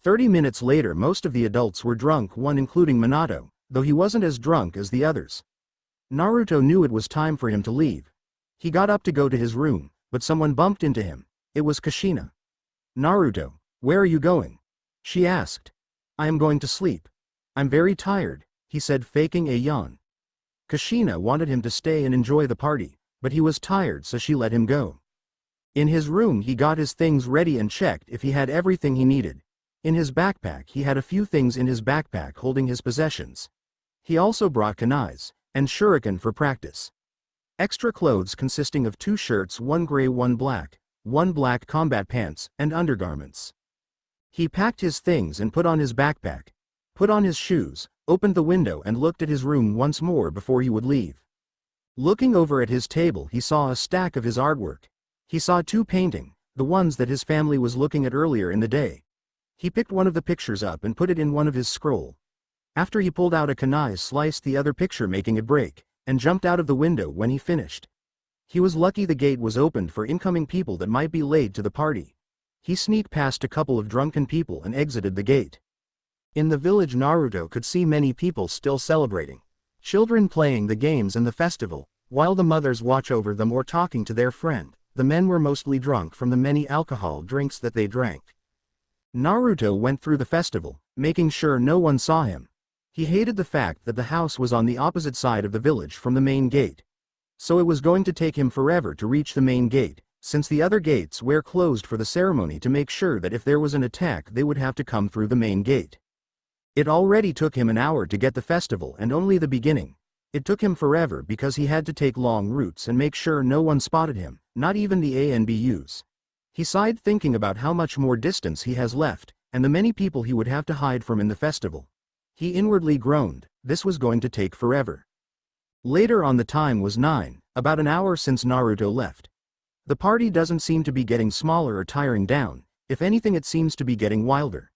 30 minutes later most of the adults were drunk, one including Minato, though he wasn't as drunk as the others. Naruto knew it was time for him to leave. He got up to go to his room, but someone bumped into him. It was Kushina. "Naruto, where are you going?" she asked. "I am going to sleep. I'm very tired," he said, faking a yawn. Kushina wanted him to stay and enjoy the party, but he was tired, so she let him go. In his room he got his things ready and checked if he had everything he needed. In his backpack he had a few things in his backpack holding his possessions. He also brought kunais and shuriken for practice. Extra clothes consisting of 2 shirts, 1 gray, 1 black combat pants, and undergarments. He packed his things and put on his backpack, put on his shoes, opened the window and looked at his room once more before he would leave. Looking over at his table he saw a stack of his artwork. He saw 2 paintings, the ones that his family was looking at earlier in the day. He picked one of the pictures up and put it in one of his scroll. After he pulled out a kunai, sliced the other picture making it break, and jumped out of the window when he finished. He was lucky the gate was opened for incoming people that might be late to the party. He sneaked past a couple of drunken people and exited the gate. In the village, Naruto could see many people still celebrating. Children playing the games and the festival, while the mothers watch over them or talking to their friend. The men were mostly drunk from the many alcohol drinks that they drank. Naruto went through the festival, making sure no one saw him. He hated the fact that the house was on the opposite side of the village from the main gate. So it was going to take him forever to reach the main gate, since the other gates were closed for the ceremony to make sure that if there was an attack they would have to come through the main gate. It already took him an hour to get the festival and only the beginning. It took him forever because he had to take long routes and make sure no one spotted him, not even the ANBUs. He sighed thinking about how much more distance he has left, and the many people he would have to hide from in the festival. He inwardly groaned, this was going to take forever. Later on, the time was 9, about an hour since Naruto left. The party doesn't seem to be getting smaller or tiring down, if anything it seems to be getting wilder.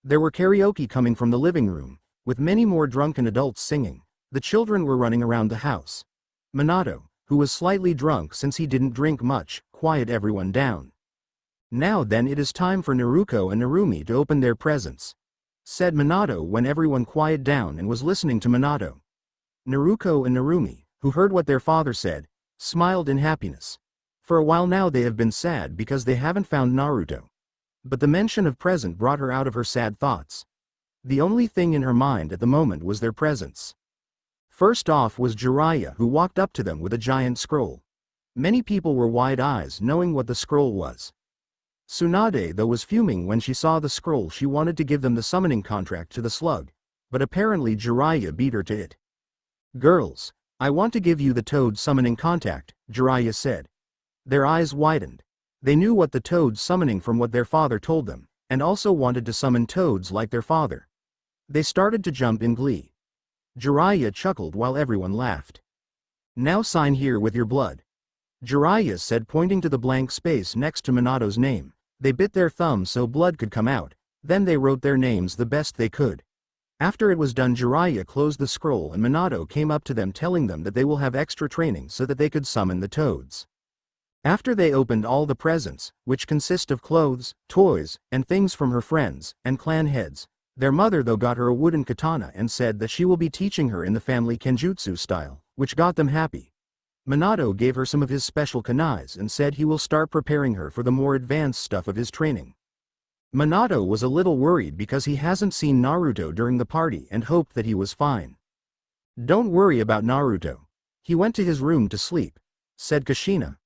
There were karaoke coming from the living room, with many more drunken adults singing. The children were running around the house. Minato, who was slightly drunk since he didn't drink much, quieted everyone down. Now then, it is time for Naruto and Narumi to open their presents, said Minato when everyone quieted down and was listening to Minato. Naruto and Narumi, who heard what their father said, smiled in happiness. For a while now they have been sad because they haven't found Naruto. But the mention of present brought her out of her sad thoughts. The only thing in her mind at the moment was their presents. First off was Jiraiya, who walked up to them with a giant scroll. Many people were wide-eyed knowing what the scroll was. Tsunade though was fuming when she saw the scroll. She wanted to give them the summoning contract to the slug, but apparently Jiraiya beat her to it. Girls, I want to give you the toad summoning contract, Jiraiya said. Their eyes widened. They knew what the toads summoning from what their father told them, and also wanted to summon toads like their father. They started to jump in glee. Jiraiya chuckled while everyone laughed. Now sign here with your blood, Jiraiya said, pointing to the blank space next to Minato's name. They bit their thumbs so blood could come out, then they wrote their names the best they could. After it was done, Jiraiya closed the scroll and Minato came up to them telling them that they will have extra training so that they could summon the toads. After they opened all the presents, which consist of clothes, toys, and things from her friends and clan heads, their mother though got her a wooden katana and said that she will be teaching her in the family kenjutsu style, which got them happy. Minato gave her some of his special kunais and said he will start preparing her for the more advanced stuff of his training. Minato was a little worried because he hasn't seen Naruto during the party and hoped that he was fine. Don't worry about Naruto. He went to his room to sleep, said Kushina.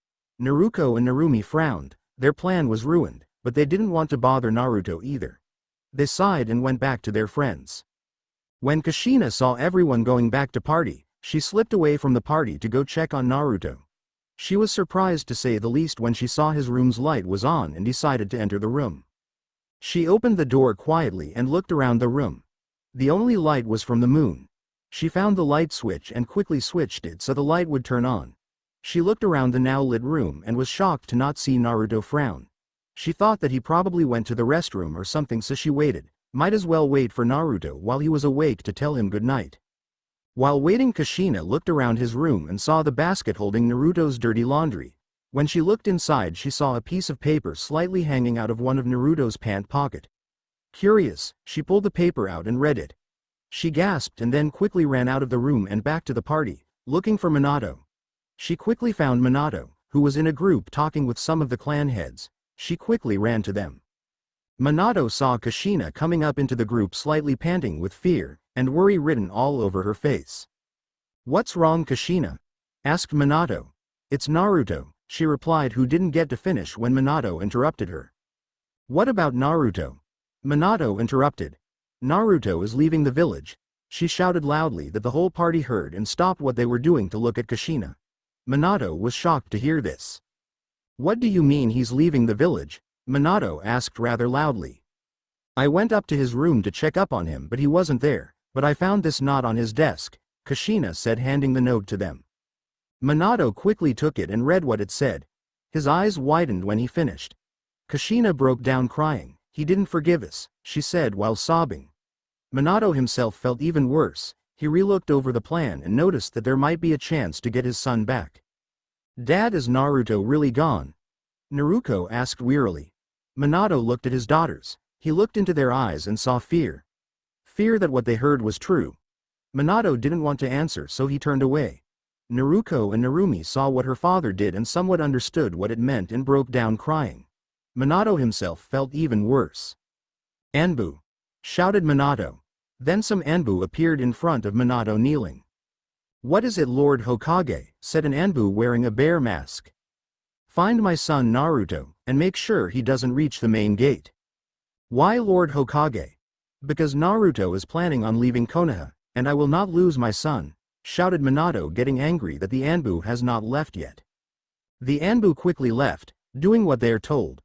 Naruto and Narumi frowned. Their plan was ruined, but they didn't want to bother Naruto either. They sighed and went back to their friends. When Kushina saw everyone going back to party, she slipped away from the party to go check on Naruto. She was surprised to say the least when she saw his room's light was on and decided to enter the room. She opened the door quietly and looked around the room. The only light was from the moon. She found the light switch and quickly switched it so the light would turn on. She looked around the now lit room and was shocked to not see Naruto frown. She thought that he probably went to the restroom or something, so she waited. Might as well wait for Naruto while he was awake to tell him good night. While waiting, Kushina looked around his room and saw the basket holding Naruto's dirty laundry. When she looked inside, she saw a piece of paper slightly hanging out of one of Naruto's pant pocket. Curious, she pulled the paper out and read it. She gasped and then quickly ran out of the room and back to the party, looking for Minato. She quickly found Minato, who was in a group talking with some of the clan heads. She quickly ran to them. Minato saw Kushina coming up into the group slightly panting with fear, and worry written all over her face. "What's wrong, Kushina?" asked Minato. "It's Naruto," she replied, who didn't get to finish when Minato interrupted her. "What about Naruto?" Minato interrupted. "Naruto is leaving the village," she shouted loudly that the whole party heard and stopped what they were doing to look at Kushina. Minato was shocked to hear this. "What do you mean he's leaving the village?" Minato asked rather loudly. "I went up to his room to check up on him, but he wasn't there, but I found this note on his desk," Kushina said, handing the note to them. Minato quickly took it and read what it said. His eyes widened when he finished. Kushina broke down crying. "He didn't forgive us," she said while sobbing. Minato himself felt even worse. He relooked over the plan and noticed that there might be a chance to get his son back. Dad, is Naruto really gone? Naruto asked wearily. Minato looked at his daughters. He looked into their eyes and saw fear. Fear that what they heard was true. Minato didn't want to answer, so he turned away. Naruko and Narumi saw what her father did and somewhat understood what it meant and broke down crying. Minato himself felt even worse. Anbu! Shouted Minato. Then some Anbu appeared in front of Minato kneeling. What is it, Lord Hokage? Said an Anbu wearing a bear mask. Find my son Naruto, and make sure he doesn't reach the main gate. Why, Lord Hokage? Because Naruto is planning on leaving Konoha, and I will not lose my son, shouted Minato, getting angry that the Anbu has not left yet. The Anbu quickly left, doing what they are told.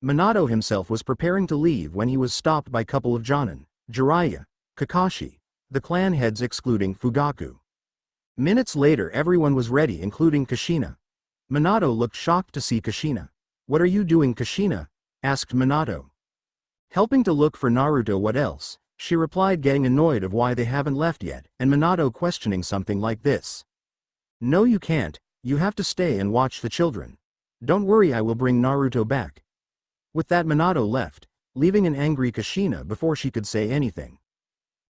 Minato himself was preparing to leave when he was stopped by a couple of Jonin, Jiraiya, Kakashi, the clan heads excluding Fugaku. Minutes later everyone was ready, including Kushina. Minato looked shocked to see Kushina. What are you doing, Kushina? Asked Minato. Helping to look for Naruto. What else? She replied, getting annoyed of why they haven't left yet, and Minato questioning something like this. No, you can't, you have to stay and watch the children. Don't worry, I will bring Naruto back. With that Minato left, leaving an angry Kushina before she could say anything.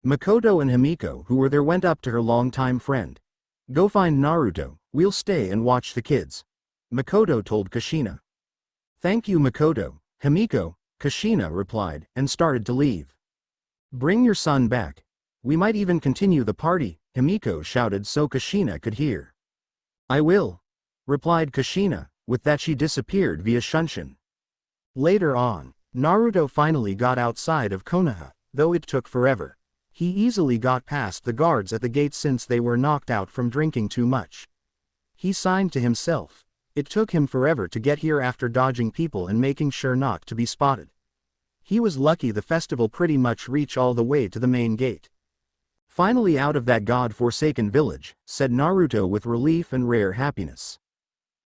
Makoto and Himiko, who were there, went up to her longtime friend. Go find Naruto, we'll stay and watch the kids. Makoto told Kushina. Thank you, Makoto. Himiko, Kushina replied, and started to leave. Bring your son back. We might even continue the party, Himiko shouted so Kushina could hear. I will, replied Kushina. With that she disappeared via Shunshin. Later on, Naruto finally got outside of Konoha, though it took forever. He easily got past the guards at the gate since they were knocked out from drinking too much. He signed to himself. It took him forever to get here after dodging people and making sure not to be spotted. He was lucky the festival pretty much reached all the way to the main gate. Finally out of that god-forsaken village, said Naruto with relief and rare happiness.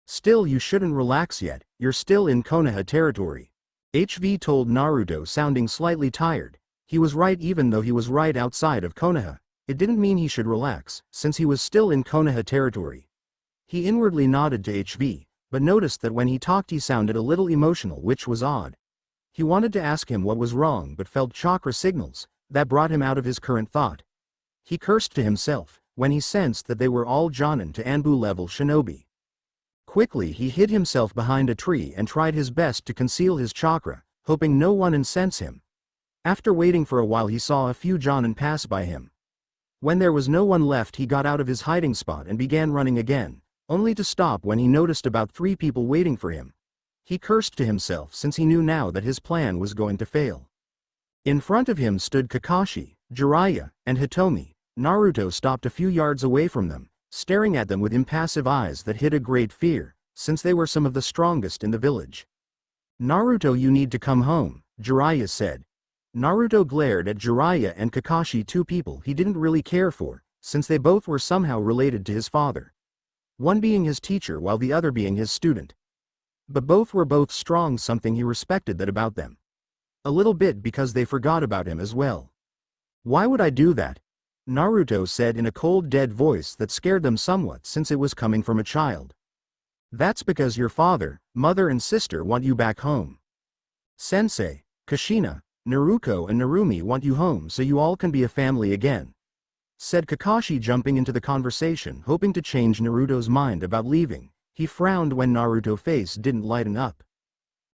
Still, you shouldn't relax yet, you're still in Konoha territory. HV told Naruto, sounding slightly tired. He was right. Even though he was right outside of Konoha, it didn't mean he should relax, since he was still in Konoha territory. He inwardly nodded to HV, but noticed that when he talked he sounded a little emotional, which was odd. He wanted to ask him what was wrong but felt chakra signals that brought him out of his current thought. He cursed to himself when he sensed that they were all Jonin to Anbu level shinobi. Quickly he hid himself behind a tree and tried his best to conceal his chakra, hoping no one would sense him. After waiting for a while he saw a few Jonin pass by him. When there was no one left he got out of his hiding spot and began running again, only to stop when he noticed about 3 people waiting for him. He cursed to himself since he knew now that his plan was going to fail. In front of him stood Kakashi, Jiraiya, and Hitomi. Naruto stopped a few yards away from them, staring at them with impassive eyes that hid a great fear, since they were some of the strongest in the village. Naruto, you need to come home, Jiraiya said. Naruto glared at Jiraiya and Kakashi, 2 people he didn't really care for, since they both were somehow related to his father. One being his teacher while the other being his student. But both were both strong, something he respected that about them. A little bit because they forgot about him as well. Why would I do that? Naruto said in a cold, dead voice that scared them somewhat since it was coming from a child. That's because your father, mother and sister want you back home. Sensei, Kushina, Naruko and Narumi want you home so you all can be a family again, said Kakashi, jumping into the conversation, hoping to change Naruto's mind about leaving. He frowned when Naruto's face didn't lighten up.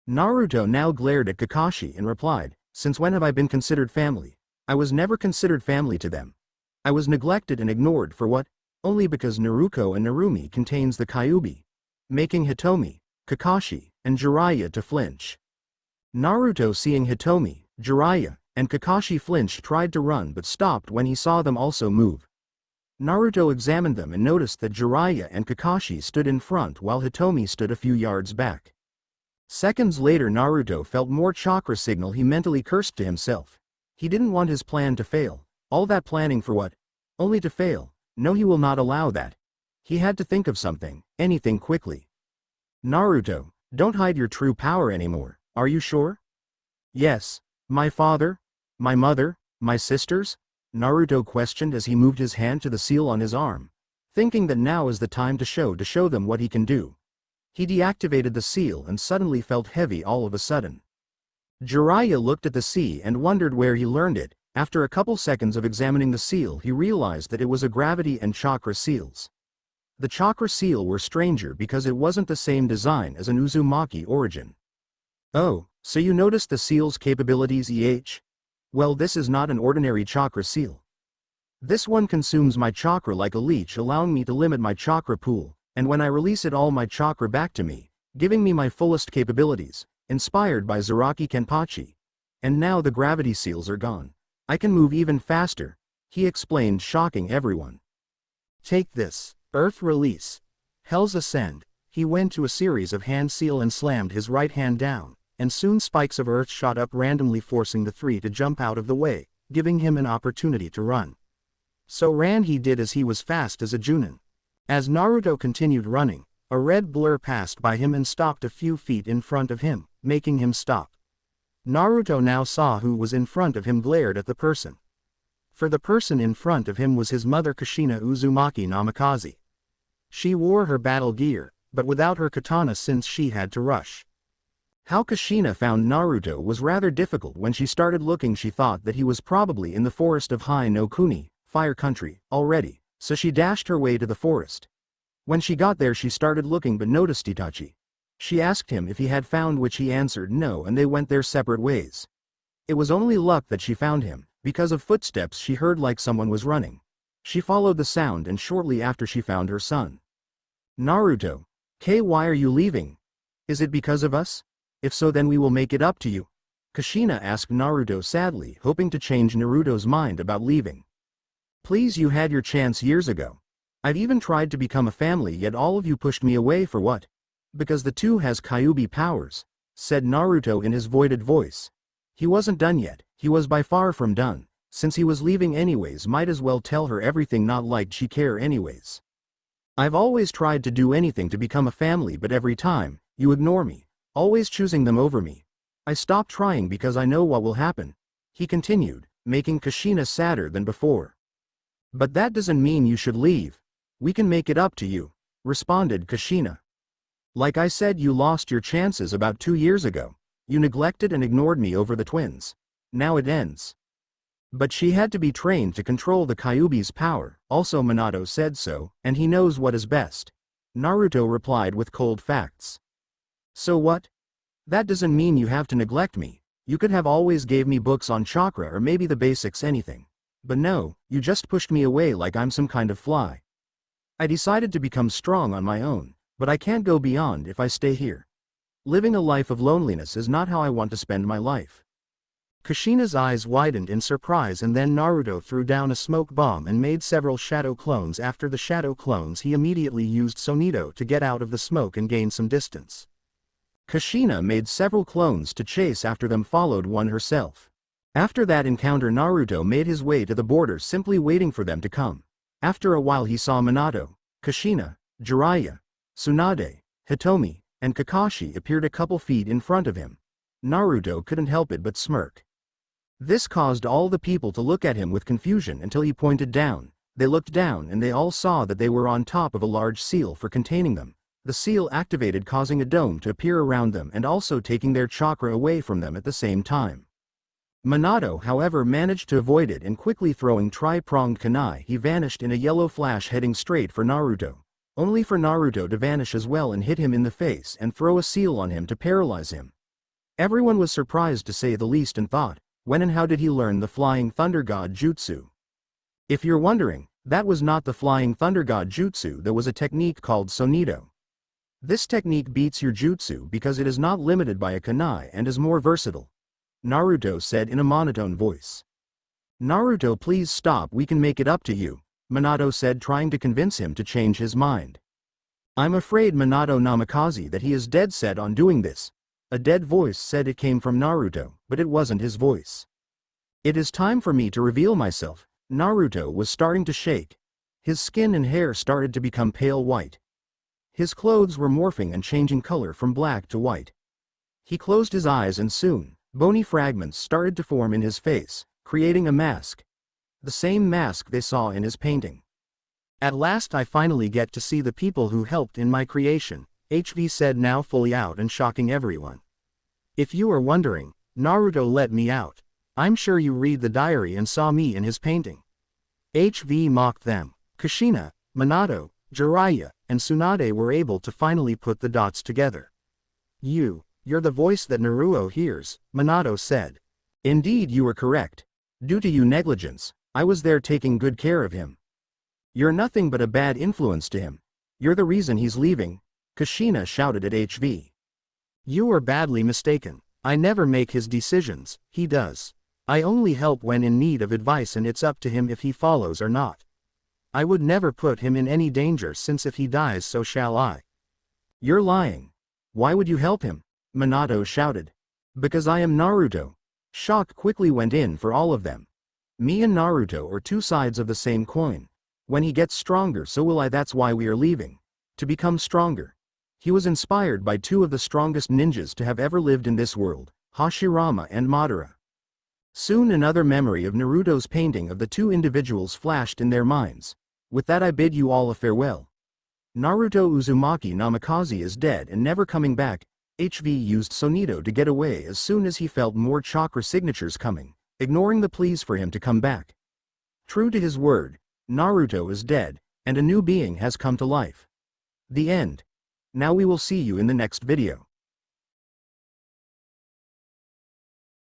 Naruto now glared at Kakashi and replied, since when have I been considered family? I was never considered family to them. I was neglected and ignored for what? Only because Naruko and Narumi contains the Kyuubi, making Hitomi, Kakashi, and Jiraiya to flinch. Naruto, seeing Hitomi, Jiraiya, and Kakashi flinch, tried to run but stopped when he saw them also move. Naruto examined them and noticed that Jiraiya and Kakashi stood in front while Hitomi stood a few yards back. Seconds later Naruto felt more chakra signal. He mentally cursed to himself. He didn't want his plan to fail. All that planning for what? Only to fail. No, he will not allow that. He had to think of something, anything, quickly. Naruto, don't hide your true power anymore, are you sure? Yes. My father? My mother? My sisters? Naruto questioned as he moved his hand to the seal on his arm. thinking that now is the time to show them what he can do. He deactivated the seal and suddenly felt heavy all of a sudden. Jiraiya looked at the sea and wondered where he learned it. After a couple seconds of examining the seal, he realized that it was a gravity and chakra seals. The chakra seal were stranger because it wasn't the same design as an Uzumaki origin. Oh, so you noticed the seal's capabilities, EH? Well, this is not an ordinary chakra seal. This one consumes my chakra like a leech, allowing me to limit my chakra pool, and when I release it all my chakra back to me, giving me my fullest capabilities, inspired by Zaraki Kenpachi. And now the gravity seals are gone. I can move even faster, he explained, shocking everyone. Take this, Earth Release. Hell's Ascend. He went to a series of hand seal and slammed his right hand down, and soon spikes of earth shot up randomly, forcing the three to jump out of the way, giving him an opportunity to run. So ran he did, as he was fast as a Junin. As Naruto continued running, a red blur passed by him and stopped a few feet in front of him, making him stop. Naruto now saw who was in front of him, glared at the person. For the person in front of him was his mother, Kushina Uzumaki Namikaze. She wore her battle gear, but without her katana since she had to rush. How Kushina found Naruto was rather difficult. When she started looking, she thought that he was probably in the forest of Hai no Kuni, Fire Country, already, so she dashed her way to the forest. When she got there, she started looking but noticed Itachi. She asked him if he had found, which he answered no, and they went their separate ways. It was only luck that she found him, because of footsteps she heard like someone was running. She followed the sound and shortly after she found her son. Naruto, why are you leaving? Is it because of us? If so, then we will make it up to you. Kushina asked Naruto sadly, hoping to change Naruto's mind about leaving. Please, you had your chance years ago. I've even tried to become a family, yet all of you pushed me away for what? Because the two has Kyuubi powers, said Naruto in his voided voice. He wasn't done yet, he was by far from done. Since he was leaving anyways, might as well tell her everything, not like she care anyways. I've always tried to do anything to become a family, but every time, you ignore me, always choosing them over me. I stopped trying because I know what will happen, he continued, making Kushina sadder than before. But that doesn't mean you should leave. We can make it up to you, responded Kushina. Like I said, you lost your chances about 2 years ago. You neglected and ignored me over the twins. Now it ends. But she had to be trained to control the Kyuubi's power, also Minato said so, and he knows what is best. Naruto replied with cold facts. So what? That doesn't mean you have to neglect me. You could have always gave me books on chakra or maybe the basics, anything. But no, you just pushed me away like I'm some kind of fly. I decided to become strong on my own, but I can't go beyond if I stay here. Living a life of loneliness is not how I want to spend my life. Kushina's eyes widened in surprise, and then Naruto threw down a smoke bomb and made several shadow clones. After the shadow clones, he immediately used Sonito to get out of the smoke and gain some distance. Kushina made several clones to chase after them, followed one herself. After that encounter, Naruto made his way to the border, simply waiting for them to come. After a while he saw Minato, Kushina, Jiraiya, Tsunade, Hitomi, and Kakashi appeared a couple feet in front of him. Naruto couldn't help it but smirk. This caused all the people to look at him with confusion until he pointed down. They looked down and they all saw that they were on top of a large seal for containing them. The seal activated, causing a dome to appear around them and also taking their chakra away from them at the same time. Minato, however, managed to avoid it, and quickly throwing tri-pronged kunai, he vanished in a yellow flash, heading straight for Naruto. Only for Naruto to vanish as well and hit him in the face and throw a seal on him to paralyze him. Everyone was surprised to say the least and thought, when and how did he learn the Flying Thunder God Jutsu? If you're wondering, that was not the Flying Thunder God Jutsu, there was a technique called Sonito. This technique beats your jutsu because it is not limited by a kunai and is more versatile, Naruto said in a monotone voice. Naruto, please stop, we can make it up to you, Minato said, trying to convince him to change his mind. I'm afraid, Minato Namikaze, that he is dead set on doing this. A dead voice said. It came from Naruto, but it wasn't his voice. It is time for me to reveal myself. Naruto was starting to shake. His skin and hair started to become pale white. His clothes were morphing and changing color from black to white. He closed his eyes and soon, bony fragments started to form in his face, creating a mask. The same mask they saw in his painting. At last I finally get to see the people who helped in my creation, HV said, now fully out and shocking everyone. If you are wondering, Naruto let me out. I'm sure you read the diary and saw me in his painting. HV mocked them. Kushina, Minato, Jiraiya, and Tsunade were able to finally put the dots together. You're the voice that Naruto hears, Minato said. Indeed, you were correct. Due to your negligence, I was there taking good care of him. You're nothing but a bad influence to him. You're the reason he's leaving, Kushina shouted at HV. You are badly mistaken. I never make his decisions, he does. I only help when in need of advice, and it's up to him if he follows or not. I would never put him in any danger, since if he dies, so shall I. You're lying. Why would you help him? Minato shouted. Because I am Naruto. Shock quickly went in for all of them. Me and Naruto are two sides of the same coin. When he gets stronger, so will I. That's why we are leaving. To become stronger. He was inspired by two of the strongest ninjas to have ever lived in this world, Hashirama and Madara. Soon another memory of Naruto's painting of the two individuals flashed in their minds. With that, I bid you all a farewell. Naruto Uzumaki Namikaze is dead and never coming back. HV used Sonito to get away as soon as he felt more chakra signatures coming, ignoring the pleas for him to come back. True to his word, Naruto is dead, and a new being has come to life. The end. Now we will see you in the next video.